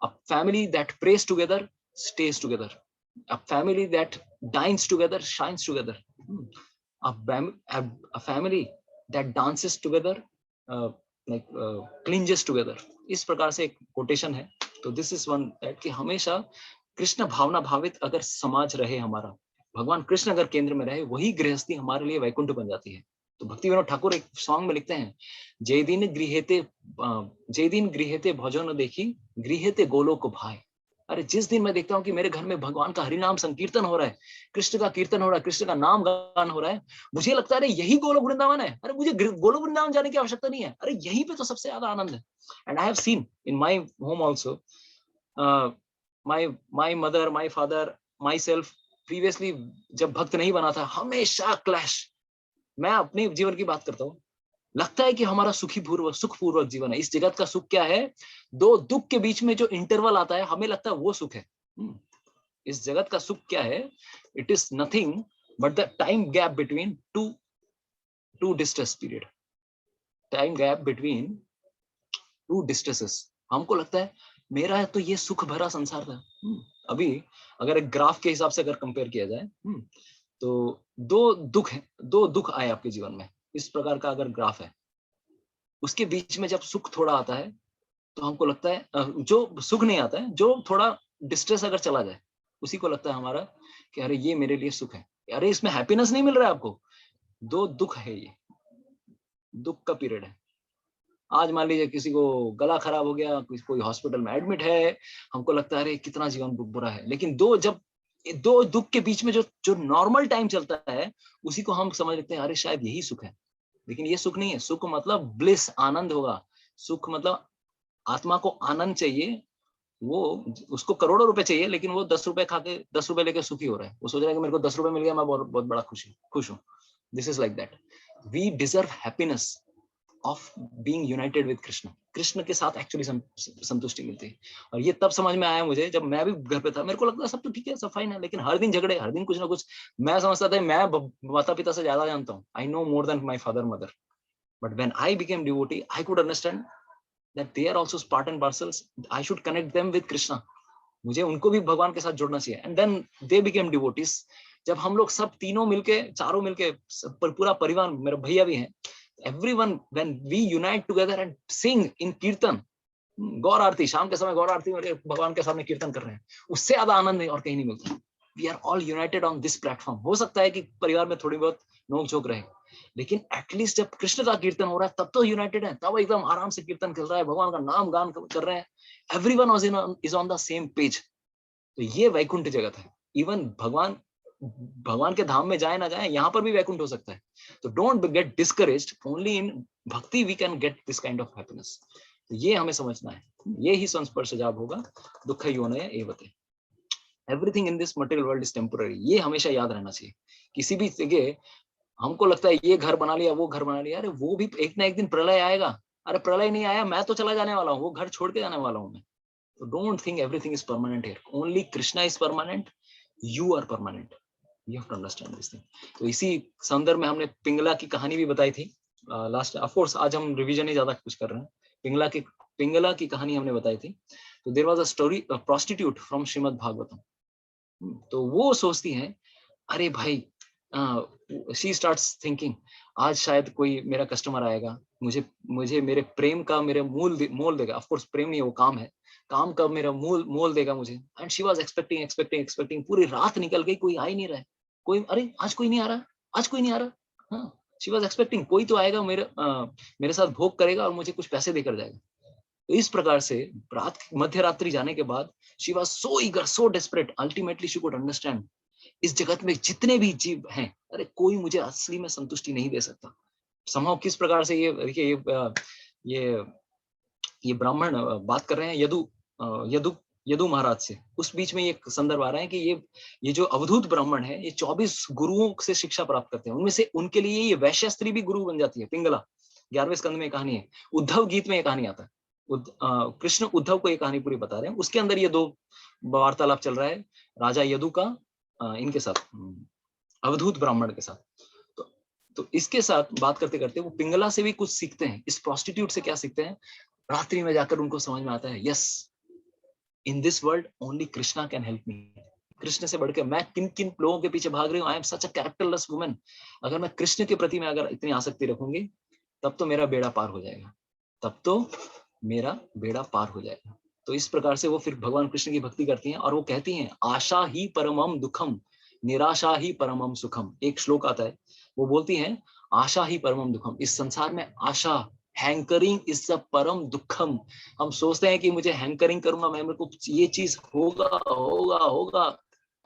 A family that prays together stays together. A family that dines together shines together. A family that dances together cleanses together. इस प्रकार से एक कोटेशन है. तो दिस इज वन दैट कि हमेशा कृष्ण भावना भावित अगर समाज रहे हमारा, भगवान कृष्ण अगर केंद्र में रहे, वही गृहस्थी हमारे लिए वैकुंठ बन जाती है. तो भक्ति विनोद ठाकुर एक सॉन्ग में लिखते हैं, जय दिन गृहेते भजन देखी गृहेते गोलोक भाई. अरे जिस दिन मैं देखता हूँ कि मेरे घर में भगवान का हरिनाम संकीर्तन हो रहा है, कृष्ण का कीर्तन हो रहा है, कृष्ण का नाम गान हो रहा है, मुझे लगता है अरे यही गोलोक वृंदावन है. अरे मुझे गोलोक वृंदावन जाने की आवश्यकता नहीं है, अरे यहीं पे तो सबसे ज्यादा आनंद है. And I have seen in my home also, my mother, my father, myself previously जब भक्त नहीं बना था, हमेशा क्लैश. मैं अपने जीवन की बात करता हूँ, लगता है कि हमारा सुखपूर्वक जीवन है. इस जगत का सुख क्या है? दो दुख के बीच में जो इंटरवल आता है, हमें लगता है वो सुख है. इस जगत का सुख क्या है? It is nothing but the time gap between two distress period. Time gap between two distresses. हमको लगता है मेरा तो ये सुख भरा संसार था. अभी अगर एक ग्राफ के हिसाब से अगर कंपेयर किया जाए, तो दो दुख आए आपके जीवन में, इस प्रकार का अगर ग्राफ है, उसके बीच में जब सुख थोड़ा आता है तो हमको लगता है, जो सुख नहीं आता है, जो थोड़ा डिस्ट्रेस अगर चला जाए, उसी को लगता है हमारा कि अरे ये मेरे लिए सुख है, अरे इसमें हैप्पीनेस नहीं मिल रहा है आपको. दो दुख है, ये दुख का पीरियड है. आज मान लीजिए किसी को गला खराब हो गया, कोई हॉस्पिटल में एडमिट है, हमको लगता है अरे कितना जीवन बुरा है. लेकिन दो दुख के बीच में जो नॉर्मल टाइम चलता है, उसी को हम समझ लेते हैं अरे शायद यही सुख है. लेकिन ये सुख नहीं है. सुख मतलब ब्लिस, आनंद होगा. सुख मतलब आत्मा को आनंद चाहिए, वो उसको करोड़ों रुपए चाहिए, लेकिन वो 10 रुपए खा के 10 रुपए लेके सुखी हो रहा है. वो सोच रहा है कि मेरे को 10 रुपए मिल गया, मैं बहुत बड़ा खुश हूँ. This is like that. We deserve happiness of being united with Krishna. Krishna के साथ एक्चुअली संतुष्टि मिलती है. और ये तब समझ में आया मुझे, जब मैं भी घर पे था. मेरे को लगता है सब तो ठीक है, सब फाइन है, लेकिन हर दिन झगड़े, हर दिन कुछ ना कुछ. मैं समझता था मैं माता पिता से ज्यादा जानता हूँ, I know more than my father mother. But when I became devotee, I could understand that they are also part and parcels. I should connect them with Krishna. मुझे उनको भी भगवान के साथ जोड़ना चाहिए. And then they became devotees. जब हम लोग सब तीनों मिलके, चारों मिलके, पूरा परिवार, मेरे भैया भी हैं, Everyone, when we unite together and sing in कीर्तन, गौर आरती, शाम के समय गौर आरती में भगवान के सामने कीर्तन कर रहे हैं, उससे ज्यादा आनंद नहीं और कहीं नहीं मिलता। We are all united on this platform. हो सकता है कि परिवार में थोड़ी बहुत नोक झोंक रहे, लेकिन एटलीस्ट जब कृष्ण का कीर्तन हो रहा है तब तो यूनाइटेड है, तब एकदम आराम से कीर्तन चल रहा है, भगवान का नाम गान कर रहे हैं, everyone is on the same page. तो ये वैकुंठ जगत है। इवन भगवान के धाम में जाए ना जाए, यहाँ पर भी वैकुंठ हो सकता है। तो don't get discouraged, only in bhakti we can get this kind of happiness. ये हमें समझना है, ये ही संस्पर्श जाब होगा दुख योनय एवते। Everything in this material world is temporary, ये हमेशा याद रहना चाहिए। किसी भी जगह हमको लगता है ये घर बना लिया, वो घर बना लिया, अरे वो भी एक ना एक दिन प्रलय आएगा। अरे प्रलय नहीं आया, मैं तो चला जाने वाला हूँ, वो घर छोड़ के जाने वाला हूँ मैं। So don't think everything is permanent here. Only Krishna is permanent. You are permanent. You have to understand this thing. तो इसी संदर्भ में हमने पिंगला की कहानी भी बताई थी लास्ट। ऑफ कोर्स आज हम रिवीजन ही ज्यादा कुछ कर रहे हैं। पिंगला की कहानी हमने बताई थी। तो there was a story, prostitute from Shrimad Bhagavatam. तो वो सोचती है, अरे भाई, शी स्टार्ट्स थिंकिंग, आज शायद कोई मेरा कस्टमर आएगा, मुझे मेरे प्रेम का मेरे मोल देगा। ऑफ कोर्स प्रेम नहीं है, वो काम है, काम का मेरा मोल देगा मुझे। एंड शी वाज एक्सपेक्टिंग, पूरी रात निकल गई, कोई आ ही नहीं रहा है। कोई, अरे आज कोई नहीं आ रहा, आज कोई नहीं आ रहा। हाँ, शी वाज एक्सपेक्टिंग कोई तो आएगा, मेरे साथ भोग करेगा और मुझे कुछ पैसे देकर जाएगा। तो इस प्रकार से मध्य रात्रि जाने के बाद she was so eager, so desperate, ultimately she could understand, इस जगत में जितने भी जीव हैं, अरे कोई मुझे असली में संतुष्टि नहीं दे सकता। समहाउ किस प्रकार से ये देखिए, ये ब्राह्मण बात कर रहे हैं यदु महाराज से। उस बीच में ये संदर्भ आ रहा है कि ये जो अवधूत ब्राह्मण है, ये 24 गुरुओं से शिक्षा प्राप्त करते हैं। उनमें से उनके लिए ये वैश्य स्त्री भी गुरु बन जाती है। पिंगला 11वें स्कंद में कहानी है। उद्धव गीत में ये कहानी आता है। कृष्ण उद्धव को ये कहानी पूरी बता रहे हैं। उसके अंदर ये दो वार्तालाप चल रहा है, राजा यदु का इनके साथ, अवधूत ब्राह्मण के साथ। तो इसके साथ बात करते करते वो पिंगला से भी कुछ सीखते हैं। इस प्रोस्टिट्यूट से क्या सीखते हैं? रात्रि में जाकर उनको समझ में आता है, yes, in this world only Krishna can help me. Krishna से बढ़कर मैं किन किन लोगों के पीछे भाग रही हूँ, I am such a characterless woman. अगर मैं कृष्ण के प्रति में अगर इतनी आसक्ति रखूंगी, तब तो मेरा बेड़ा पार हो जाएगा, तब तो मेरा बेड़ा पार हो जाएगा। तो इस प्रकार से वो फिर भगवान कृष्ण की भक्ति करती हैं और वो कहती हैं, आशा ही परमम दुखम, निराशा ही परमम सुखम। एक श्लोक आता है, वो बोलती हैं, आशा ही परमम दुखम। इस संसार में आशा, हैंकरिंग इज द परम दुखम। हम सोचते हैं कि मुझे हैंकरिंग करूंगा मैं, मेरे को ये चीज होगा होगा होगा,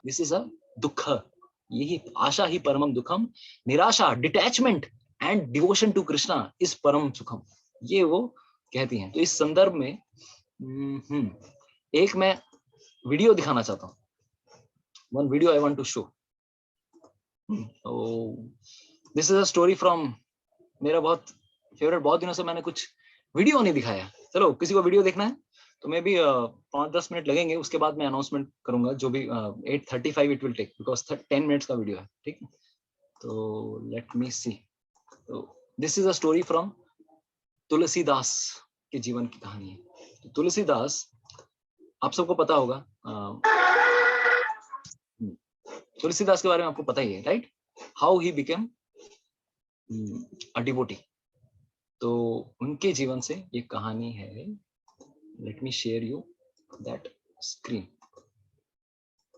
दिस इज अ दुख। यही आशा ही परमम दुखम, निराशा detachment and devotion to Krishna is परम सुखम। ये वो कहती हैं। तो इस संदर्भ में एक मैं वीडियो दिखाना चाहता हूँ। One video I want to show. This is a story from मेरा बहुत फेवरेट। बहुत दिनों से मैंने कुछ वीडियो नहीं दिखाया। चलो, किसी को वीडियो देखना है तो मैं भी 5-10 मिनट लगेंगे, उसके बाद मैं अनाउंसमेंट करूंगा। जो भी 8:35 it will take, because 10 minutes का वीडियो है, ठीक है। तो लेट मी सी। तो this is a story from Tulsidas के जीवन की कहानी है। तो तुलसीदास, आप सबको पता होगा, तुलसीदास के बारे में आपको पता ही है, right? How he became a devotee. तो उनके जीवन से ये कहानी है। Let me share you that screen.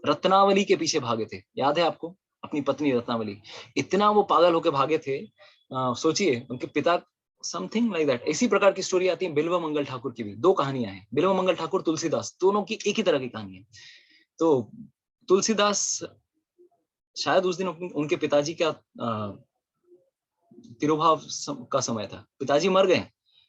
Ratnavali के पीछे भागे थे, याद है आपको? अपनी पत्नी रत्नावली, इतना वो पागल होके भागे थे। सोचिए, उनके पिता, समथिंग लाइक दैट। इसी प्रकार की स्टोरी आती है बिल्व मंगल ठाकुर की भी। 2 कहानियां हैं, बिल्व मंगल ठाकुर, तुलसीदास, दोनों की एक ही तरह की कहानी है। तो तुलसीदास, शायद उस दिन उनके पिताजी का तिरुभाव का समय था। पिताजी मर गए,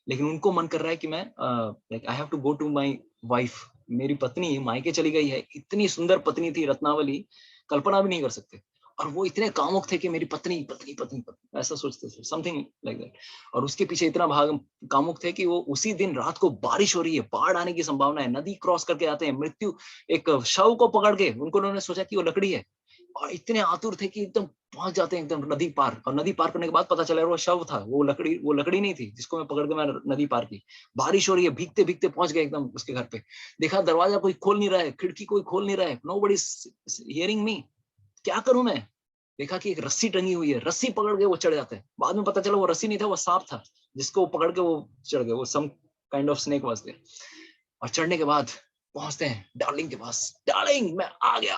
लेकिन उनको मन कर रहा है कि मैं like I have to go to my wife. मेरी पत्नी मायके चली गई है। इतनी सुंदर पत्नी थी रत्नावली, कल्पना भी नहीं कर सकते। और वो इतने कामुक थे कि मेरी पत्नी पत्नी पत्नी पत्नी, ऐसा सोचते थे, समथिंग लाइक दैट। और उसके पीछे इतना कामुक थे कि वो उसी दिन रात को बारिश हो रही है, बाढ़ आने की संभावना है, नदी क्रॉस करके आते हैं, मृत्यु एक शव को पकड़ के, उन्होंने सोचा कि वो लकड़ी है, और इतने आतुर थे कि एकदम पहुंच जाते हैं एकदम नदी पार। और नदी पार करने के बाद पता चला वो शव था, वो लकड़ी नहीं थी जिसको मैं पकड़ के मैं नदी पार की। बारिश हो रही है, भीगते भीगते पहुंच गए एकदम उसके घर पे। देखा दरवाजा कोई खोल नहीं रहा है, खिड़की कोई खोल नहीं रहा है, नोबडी इज हियरिंग मी। क्या करूं मैं? देखा कि एक रस्सी टंगी हुई है, रस्सी पकड़ के वो चढ़ जाते हैं। बाद में पता चला वो रस्सी नहीं था, वो सांप था जिसको वो पकड़ के वो चढ़ गए। वो some kind of snake was there. और चढ़ने के बाद पहुंचते हैं डार्लिंग के पास। डार्लिंग मैं आ गया।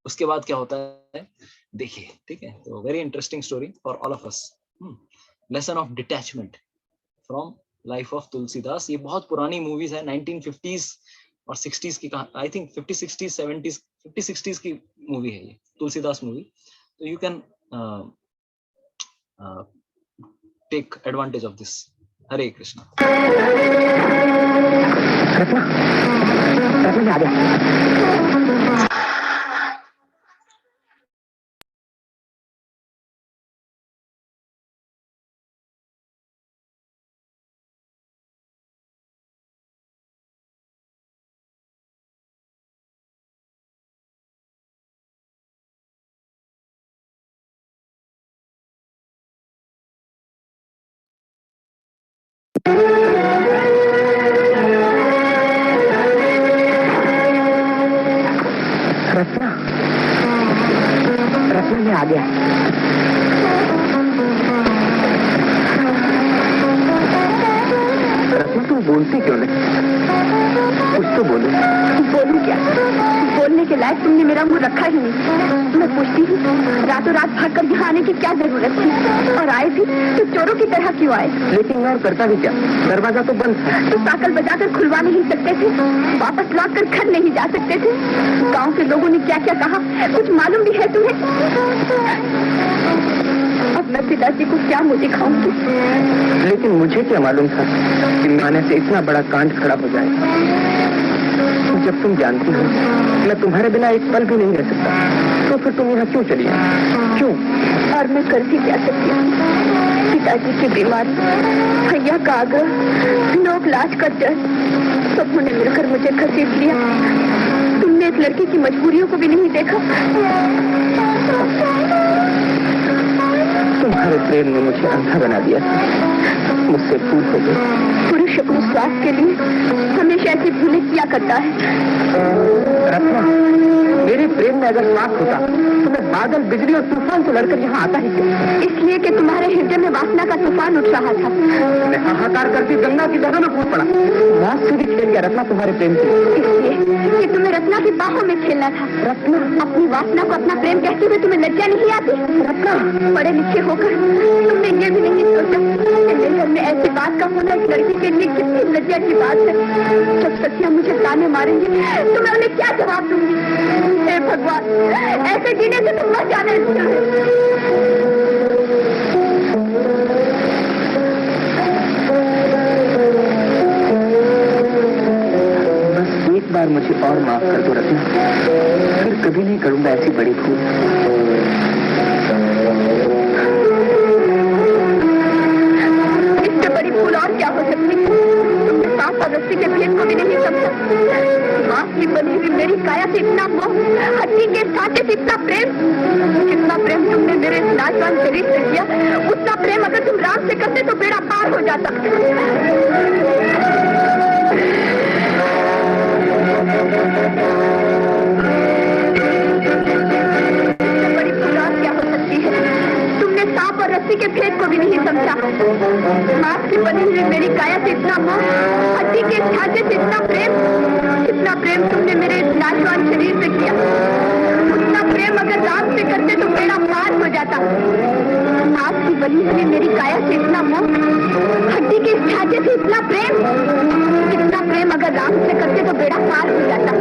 उसके बाद क्या होता है देखिए, ठीक है। तो very interesting story for all of us. Lesson of detachment from life of Tulsidas. ये बहुत पुरानी मूवीज है, 1950s और 60s की। आई थिंक 50 60 70s 50 60s की मूवी है ये, तुलसीदास मूवी। तो you can take advantage of this. Hare Krishna. Ratna, Ratna मैं आ गया। रत्ना तुम बोलती क्यों नहीं? कुछ तो बोलो। बोलूं क्या? बोलने के लायक तुमने मेरा मुंह रखा ही नहीं। मैं पूछती हूँ, रातों रात भागकर यहाँ आने की क्या जरूरत थी? और आए भी तो चोरों की तरह क्यों आए? लेकिन मैं और करता भी क्या? दरवाजा तो बंद था। तो साकल बजाकर खुलवा नहीं सकते थे? वापस लौट कर घर नहीं जा सकते थे? गाँव के लोगों ने क्या क्या कहा, कुछ मालूम भी है तुम्हें? अब मैं पिताजी को क्या मुँह दिखाऊंगी? लेकिन मुझे क्या मालूम था कि आने से इतना बड़ा कांड खड़ा हो जाए। जब तुम जानती हो मैं तुम्हारे बिना एक पल भी नहीं रह सकता, तो फिर तुम यहाँ क्यों चली आई? क्यों? और मैं कर भी क्या सकती हूँ? पिताजी की बीमारी, भैया का आग्रह, लोग लाज कर डर, सबों ने मिलकर मुझे घसीट लिया। तुमने एक लड़की की मजबूरियों को भी नहीं देखा। तुम्हारे प्रेम ने मुझे अंधा बना दिया, मुझसे भूल हो गई। पुरुष अपने स्वास्थ्य के लिए हमेशा ऐसी भूलें किया करता है। रत्ना, मेरे प्रेम में अगर स्वार्थ होता तो मैं बादल, बिजली और तूफान से लड़कर यहाँ आता ही क्यों? इसलिए कि तुम्हारे हृदय में वासना का तूफान उठ रहा था। मैं हाहाकार करती गंगा की दरों में कूद पड़ा। मौत से भी खेल गया रत्ना तुम्हारे प्रेम से। इसलिए कि तुम्हें रत्ना की बाहों में खेलना था। रत्ना, अपनी वासना को अपना प्रेम कहते हुए तुम्हें लज्जा नहीं आती? रत्ना, पढ़े लिखे होकर तुमने ये भी नहीं सोचा कि मेरे घर में ऐसी बात का होना एक लड़की के लिए कितनी लज्जा की बात है। जब सखियां मुझे ताने मारेंगी तो मैं उन्हें क्या जवाब दूंगी? हे भगवान, ऐसे जीने से तुम मर जाने। बस एक बार मुझे और माफ कर दो रत्ना, फिर कभी नहीं करूंगा ऐसी बड़ी भूल। इससे बड़ी भूल और क्या हो सकती है? तुमने सांप और रस्सी के भेद को भी नहीं समझा। मांस की बनी हुई मेरी काया से इतना मोह, हड्डी के सांचे से इतना प्रेम। जितना प्रेम तुमने मेरे नाजवान शरीर से किया, उतना प्रेम अगर तुम राम से करते तो बेड़ा पार हो जाता। बड़ी भूल और क्या हो सकती है? तुमने सांप और रस्सी के भेद को भी नहीं समझा। मांस की बनी हुई मेरी काया से इतना मोह, हड्डी के ढांचे से इतना प्रेम। जितना प्रेम तुमने मेरे नाजवान शरीर से किया, उतना प्रेम अगर राम से करते तो बेड़ा पार हो जाता। मांस की बनी हुई मेरी काया से इतना मोह, हड्डी के ढांचे से इतना प्रेम। इतना प्रेम अगर राम से करते तो बेड़ा पार हो जाता।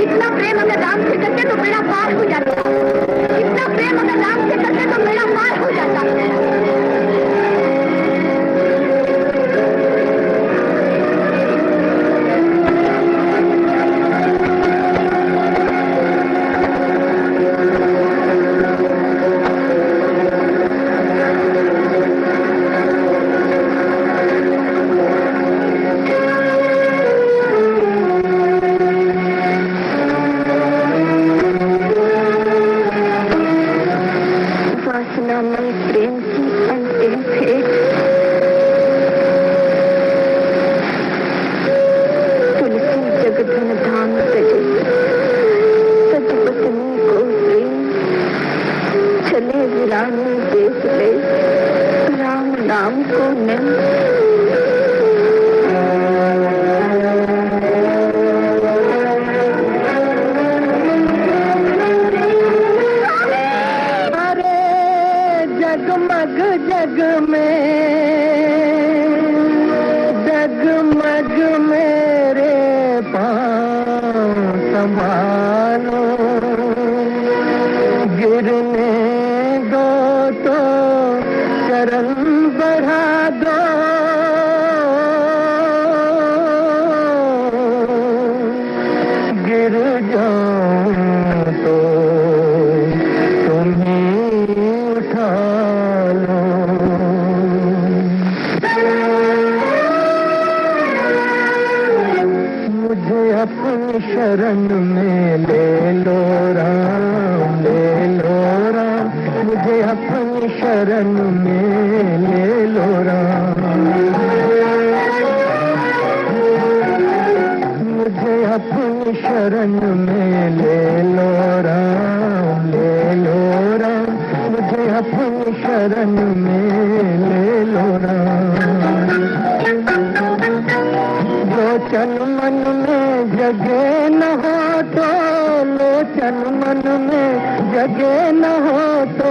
इतना प्रेम अगर राम से करते तो बेड़ा पार हो जाता। इतना प्रेम अगर राम से करते तो बेड़ा पार हो जाता। रानी देख ले राम नाम को नहीं। जगमग जग में जगमग मेरे पाँव संभालो, गिरने दो तो चरण बढ़ा दो, गिर जाऊं तो अपनी शरण में ले लो राम, ले लो राम, मुझे अपनी शरण में ले लो राम, मुझे अपनी शरण में ले लो राम, ले लो राम, मुझे अपनी शरण में ले लो राम। लोचन मन में जगे न हो तो, लोचन मन में जगे न हो तो,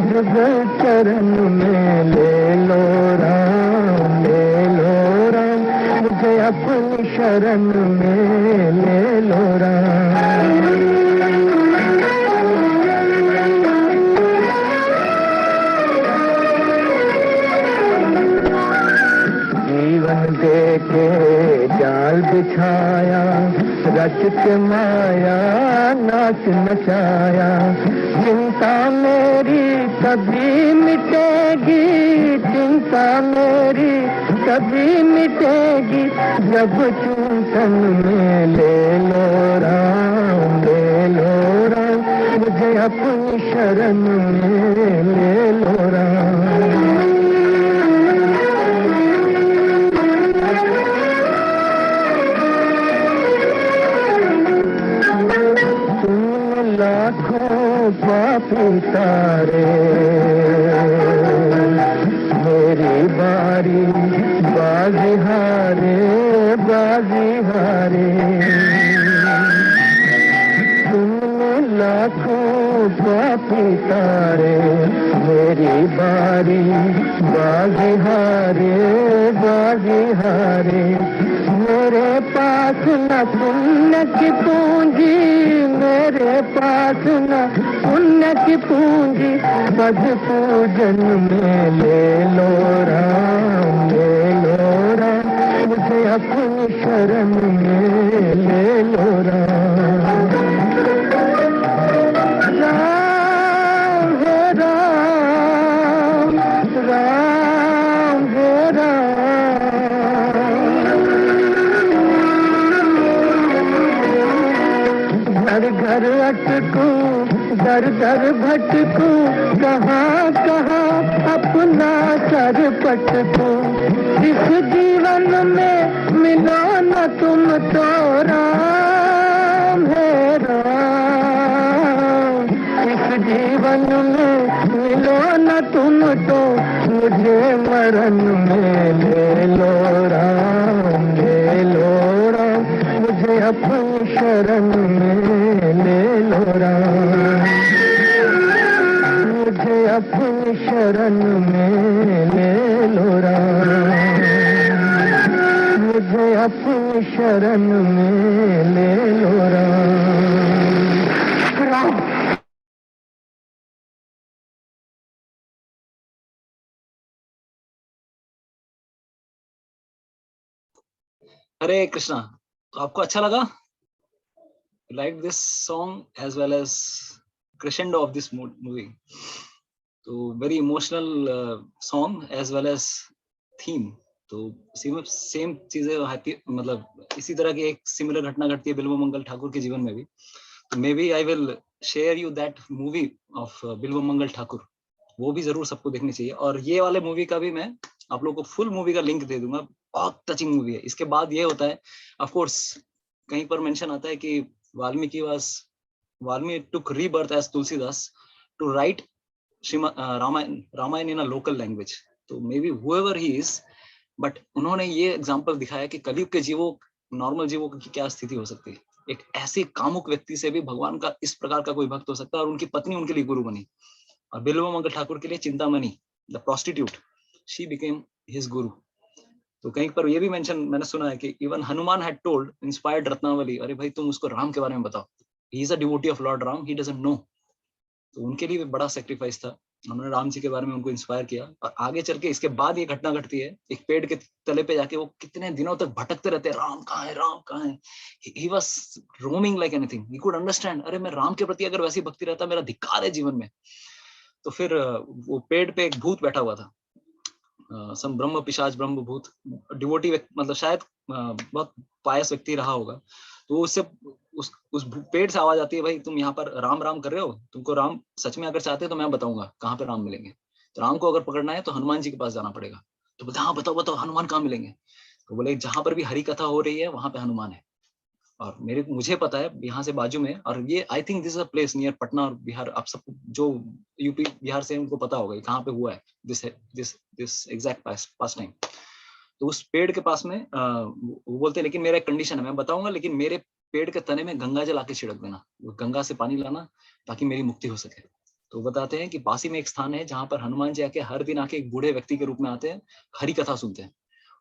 जुगल चरण में ले लो राम, ले लो राम, मुझे अपनी शरण में ले लो राम। जीवन दे के जाल बिछाया, रच के माया नाच नचाया, चिंता मेरी कभी मिटेगी, चिंता मेरी कभी मिटेगी, जब चिंतन में ले लो राम, ले लो राम, मुझे अपनी शरण में ले लो राम। लाखों पापी तारे मेरी बारी बाजी हारे, बाजी हारे, तुमने लाखों पापी तारे मेरी बारी बाजी हारे, बाजी हारे, मेरे पास न पुण्य की पूंजी, मेरे पास न पुण्य की पूंजी, बद पूजन में ले लो राम, ले लो राम, मुझे अपनी शरण में ले लो राम। राम हे राम, राम हे राम, घर घर अटकूं, दर दर भटकूं, कहाँ कहाँ अपना सर पटकूं, इस जीवन में मिलो न तुम तो राम है राम, इस जीवन में मिलो न तुम तो, मुझे मरण में ले लो राम, ले लो राम, मुझे अपनी शरण में ले लो राम, मुझे अपनी शरण में ले लो राम, मुझे अपनी शरण में ले लो राम। हरे कृष्णा। तो आपको अच्छा लगा? Like this song as well as crescendo of this movie. तो very emotional song as well as theme. तो सेम चीजें मतलब इसी तरह की एक सिमिलर घटना घटती है बिल्व मंगल ठाकुर के जीवन में भी। तो may be I will share you that movie of Bilva Mangal Thakur, वो भी जरूर सबको देखनी चाहिए। और ये वाले मूवी का भी मैं आप लोगों को फुल मूवी का लिंक दे दूंगा, बहुत टचिंग मूवी है। इसके बाद ये होता है, ऑफ कोर्स कहीं पर मेंशन आता है कि Valmiki took rebirth as Tulsidas to write Ramayana in a local language, तो may be however he is, but उन्होंने ये एग्जाम्पल दिखाया कि कलयुग के जीवों, नॉर्मल जीवों की क्या स्थिति हो सकती है। एक ऐसे कामुक व्यक्ति से भी भगवान का इस प्रकार का कोई भक्त हो सकता है, और उनकी पत्नी उनके लिए गुरु बनी। और बिल्व मंगल ठाकुर के लिए Chintamani the prostitute, she became his गुरु। तो कहीं पर ये भी मेंशन मैंने सुना है कि even Hanuman had told inspired Ratnavali, अरे भाई तुम उसको राम के बारे में बताओ, ही is a devotee of Lord Ram, he doesn't know. तो उनके लिए भी बड़ा सेक्रीफाइस था, उन्होंने राम जी के बारे में उनको इंस्पायर किया। और आगे चल के इसके बाद ये घटना घटती है, एक पेड़ के तले पे जाके वो कितने दिनों तक भटकते रहते हैं, राम कहाँ है, राम कहाँ है। He was roaming like anything, he could understand, अरे मैं राम के प्रति अगर वैसी भक्ति रहता, मेरा धिक्कार है जीवन में। तो फिर वो पेड़ पे एक भूत बैठा हुआ था, सम ब्रह्म पिशाच ब्रह्म भूत, डिवोटी मतलब शायद बहुत पायस व्यक्ति रहा होगा। तो उससे उस पेड़ से आवाज आती है, भाई तुम यहाँ पर राम राम कर रहे हो, तुमको राम सच में अगर चाहते हो तो मैं बताऊंगा कहाँ पे राम मिलेंगे। तो राम को अगर पकड़ना है तो हनुमान जी के पास जाना पड़ेगा। तो बोलते हाँ बताओ बताओ हनुमान कहाँ मिलेंगे। तो बोले जहां पर भी हरि कथा हो रही है वहां पे हनुमान है। और मुझे पता है यहाँ से बाजू में, और ये I think this is a place near Patna और बिहार, आप सब जो यूपी बिहार से उनको पता होगा कहाँ पे हुआ है दिस एग्जैक्ट पास टाइम। तो उस पेड़ के पास में वो बोलते हैं लेकिन मेरा एक कंडीशन है, मैं बताऊंगा लेकिन मेरे पेड़ के तने में गंगा जल आके छिड़क देना, गंगा से पानी लाना ताकि मेरी मुक्ति हो सके। तो बताते हैं कि पास ही में एक स्थान है जहां पर हनुमान जी आके हर दिन आके एक बूढ़े व्यक्ति के रूप में आते हैं, हरी कथा सुनते हैं।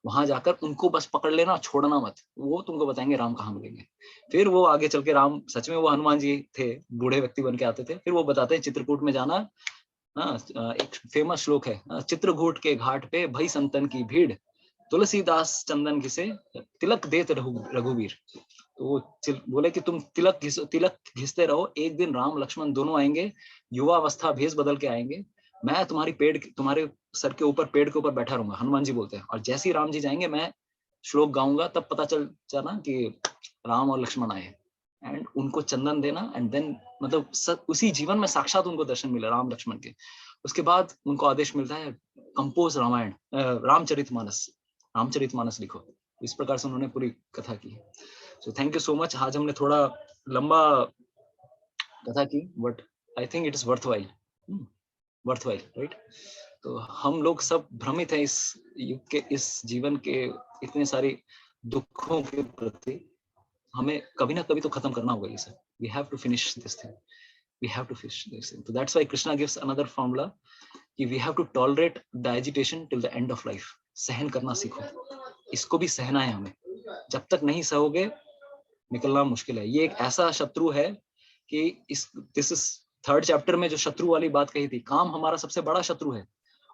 वहां जाकर उनको बस पकड़ लेना, छोड़ना मत, वो तुमको बताएंगे राम कहाँ मिलेंगे। फिर वो आगे चल के राम सच में वो हनुमान जी थे, बूढ़े व्यक्ति बन के आते थे। फिर वो बताते हैं चित्रकूट में जाना, एक फेमस श्लोक है, चित्रकूट के घाट पे भई संतन की भीड़, तुलसीदास चंदन घिसे तिलक देत रघुवीर। तो वो बोले कि तुम तिलक घिसते रहो, एक दिन राम लक्ष्मण दोनों आएंगे, युवावस्था भेष बदल के आएंगे, मैं तुम्हारे सर के ऊपर पेड़ के ऊपर बैठा रहूंगा, हनुमान जी बोलते हैं। और जैसे ही राम जी जाएंगे मैं श्लोक गाऊंगा, तब पता चल जाना कि राम और लक्ष्मण आए, एंड उनको चंदन देना, एंड देन मतलब उसी जीवन में साक्षात उनको दर्शन मिले राम लक्ष्मण के। उसके बाद उनको आदेश मिलता है कंपोज रामायण, रामचरितमानस लिखो। इस प्रकार से उन्होंने पूरी कथा की। So thank you so much. आज हमने थोड़ा लंबा कथा की, but I think it is worthwhile, right. तो हम लोग सब भ्रमित हैं इस युग के, इस जीवन के इतने सारे दुखों के प्रति। हमें कभी ना कभी तो खत्म करना होगा ये सब। We have to finish this thing, we have to finish this thing. तो that's why Krishna gives another formula कि we have to tolerate the agitation till the end of life. सहन करना सीखो, इसको भी सहना है हमें। जब तक नहीं सहोगे निकलना मुश्किल है। ये एक ऐसा शत्रु है कि दिस इज 3rd चैप्टर में जो शत्रु वाली बात कही थी, काम हमारा सबसे बड़ा शत्रु है,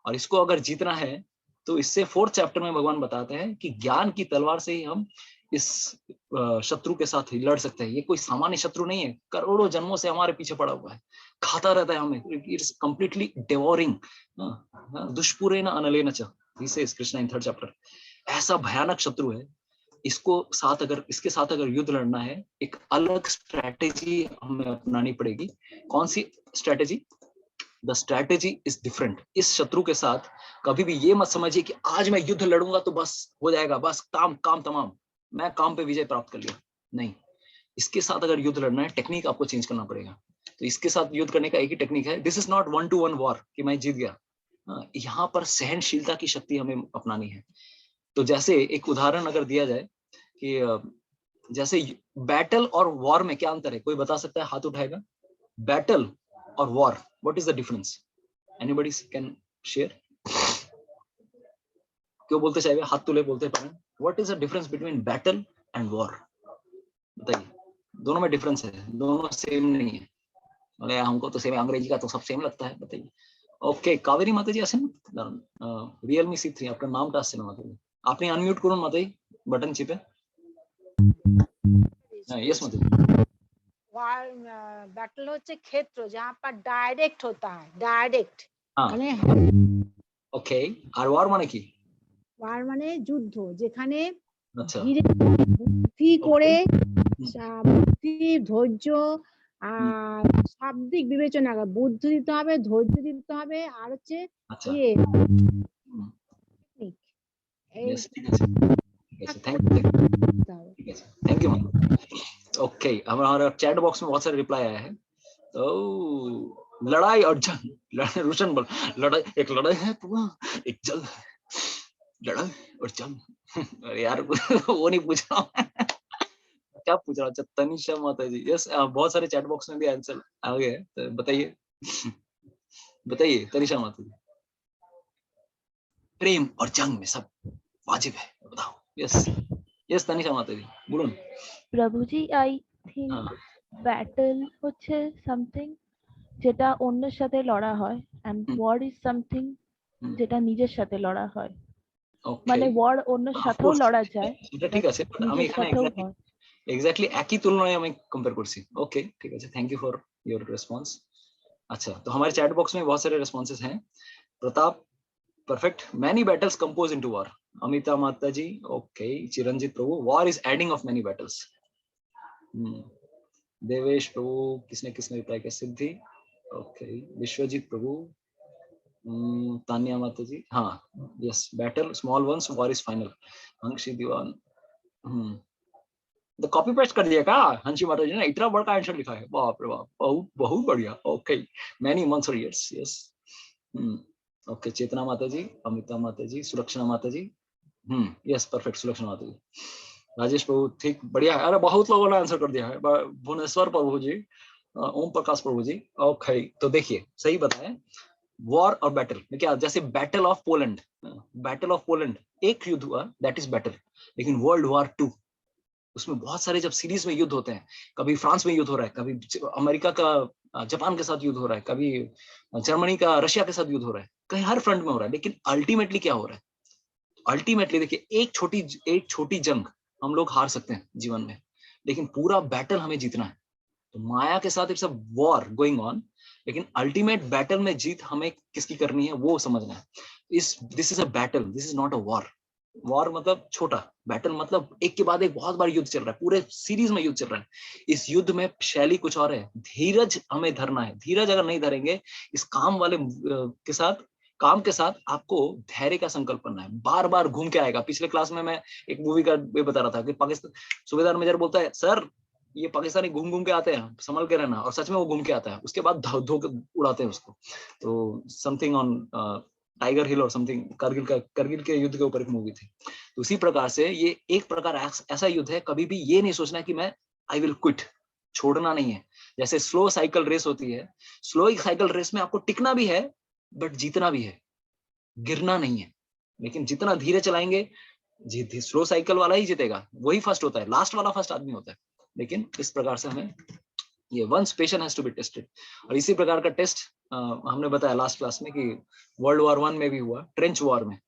और इसको अगर जीतना है तो इससे 4th चैप्टर में भगवान बताते हैं कि ज्ञान की तलवार से ही हम इस शत्रु के साथ लड़ सकते हैं। ये कोई सामान्य शत्रु नहीं है, करोड़ों जन्मों से हमारे पीछे पड़ा हुआ है, खाता रहता है हमें, इट्स कंप्लीटली डेवोरिंग। दुष्पुरेण अनलेन च, this Krishna in 3rd chapter. ऐसा भयानक शत्रु है, इसके साथ अगर युद्ध लड़ना है, एक अलग स्ट्रैटेजी हमें अपनानी पड़ेगी। कौन सी strategy? The strategy is different. इस शत्रु के साथ कभी भी ये मत समझिए कि आज मैं युद्ध लड़ूंगा तो बस हो जाएगा, बस काम तमाम, मैं काम पे विजय प्राप्त कर लिया। नहीं, इसके साथ अगर युद्ध लड़ना है, टेक्निक आपको चेंज करना पड़ेगा। तो इसके साथ युद्ध करने का एक ही टेक्निक है, this is not 1-to-1 war कि मैं जीत गया। यहाँ पर सहनशीलता की शक्ति हमें अपनानी है। तो जैसे एक उदाहरण अगर दिया जाए कि जैसे बैटल और वॉर में क्या अंतर है, कोई बता सकता है? हाथ उठाएगा। बैटल और war, what is the difference? Anybody can share? क्यों बोलते चाहिए हाथ तुले बोलते हैं? What is the difference between battle and war? बताइए। दोनों में डिफरेंस है, दोनों सेम नहीं है। बोले हमको तो सेम, अंग्रेजी का तो सब सेम लगता है। बताइए। ओके, कावेरी माताजी आছেন Realme C3 আপনার নামটা আসছে না মাতাজি, আপনি আনমিউট করুন মাতাজি বাটন চিপে। হ্যাঁ, यस माताजी। वार बैटल होচ্ছে ক্ষেত্র जहां पर डायरेक्ट होता है, डायरेक्ट মানে। ओके, আর ওয়ার মানে কি? ওয়ার মানে যুদ্ধ, যেখানে আচ্ছা ধীরে বুদ্ধি করে, বুদ্ধি, ধৈর্য আর শাব্দিক বিবেচনা, বুদ্ধি দিতে হবে, ধৈর্য দিতে হবে, আর হচ্ছে আচ্ছা ইয়ে यस, ঠিক আছে थैंक यू मैम। ओके, हमारा चैट बॉक्स में बहुत सारे रिप्लाई आया है। तो लड़ाई और जंग, रोशन बोल, लड़ाई, एक लड़ाई है प्रभु, एक जंग है, लड़ाई और जंग। अरे यार वो नहीं पूछ रहा हूँ। क्या पूछ रहा हूँ? अच्छा, तनिषा माता जी, यस, बहुत सारे चैट बॉक्स में भी आंसर आ गए हैं, तो बताइए, बताइए तनिषा माता जी। प्रेम और जंग में सब वाजिब है, बताओ। यस यस तनिषा माता जी বলুন। প্রভুজি, আই থিঙ্ক हाँ, ব্যাটল হচ্ছে সামথিং যেটা অন্যের সাথে লড়া হয়, এন্ড ওয়ার ইজ সামথিং যেটা নিজের সাথে লড়া হয়। ওকে, মানে ওয়ার অন্যের অফ সাথেও কোর্স লড়া যায়, এটা ঠিক বাট আছে, বাট আমি নিজের এখানে সাথেও হয়। এক্স্যাক্টলি একই তুলনায় আমি कंपेयर করছি। ओके ठीक है, thank you for your response. अच्छा, तो हमारे चैट बॉक्स में बहुत सारे रिस्पांसेस हैं। Pratap, perfect, many battles compose into war. Amita माता ji, okay. Chiranjit prabhu, war is adding of many battles. Devesh prabhu, किसने किसने रिप्लाई किया? सिद्धि, ओके। विश्वजीत प्रभु, तान्या माता जी, हाँ, yes, battle small ones, war is final. Hansi Diwan, तो कॉपी पेस्ट कर दिया क्या हंसी माता जी ने? इतना बड़ा आंसर लिखा है, बाप रे बाप, बहुत बहुत बढ़िया। ओके, मैनी मंथ्स और इयर्स, यस। ओके, चेतना माता जी, अमिता माता जी, सुरक्षा माता जी, यस, परफेक्ट, सुलक्षणा माता जी। राजेश प्रभु, ठीक, बढ़िया है। अरे बहुत लोगों ने आंसर कर दिया है। भुवनेश्वर प्रभु जी, ओम प्रकाश प्रभु जी, ओके। तो देखिए, सही बताएं, वॉर और बैटल में क्या, जैसे battle of Poland, battle of Poland एक युद्ध हुआ, दैट इज बैटल। लेकिन वर्ल्ड वॉर 2, उसमें बहुत सारे जब सीरीज में युद्ध होते हैं, कभी फ्रांस में युद्ध हो रहा है, कभी अमेरिका का जापान के साथ युद्ध हो रहा है, कभी जर्मनी का रशिया के साथ युद्ध हो रहा है, कहीं हर फ्रंट में हो रहा है, लेकिन अल्टीमेटली क्या हो रहा है? अल्टीमेटली देखिए, एक छोटी जंग हम लोग हार सकते हैं जीवन में, लेकिन पूरा बैटल हमें जीतना है। तो माया के साथ it's a war going on, लेकिन अल्टीमेट बैटल में जीत हमें किसकी करनी है वो समझना है। This is a battle, this is not a war. War मतलब छोटा, बैटल मतलब एक के बाद एक बहुत बार युद्ध चल रहा है, पूरे सीरीज में युद्ध चल रहा है। इस युद्ध में शैली कुछ और है, धीरज हमें धरना है। धीरज अगर नहीं धरेंगे, इस काम वाले काम के साथ आपको धैर्य का संकल्प करना है। बार बार घूम के आएगा। पिछले क्लास में मैं एक मूवी का ये बता रहा था कि पाकिस्तान सूबेदार मेजर बोलता है, सर ये पाकिस्तानी घूम घूम के आते हैं, संभल के रहना, और सच में वो घूम के आता है, उसके बाद धो के उड़ाते हैं उसको। तो समथिंग ऑन टाइगर हिल और समथिंग, करगिल के युद्ध के ऊपर एक मूवी थी। तो उसी प्रकार से ये एक प्रकार ऐसा युद्ध है, कभी भी ये नहीं सोचना कि मैं आई विल क्विट, छोड़ना नहीं है। जैसे स्लो साइकिल रेस होती है, स्लो साइकिल रेस में आपको टिकना भी है, बट जीतना भी है, गिरना नहीं है। लेकिन जितना धीरे चलाएंगे, स्लो साइकिल वाला ही जीतेगा, वही फर्स्ट होता है, लास्ट वाला फर्स्ट आदमी होता है। लेकिन इस प्रकार से हमें ये once patience has to be tested. और इसी प्रकार का टेस्ट हमने बताया लास्ट क्लास में कि वर्ल्ड वॉर 1 में भी हुआ, ट्रेंच वॉर में।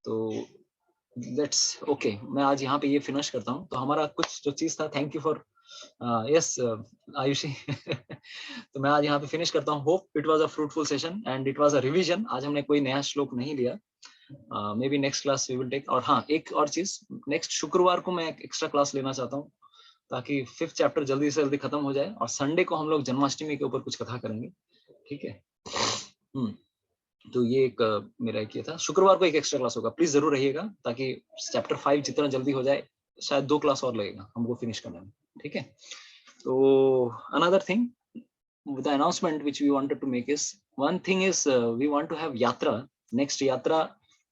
तो लेट्स ओके, मैं आज यहाँ पे ये फिनिश करता हूँ। तो हमारा कुछ जो चीज था, thank you for yes Ayushi. तो मैं आज यहाँ पे फिनिश करता हूँ। Hope it was a fruitful session and it was a revision. आज हमने कोई नया श्लोक नहीं लिया, may be next class we will take. और हाँ, एक और चीज, नेक्स्ट शुक्रवार को मैं एक एक्स्ट्रा क्लास लेना चाहता हूँ, ताकि 5th चैप्टर जल्दी से जल्दी खत्म हो जाए, और संडे को हम लोग जन्माष्टमी के ऊपर कुछ कथा करेंगे, ठीक है? तो ये एक मेरा एक ये था, शुक्रवार को एक एक्स्ट्रा क्लास होगा, प्लीज जरूर रहिएगा, ताकि चैप्टर 5 जितना जल्दी हो जाए, शायद 2 क्लास और लगेगा हमको फिनिश करने में, ठीक है? तो another thing, the announcement which we wanted to make is, one thing is we want to have yatra, next yatra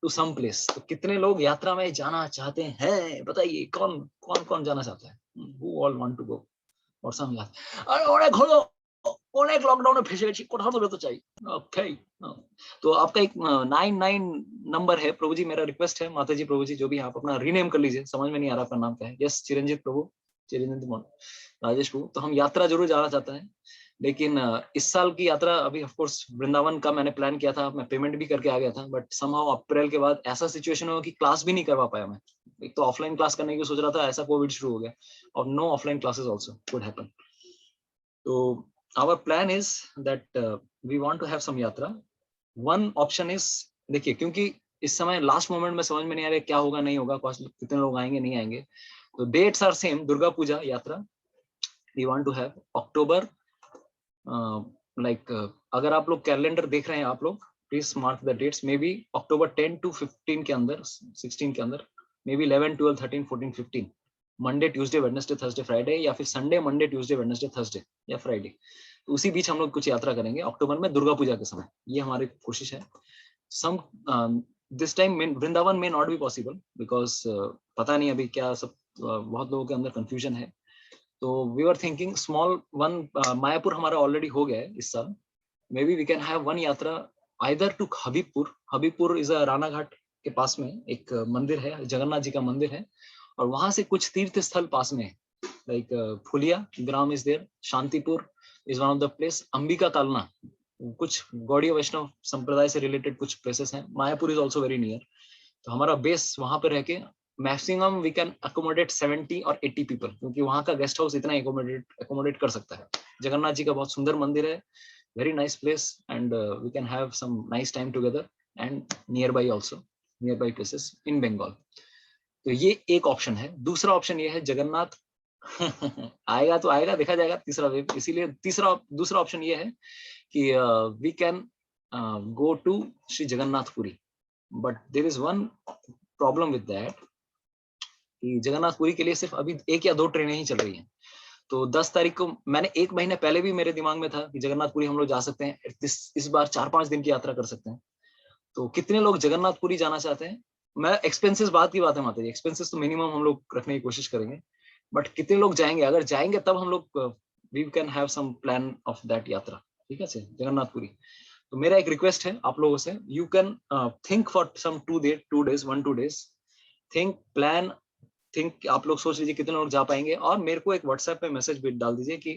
to some place। तो कितने लोग यात्रा में जाना चाहते हैं बताइए? कौन कौन कौन जाना चाहता है? Who all want to go or some यात्रा? अरे অনেক হলো, অনেক লকডাউনে ফেসে গেছি, কোথাও তো বেরোতে চাই। ओके, तो आपका एक 99 नंबर है प्रभु जी, मेरा रिक्वेस्ट है, माता जी प्रभु जी जो भी, आप अपना रीनेम कर लीजिए, समझ में नहीं आ रहा आपका नाम क्या है। यस, चिरंजीत प्रभु, चिरंजीत मोहन, राजेश प्रभु। तो हम यात्रा जरूर जाना चाहते हैं, लेकिन इस साल की यात्रा अभी ऑफ कोर्स वृंदावन का मैंने प्लान किया था, मैं पेमेंट भी करके आ गया था, बट समहाउ अप्रैल के बाद ऐसा सिचुएशन हुआ कि क्लास भी नहीं करवा पाया मैं। एक तो ऑफलाइन क्लास करने की सोच रहा था, ऐसा कोविड शुरू हो गया, और no offline classes also could happen. तो our plan is that we want to have some yatra. One option is, देखिए क्योंकि इस समय लास्ट मोमेंट में समझ में नहीं आ रहा क्या होगा नहीं होगा, कितने लोग आएंगे नहीं आएंगे। तो dates are same, Durga Puja yatra we want to have October, अगर आप लोग कैलेंडर देख रहे हैं, आप लोग please mark the dates, may be October 10 to 15 के अंदर, 16 के अंदर, may be 11, 12, 13, 14, 15, Monday Tuesday Wednesday Thursday Friday, या फिर Sunday Monday Tuesday Wednesday Thursday या फ्राइडे। तो उसी बीच हम लोग कुछ यात्रा करेंगे अक्टूबर में दुर्गा पूजा के समय, ये हमारी कोशिश है। सम दिस टाइम वृंदावन में नॉट बी पॉसिबल बिकॉज पता नहीं अभी क्या सब बहुत लोगों के अंदर कंफ्यूजन है। तो we are thinking small one, Mayapur हमारा ऑलरेडी हो गया है इस साल, maybe we can have one yatra either to Habibpur. Habibpur is a Rana Ghat के पास में एक मंदिर है, जगन्नाथ जी का मंदिर है, और वहां से कुछ तीर्थ स्थल पास में है, लाइक फुलिया ग्राम is there, Shantipur is one of the place, Ambika Kalna, कुछ गौड़ीय वैष्णव संप्रदाय से रिलेटेड कुछ प्लेसेस हैं, Mayapur is also very near. तो हमारा बेस वहां पर रह के मैक्सिमम वी कैन अकोमोडेट 70 और 80 पीपल, क्योंकि वहां का गेस्ट हाउस इतना अकोमोडेट कर सकता है। जगन्नाथ जी का बहुत सुंदर मंदिर है, very nice place, and we can have some nice time together and nearby also, nearby places in Bengal. तो ये एक ऑप्शन है। दूसरा ऑप्शन ये है जगन्नाथ आएगा तो आएगा, देखा जाएगा तीसरा वेव, इसीलिए दूसरा ऑप्शन ये है कि we can go to Shri Jagannathpuri, but there is one problem with that कि जगन्नाथपुरी के लिए सिर्फ अभी 1 या 2 ट्रेनें ही चल रही हैं। तो 10 तारीख को, मैंने 1 महीने पहले भी मेरे दिमाग में था कि जगन्नाथपुरी हम लोग जा सकते हैं, इस बार 4-5 दिन की यात्रा कर सकते हैं। तो कितने लोग जगन्नाथपुरी जाना चाहते हैं? मैं एक्सपेंसेस बात की बात है माता जी, एक्सपेंसेस तो मिनिमम हम लोग रखने की कोशिश करेंगे, बट कितने लोग जाएंगे? अगर जाएंगे तब हम लोग we can have some plan of that yatra, ठीक है जगन्नाथपुरी। तो मेरा एक रिक्वेस्ट है आप लोगों से, you can think for some 2 days 1-2 days, think plan, think, आप लोग सोच लीजिए कितने लोग जा पाएंगे, और मेरे को एक व्हाट्सएप पे मैसेज भी डाल दीजिए कि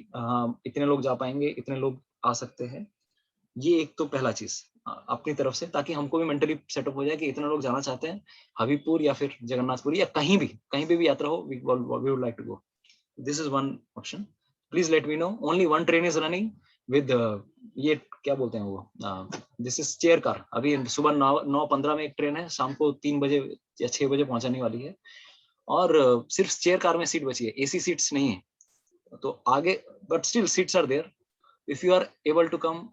इतने लोग जा पाएंगे, इतने लोग आ सकते हैं। ये एक तो पहला चीज अपनी तरफ से, ताकि हमको भी मेंटली सेटअप हो जाए कि इतने लोग जाना चाहते हैं हबीबपुर या फिर जगन्नाथपुरी या कहीं भी यात्रा हो, we would like to go. This is one option, please let me know. Only one train is running with ये क्या बोलते हैं वो, दिस इज चेयर कार। अभी सुबह 9:15 में एक ट्रेन है, शाम को 3 बजे या 6 बजे पहुंचाने वाली है, और सिर्फ चेयर कार में सीट बची है, एसी सीट्स नहीं है। तो आगे, but still seats are there, if you are able to come,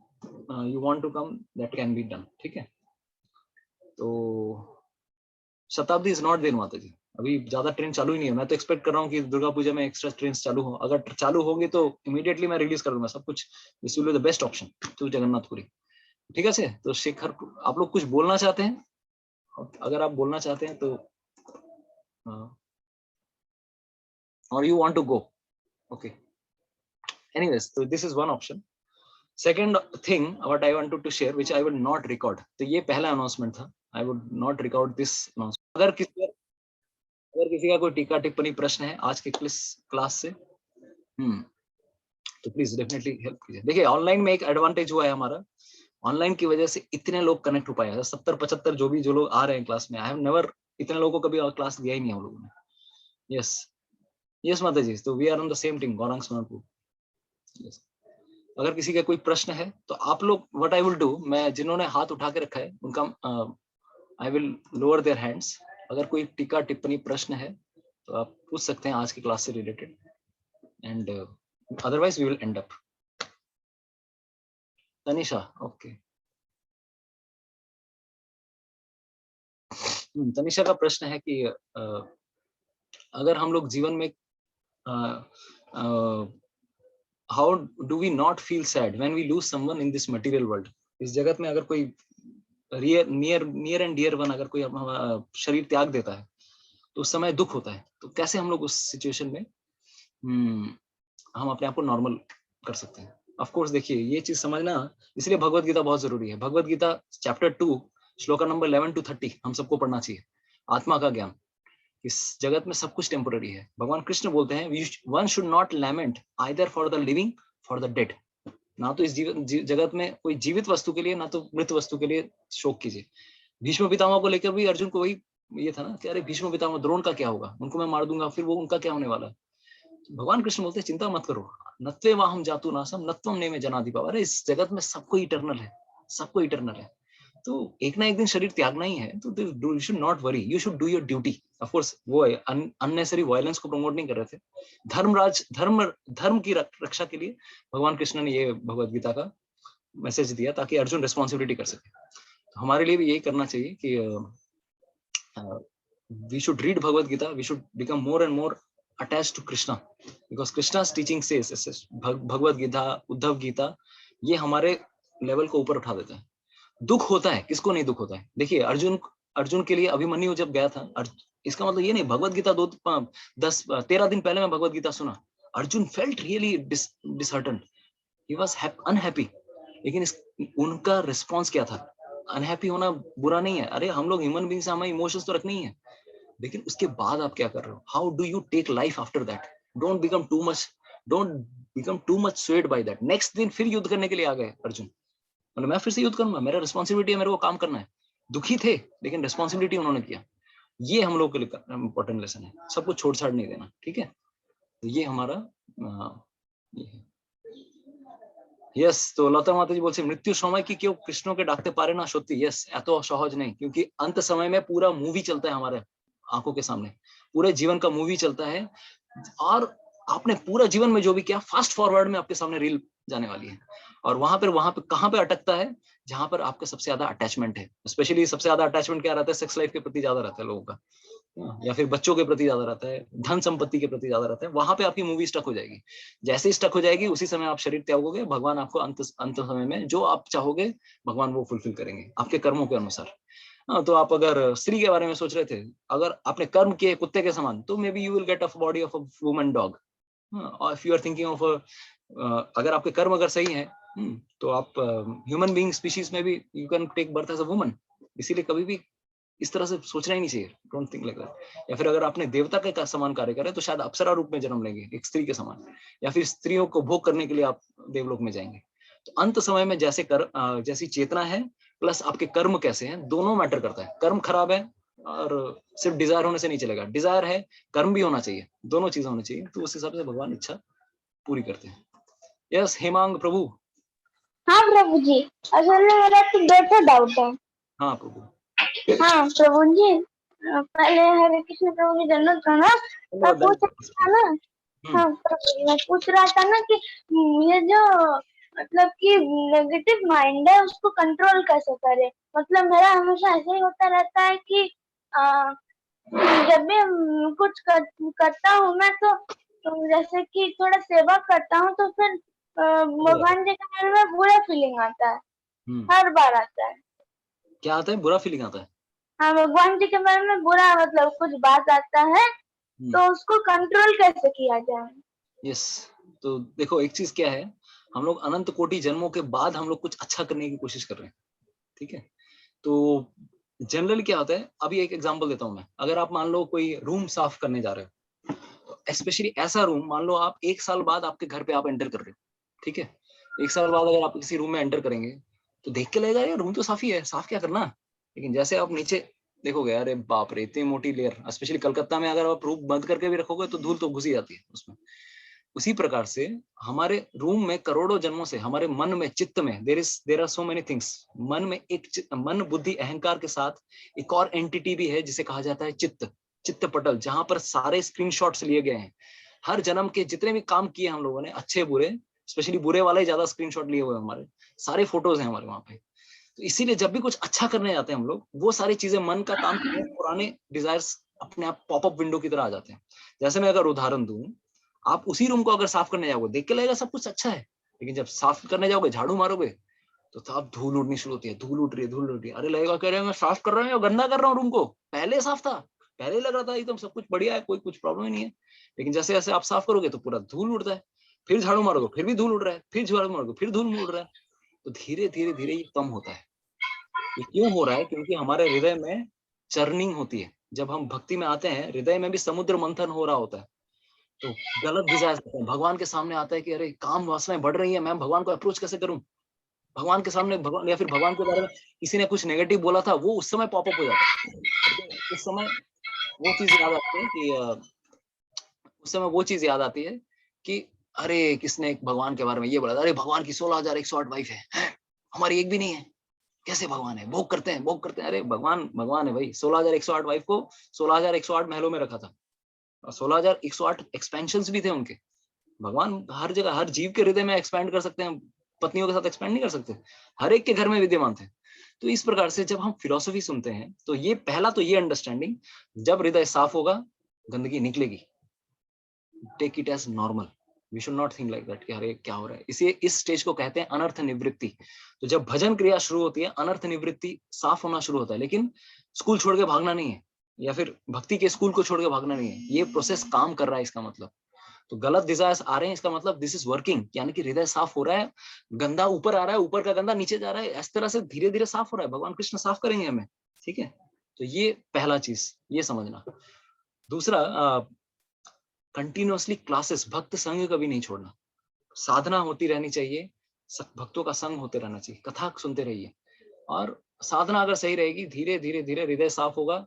you want to come, that can be done, ठीक है। तो शताब्दी इज नॉट देयर माता जी, अभी ज्यादा ट्रेन चालू ही नहीं है। मैं तो एक्सपेक्ट कर रहा हूँ कि दुर्गा पूजा में एक्स्ट्रा ट्रेन चालू हो, अगर चालू होंगे तो इमीडिएटली मैं रिलीज कर दूंगा सब कुछ। This will be the best option to Jagannathpuri, ठीक है से। तो शेखर, आप लोग कुछ बोलना चाहते हैं? अगर आप बोलना चाहते हैं तो, or you want to go, okay, anyways, so this is one option. Second thing what I wanted to share, which I will not record, तो ये पहला announcement था, I would not record this announcement. अगर किसी का कोई टीका टिप्पणी प्रश्न है आज के क्लास से, तो प्लीज डेफिनेटली हेल्प कीजिए। देखिए ऑनलाइन में एक एडवांटेज हुआ है हमारा, ऑनलाइन की वजह से इतने लोग कनेक्ट हो पाए हैं, 70-75 जो लोग आ रहे हैं क्लास में। आई हैव नेवर इतने लोगों को कभी क्लास दिया ही नहीं हम लोगों ने। यस माता जी, तो we are on the same team, Gaurang Sonarpur. Yes, अगर किसी का कोई प्रश्न है तो आप लोग, व्हाट आई विल डू, मैं जिन्होंने हाथ उठा के रखा है उनका I will lower their hands. अगर कोई टीका टिप्पणी प्रश्न है तो आप पूछ सकते हैं आज की क्लास से related, and otherwise we will end up. Tanisha, okay, Tanisha का प्रश्न है कि अगर हम लोग जीवन में how do we not feel sad when we lose someone in this material world. इस जगत में अगर कोई नियर एंड डियर वन, अगर कोई शरीर त्याग देता है तो उस समय दुख होता है, तो कैसे हम लोग उस सिचुएशन में हम अपने आप को नॉर्मल कर सकते हैं। ऑफ कोर्स देखिए ये चीज समझना, इसलिए भगवत गीता बहुत जरूरी है। Bhagavad Gita chapter 2 shloka number 11 to 30 हम सबको पढ़ना चाहिए। आत्मा का ज्ञान, इस जगत में सब कुछ टेम्पोररी है। भगवान कृष्ण बोलते हैं one should not lament either for the living for the dead. ना तो इस जगत में कोई जीवित वस्तु के लिए, ना तो मृत वस्तु के लिए शोक कीजिए। भीष्म पितामह को लेकर भी अर्जुन को वही ये था ना कि अरे भीष्म पितामह, द्रोण का क्या होगा, उनको मैं मार दूंगा, फिर वो उनका क्या होने वाला है। भगवान कृष्ण बोलते हैं चिंता मत करो, नत्वे वाहम जातु नासम नत्वम नेमे जनाधिपा। अरे इस जगत में सबको इटर्नल है, सबको इटर्नल है, तो एक ना एक दिन शरीर त्यागना ही है। तो you should not worry, you should do your duty. Of course वो अननेसेसरी वायलेंस को प्रमोट नहीं कर रहे थे। धर्म की रक्षा के लिए भगवान कृष्ण ने ये भगवत गीता का मैसेज दिया ताकि अर्जुन रिस्पॉन्सिबिलिटी कर सके। तो हमारे लिए भी यही करना चाहिए कि we should read Bhagavad Gita, we should become more and more attached to Krishna because Krishna's teaching says, Bhagavad Gita, Uddhava Gita, ये हमारे लेवल को ऊपर उठा देता है। दुख होता है, किसको नहीं दुख होता है? देखिए अर्जुन के लिए अभिमन्यु जब गया था, इसका मतलब ये नहीं भगवद गीता 13 दिन पहले मैं भगवद गीता सुना, Arjun felt really disheartened, he was unhappy, लेकिन उनका रिस्पॉन्स क्या था? अनहैप्पी होना बुरा नहीं है, अरे हम लोग ह्यूमन बीइंग्स, हमें इमोशंस तो रखनी ही है, लेकिन उसके बाद आप क्या कर रहे हो? How do you take life after that? Don't become too much swayed by that. Next दिन फिर युद्ध करने के लिए आ गए अर्जुन, मतलब मैं फिर से युद्ध करूंगा, मेरा रिस्पॉन्सिबिलिटी है, मेरे को काम करना है। दुखी थे लेकिन रिस्पॉन्सिबिलिटी उन्होंने किया। ये हम लोग के लिए इंपॉर्टेंट लेसन है, सब कुछ छोड़ छाड़ नहीं देना, ठीक है? तो ये हमारा यस। तो लता माता जी बोलते मृत्यु समय की क्यों कृष्ण के डाकते पारे ना सत्य। यस, এত সহজ नहीं, क्योंकि अंत समय में पूरा मूवी चलता है हमारे आंखों के सामने, पूरे जीवन का मूवी चलता है, और आपने पूरा जीवन में जो भी किया फास्ट फॉरवर्ड में आपके सामने रील जाने वाली है, और वहां पे कहां पे अटकता है? जहां पर आपका सबसे ज्यादा अटैचमेंट है। स्पेशली सबसे ज्यादा अटैचमेंट क्या रहता है? सेक्स लाइफ के प्रति ज्यादा रहता है लोगों का, या फिर बच्चों के प्रति ज्यादा रहता है, धन संपत्ति के प्रति ज्यादा रहता है। वहां पे आपकी मूवी स्टक हो जाएगी। जैसे ही स्टक हो जाएगी उसी समय आप शरीर त्यागोगे, भगवान आपको अंत समय में जो आप चाहोगे भगवान वो फुलफिल करेंगे आपके कर्मों के अनुसार। तो आप अगर स्त्री के बारे में सोच रहे थे, अगर आपने कर्म किए कुत्ते के समान, तो मे be you will get a body of a woman dog. If you are thinking of अगर आपके कर्म अगर सही है, तो आप ह्यूमन बीइंग स्पीशीज में भी you can take birth as a woman. इसीलिए कभी भी इस तरह से सोचना ही नहीं चाहिए, डोंट थिंक लाइक दैट। या फिर अगर आपने देवता के समान कार्य करे तो शायद अप्सरा रूप में जन्म लेंगे एक स्त्री के समान, या फिर स्त्रियों को भोग करने के लिए आप देवलोक में जाएंगे। तो अंत समय में जैसी चेतना है प्लस आपके कर्म कैसे हैं, दोनों मैटर करता है। कर्म खराब है और सिर्फ डिजायर होने से नहीं चलेगा, डिजायर है कर्म भी होना चाहिए, दोनों चीजें होनी चाहिए, तो उस हिसाब से भगवान इच्छा पूरी करते हैं। यस हेमांग प्रभु। हाँ प्रभु जी, असल में मेरा तो बेटा डाउट है। हाँ प्रभु। हाँ प्रभु जी, पहले हरे कृष्ण प्रभु जी जन्नत था ना, मैं पूछ रहा था ना, हाँ प्रभु जी, मैं पूछ रहा था ना कि ये जो मतलब कि नेगेटिव माइंड है उसको कंट्रोल कैसे करे। मतलब मेरा हमेशा ऐसे ही होता रहता है कि जब भी कुछ करता हूँ मैं तो जैसे कि थोड़ा सेवा करता हूँ तो फिर भगवान जी के बारे में बुरा फीलिंग आता है, हर बार आता है। क्या आता है? बुरा फीलिंग आता है? हाँ, भगवान जी के बारे में बुरा मतलब कुछ बात आता है, तो उसको कंट्रोल कैसे किया जाए? यस, तो देखो एक चीज क्या है, हम लोग अनंत कोटि जन्मों के बाद हम लोग कुछ अच्छा करने की कोशिश कर रहे हैं, ठीक है? तो जनरली क्या होता है, अभी एक एग्जांपल देता हूं मैं। अगर आप मान लो कोई रूम साफ करने जा रहे हो, स्पेशली ऐसा रूम, मान लो आप 1 साल बाद आपके घर पे आप एंटर कर रहे हो, ठीक है? 1 साल बाद अगर आप किसी रूम में एंटर करेंगे तो देख के लगेगा यार रूम तो साफ ही है, साफ क्या करना। लेकिन जैसे आप नीचे देखोगे, अरे बाप रे इतनी मोटी लेयर, स्पेशली कलकत्ता में अगर आप रूम बंद करके भी रखोगे तो धूल तो घुस ही जाती है उसमें। उसी प्रकार से हमारे रूम में करोड़ों जन्मों से हमारे मन में, चित्त में there are so many things. मन में मन बुद्धि अहंकार के साथ एक और एंटिटी भी है जिसे कहा जाता है चित्त पटल, जहां पर सारे स्क्रीनशॉट्स लिए गए हैं। हर जन्म के जितने भी काम किए हम लोगों ने, अच्छे बुरे, स्पेशली बुरे वाले ज्यादा स्क्रीनशॉट लिए हुए हमारे, सारे फोटोज हैं हमारे वहां पे। तो इसीलिए जब भी कुछ अच्छा करने जाते हैं हम लोग, वो सारी चीजें मन का काम करते हैं, पुराने डिजायर्स अपने आप पॉपअप विंडो की तरह आ जाते हैं। जैसे मैं अगर उदाहरण दूं, आप उसी रूम को अगर साफ करने जाओगे देख के लगेगा सब कुछ अच्छा है, लेकिन जब साफ करने जाओगे झाड़ू मारोगे तो आप धूल उड़नी शुरू होती है, धूल उड़ रही है, अरे लगेगा कह रहे हैं मैं साफ कर रहा हूँ या गंदा कर रहा हूँ रूम को, पहले साफ था, पहले लग रहा था एकदम सब कुछ बढ़िया है, कोई कुछ प्रॉब्लम ही नहीं है। लेकिन जैसे जैसे आप साफ करोगे तो पूरा धूल उड़ता है, फिर झाड़ू मारोगे फिर भी धूल उड़ रहा है, फिर झाड़ू मारोगे फिर धूल उड़ रहा है। तो धीरे धीरे ये कम होता है। ये क्यों हो रहा है? क्योंकि हमारे हृदय में चर्निंग होती है। जब हम भक्ति में आते हैं, हृदय में भी समुद्र मंथन हो रहा होता है, तो गलत डिजायर भगवान के सामने आता है कि अरे काम वासनाएं बढ़ रही है, मैं भगवान को अप्रोच कैसे करूं? भगवान के सामने भगवान, या फिर भगवान के बारे में किसी ने कुछ नेगेटिव बोला था, वो उस समय पॉपअप हो जाता है। उस समय वो चीज याद आती है कि अरे किसने भगवान के बारे में ये बोला था, अरे भगवान की 16,108 वाइफ है, हमारी एक भी नहीं है, कैसे भगवान है? भोग करते हैं। अरे भगवान है भाई। 16,108 वाइफ को 16,108 महलों में रखा था, 16,108 एक्सपेंशंस भी थे उनके। भगवान हर जगह, हर जीव के हृदय में एक्सपैंड कर सकते हैं, पत्नियों के साथ एक्सपैंड नहीं कर सकते, हर एक के घर में विद्यमान थे। तो इस प्रकार से जब हम फिलॉसफी सुनते हैं तो ये पहला तो ये अंडरस्टैंडिंग, जब हृदय साफ होगा गंदगी निकलेगी, take it as normal, we should not think like that कि अरे क्या हो रहा है। इसे इस स्टेज को कहते हैं अनर्थ निवृत्ति। तो जब भजन क्रिया शुरू होती है, अनर्थ निवृत्ति साफ होना शुरू होता है। लेकिन स्कूल छोड़ के भागना नहीं है, या फिर भक्ति के स्कूल को छोड़ के भागना नहीं है, ये प्रोसेस काम कर रहा है इसका मतलब। तो गलत डिजायर्स आ रहे हैं, इसका मतलब दिस इज वर्किंग, यानी कि हृदय साफ हो रहा है, गंदा ऊपर आ रहा है, ऊपर का गंदा नीचे जा रहा है, इस तरह से धीरे धीरे साफ हो रहा है। भगवान कृष्ण साफ करेंगे हमें, ठीक है। तो ये पहला चीज ये समझना। दूसरा, कंटिन्यूअसली क्लासेस, भक्त संग कभी नहीं छोड़ना, साधना होती रहनी चाहिए, भक्तों का संग होते रहना चाहिए, कथा सुनते रहिए, और साधना अगर सही रहेगी, धीरे धीरे धीरे हृदय साफ होगा,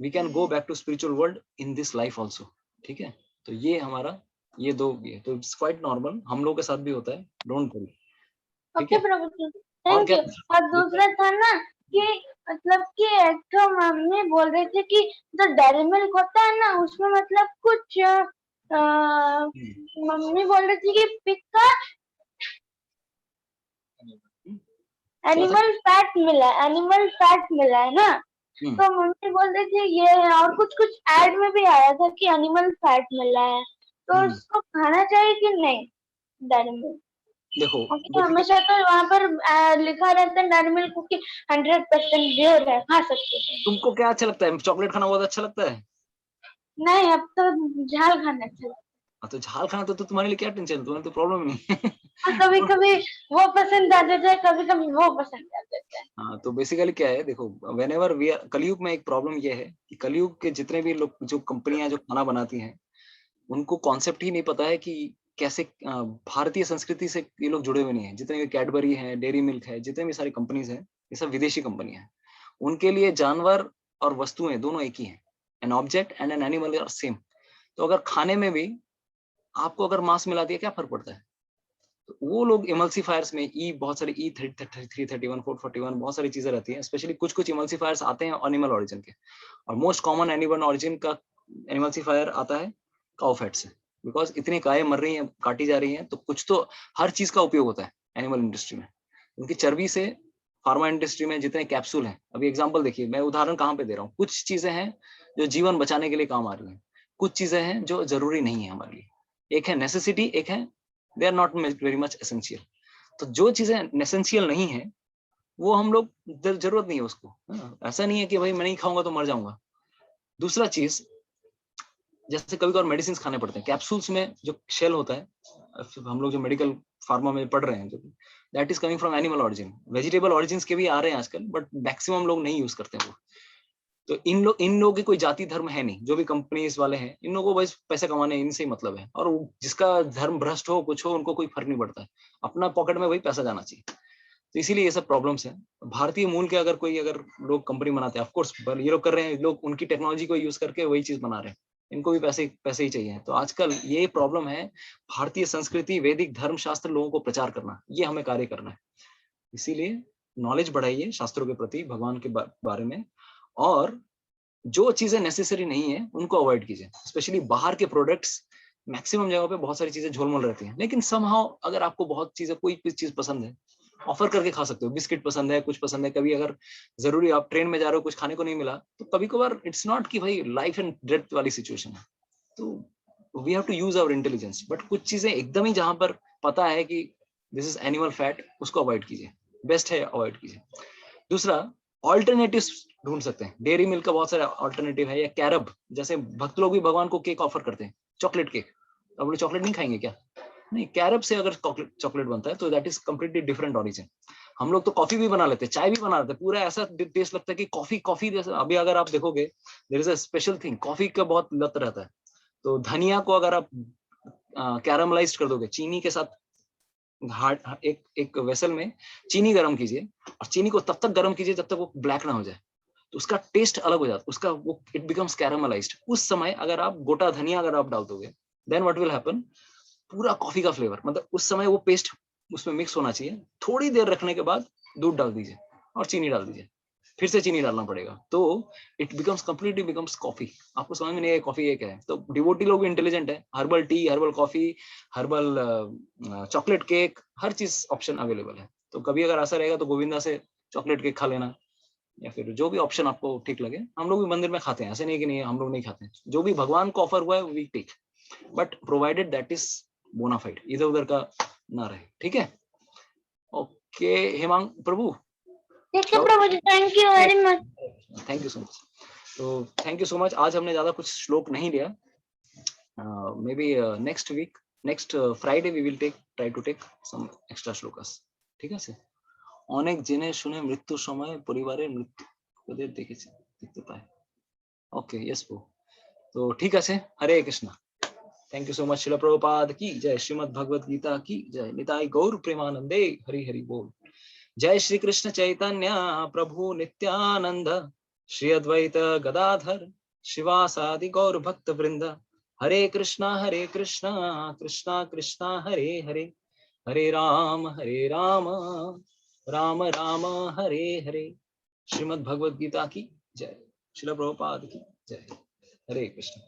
we can go back to spiritual world in this life also, ठीक है। तो ये हमारा ये दो, ये तो इट्स क्वाइट नॉर्मल, हम लोग के साथ भी होता है, डोंट वरी, ठीक ओके है। प्रभु जी, और थैंक यू। क्या, और दूसरा था ना कि मतलब कि एक तो मम्मी बोल रही थी कि जो डेयरी मिल्क होता है ना, उसमें मतलब कुछ मम्मी बोल रही थी कि पिग का एनिमल फैट मिला है ना। तो मम्मी बोल रही थी ये है, और कुछ कुछ एड में भी आया था कि एनिमल फैट मिला है, तो उसको खाना चाहिए कि नहीं डेयरी मिल्क? देखो हमेशा तो वहाँ पर लिखा रहता है डेयरी मिल्क की 100% प्योर है, खा सकते हैं। तुमको क्या अच्छा लगता है, चॉकलेट खाना बहुत अच्छा लगता है? नहीं, अब तो झाल खाना चाहिए। तो झाल खाना तो तुम्हारे लिए क्या टेंशन है, तुम्हारे तो प्रॉब्लम नहीं है। कभी कभी वो पसंद आ जाता है, कभी कभी वो पसंद आ जाता है। हाँ, तो बेसिकली क्या है, देखो व्हेनेवर वी आर, कलयुग में एक प्रॉब्लम ये है कि कलयुग के जितने भी लोग, जो कंपनियां जो खाना बनाती हैं, उनको कॉन्सेप्ट ही नहीं पता है कि कैसे भारतीय संस्कृति से ये लोग जुड़े हुए नहीं है। जितने भी कैडबरी है, डेयरी मिल्क है, जितने भी सारी कंपनीज हैं, ये सब विदेशी कंपनियां हैं। उनके लिए जानवर और वस्तुएं दोनों एक ही हैं, an object and an animal are same. तो अगर खाने में भी आपको अगर मांस मिला दिया, क्या फर्क पड़ता है? तो वो लोग इमल्सिफायर्स में बहुत सारी E331 441 बहुत सारी चीजें रहती हैं, स्पेशली कुछ कुछ इमल्सिफायर्स आते हैं एनिमल ओरिजिन के, और मोस्ट कॉमन एनिमल ओरिजिन का इमल्सिफायर आता है काउ फैट से, बिकॉज इतनी गायें मर रही हैं, काटी जा रही हैं, तो कुछ तो हर चीज का उपयोग होता है एनिमल इंडस्ट्री में। उनकी चर्बी से फार्मा इंडस्ट्री में जितने कैप्सूल हैं, अभी एग्जांपल देखिए, मैं उदाहरण कहाँ पे दे रहा हूँ, कुछ चीजें हैं जो जीवन बचाने के लिए काम आ रही हैं, कुछ चीजें हैं जो जरूरी नहीं है हमारे लिए। एक है नेसेसिटी, एक है they are not very much essential. तो जो चीजें एसेंशियल नहीं है वो हम लोग, जरूरत नहीं है उसको, ऐसा नहीं है कि भाई मैं नहीं खाऊंगा तो मर जाऊंगा। दूसरा चीज, जैसे कभी कभार मेडिसिन खाने पड़ते हैं, कैप्सूल्स में जो शेल होता है, हम लोग जो मेडिकल फार्मा में पढ़ रहे हैं, जो that is coming from animal origin. Vegetable origin के भी आ रहे हैं आजकल, बट मैक्सिमम लोग नहीं यूज करते हैं वो। तो इन लोगों की कोई जाति धर्म है नहीं, जो भी कंपनीज वाले हैं, इन लोगों को बस पैसे कमाने इनसे ही मतलब है, और जिसका धर्म भ्रष्ट हो कुछ हो, उनको कोई फर्क नहीं पड़ता है, अपना पॉकेट में वही पैसा जाना चाहिए। तो इसीलिए ये सब प्रॉब्लम्स हैं। भारतीय मूल के अगर लोग कंपनी बनाते हैं, ऑफकोर्स ये लोग कर रहे हैं, लोग उनकी टेक्नोलॉजी को यूज करके वही चीज बना रहे हैं, इनको भी पैसे ही चाहिए। तो आजकल ये प्रॉब्लम है, भारतीय संस्कृति, वैदिक धर्म शास्त्र लोगों को प्रचार करना, ये हमें कार्य करना है। इसीलिए नॉलेज बढ़ाइए शास्त्रों के प्रति, भगवान के बारे में, और जो चीजें नेसेसरी नहीं है उनको अवॉइड कीजिए। स्पेशली बाहर के प्रोडक्ट्स, मैक्सिमम जगहों पे बहुत सारी चीजें झोलमोल रहती हैं, लेकिन समहाउ अगर आपको बहुत चीजें, कोई चीज पसंद है, ऑफर करके खा सकते हो। बिस्किट पसंद है, कुछ पसंद है, कभी अगर जरूरी आप ट्रेन में जा रहे हो, कुछ खाने को नहीं मिला, तो कभी कभार इट्स नॉट कि भाई लाइफ एंड डेथ वाली सिचुएशन है, तो we have to use our intelligence. But कुछ चीजें एकदम ही जहां पर पता है कि दिस इज एनिमल फैट, उसको अवॉइड कीजिए, बेस्ट है अवॉइड कीजिए। दूसरा, ऑल्टरनेटिव्स ढूंढ सकते हैं। डेयरी मिल्क का बहुत सारा ऑल्टरनेटिव है, या कैरब, जैसे भक्त लोग भी भगवान को केक ऑफर करते हैं, चॉकलेट केक। अब लोग चॉकलेट नहीं खाएंगे क्या? नहीं, कैरब से अगर चॉकलेट बनता है तो that is completely different origin. हम लोग तो कॉफी भी बना लेते हैं, चाय भी बना लेते हैं, पूरा ऐसा टेस्ट लगता है कि कॉफी जैसा। अभी अगर आप देखोगे, there is a special thing, coffee का बहुत लत रहता है। तो धनिया को अगर आप कैरमलाइज कर दोगे चीनी के साथ, एक वेसल में चीनी गर्म कीजिए, और चीनी को तब तक गर्म कीजिए जब तक वो ब्लैक ना हो जाए, तो उसका टेस्ट अलग हो जाता है, उसका वो इट बिकम्स कैरमलाइज्ड। उस समय अगर आप गोटा धनिया अगर आप डाल दोगे, देन व्हाट विल हैपन, पूरा कॉफी का फ्लेवर, मतलब उस समय वो पेस्ट उसमें मिक्स होना चाहिए। थोड़ी देर रखने के बाद दूध डाल दीजिए और चीनी डाल दीजिए, फिर से चीनी डालना पड़ेगा, तो it becomes completely becomes coffee. आपको समझ में नहीं आएगा कॉफी ये क्या है। तो डिवोटी लोग भी इंटेलिजेंट है, herbal tea, herbal coffee, herbal chocolate cake, हर चीज ऑप्शन अवेलेबल है। तो कभी अगर ऐसा रहेगा तो गोविंदा से चॉकलेट केक खा लेना, या फिर जो भी ऑप्शन आपको ठीक लगे। हम लोग भी मंदिर में खाते हैं, ऐसे नहीं कि नहीं हम लोग नहीं खाते हैं, जो भी भगवान को ऑफर हुआ है we take. But provided that is bona fide, इधर उधर का ना रहे, ठीक है। ओके हेमांग प्रभु, ठीक है prabhu ji, thank you very much. Thank you so much. तो थैंक यू सो मच। आज हमने ज्यादा कुछ श्लोक नहीं लिया, may be next week, next Friday we will try to take some extra shlokas, ঠিক আছে। অনেক জেনে শুনে মৃত্যু সময় পরিবারের মৃত্যু ওদের দেখেছি, দেখতে পায়। ওকে यस वो तो ठीक আছে। Hare Krishna. Thank you so much. Srila Prabhupada की जय। श्रीमद् भगवद गीता की जय। निताई गौर प्रेमानंदे हरि हरि बोल। जय श्री कृष्ण चैतन्य प्रभु नित्यानंद, श्री अद्वैत गदाधर शिवासादि गौर भक्त वृंद। हरे कृष्णा कृष्णा कृष्णा हरे हरे, हरे राम राम राम हरे हरे। श्रीमद् भगवद गीता की जय। श्रील प्रभुपाद की जय। हरे कृष्ण।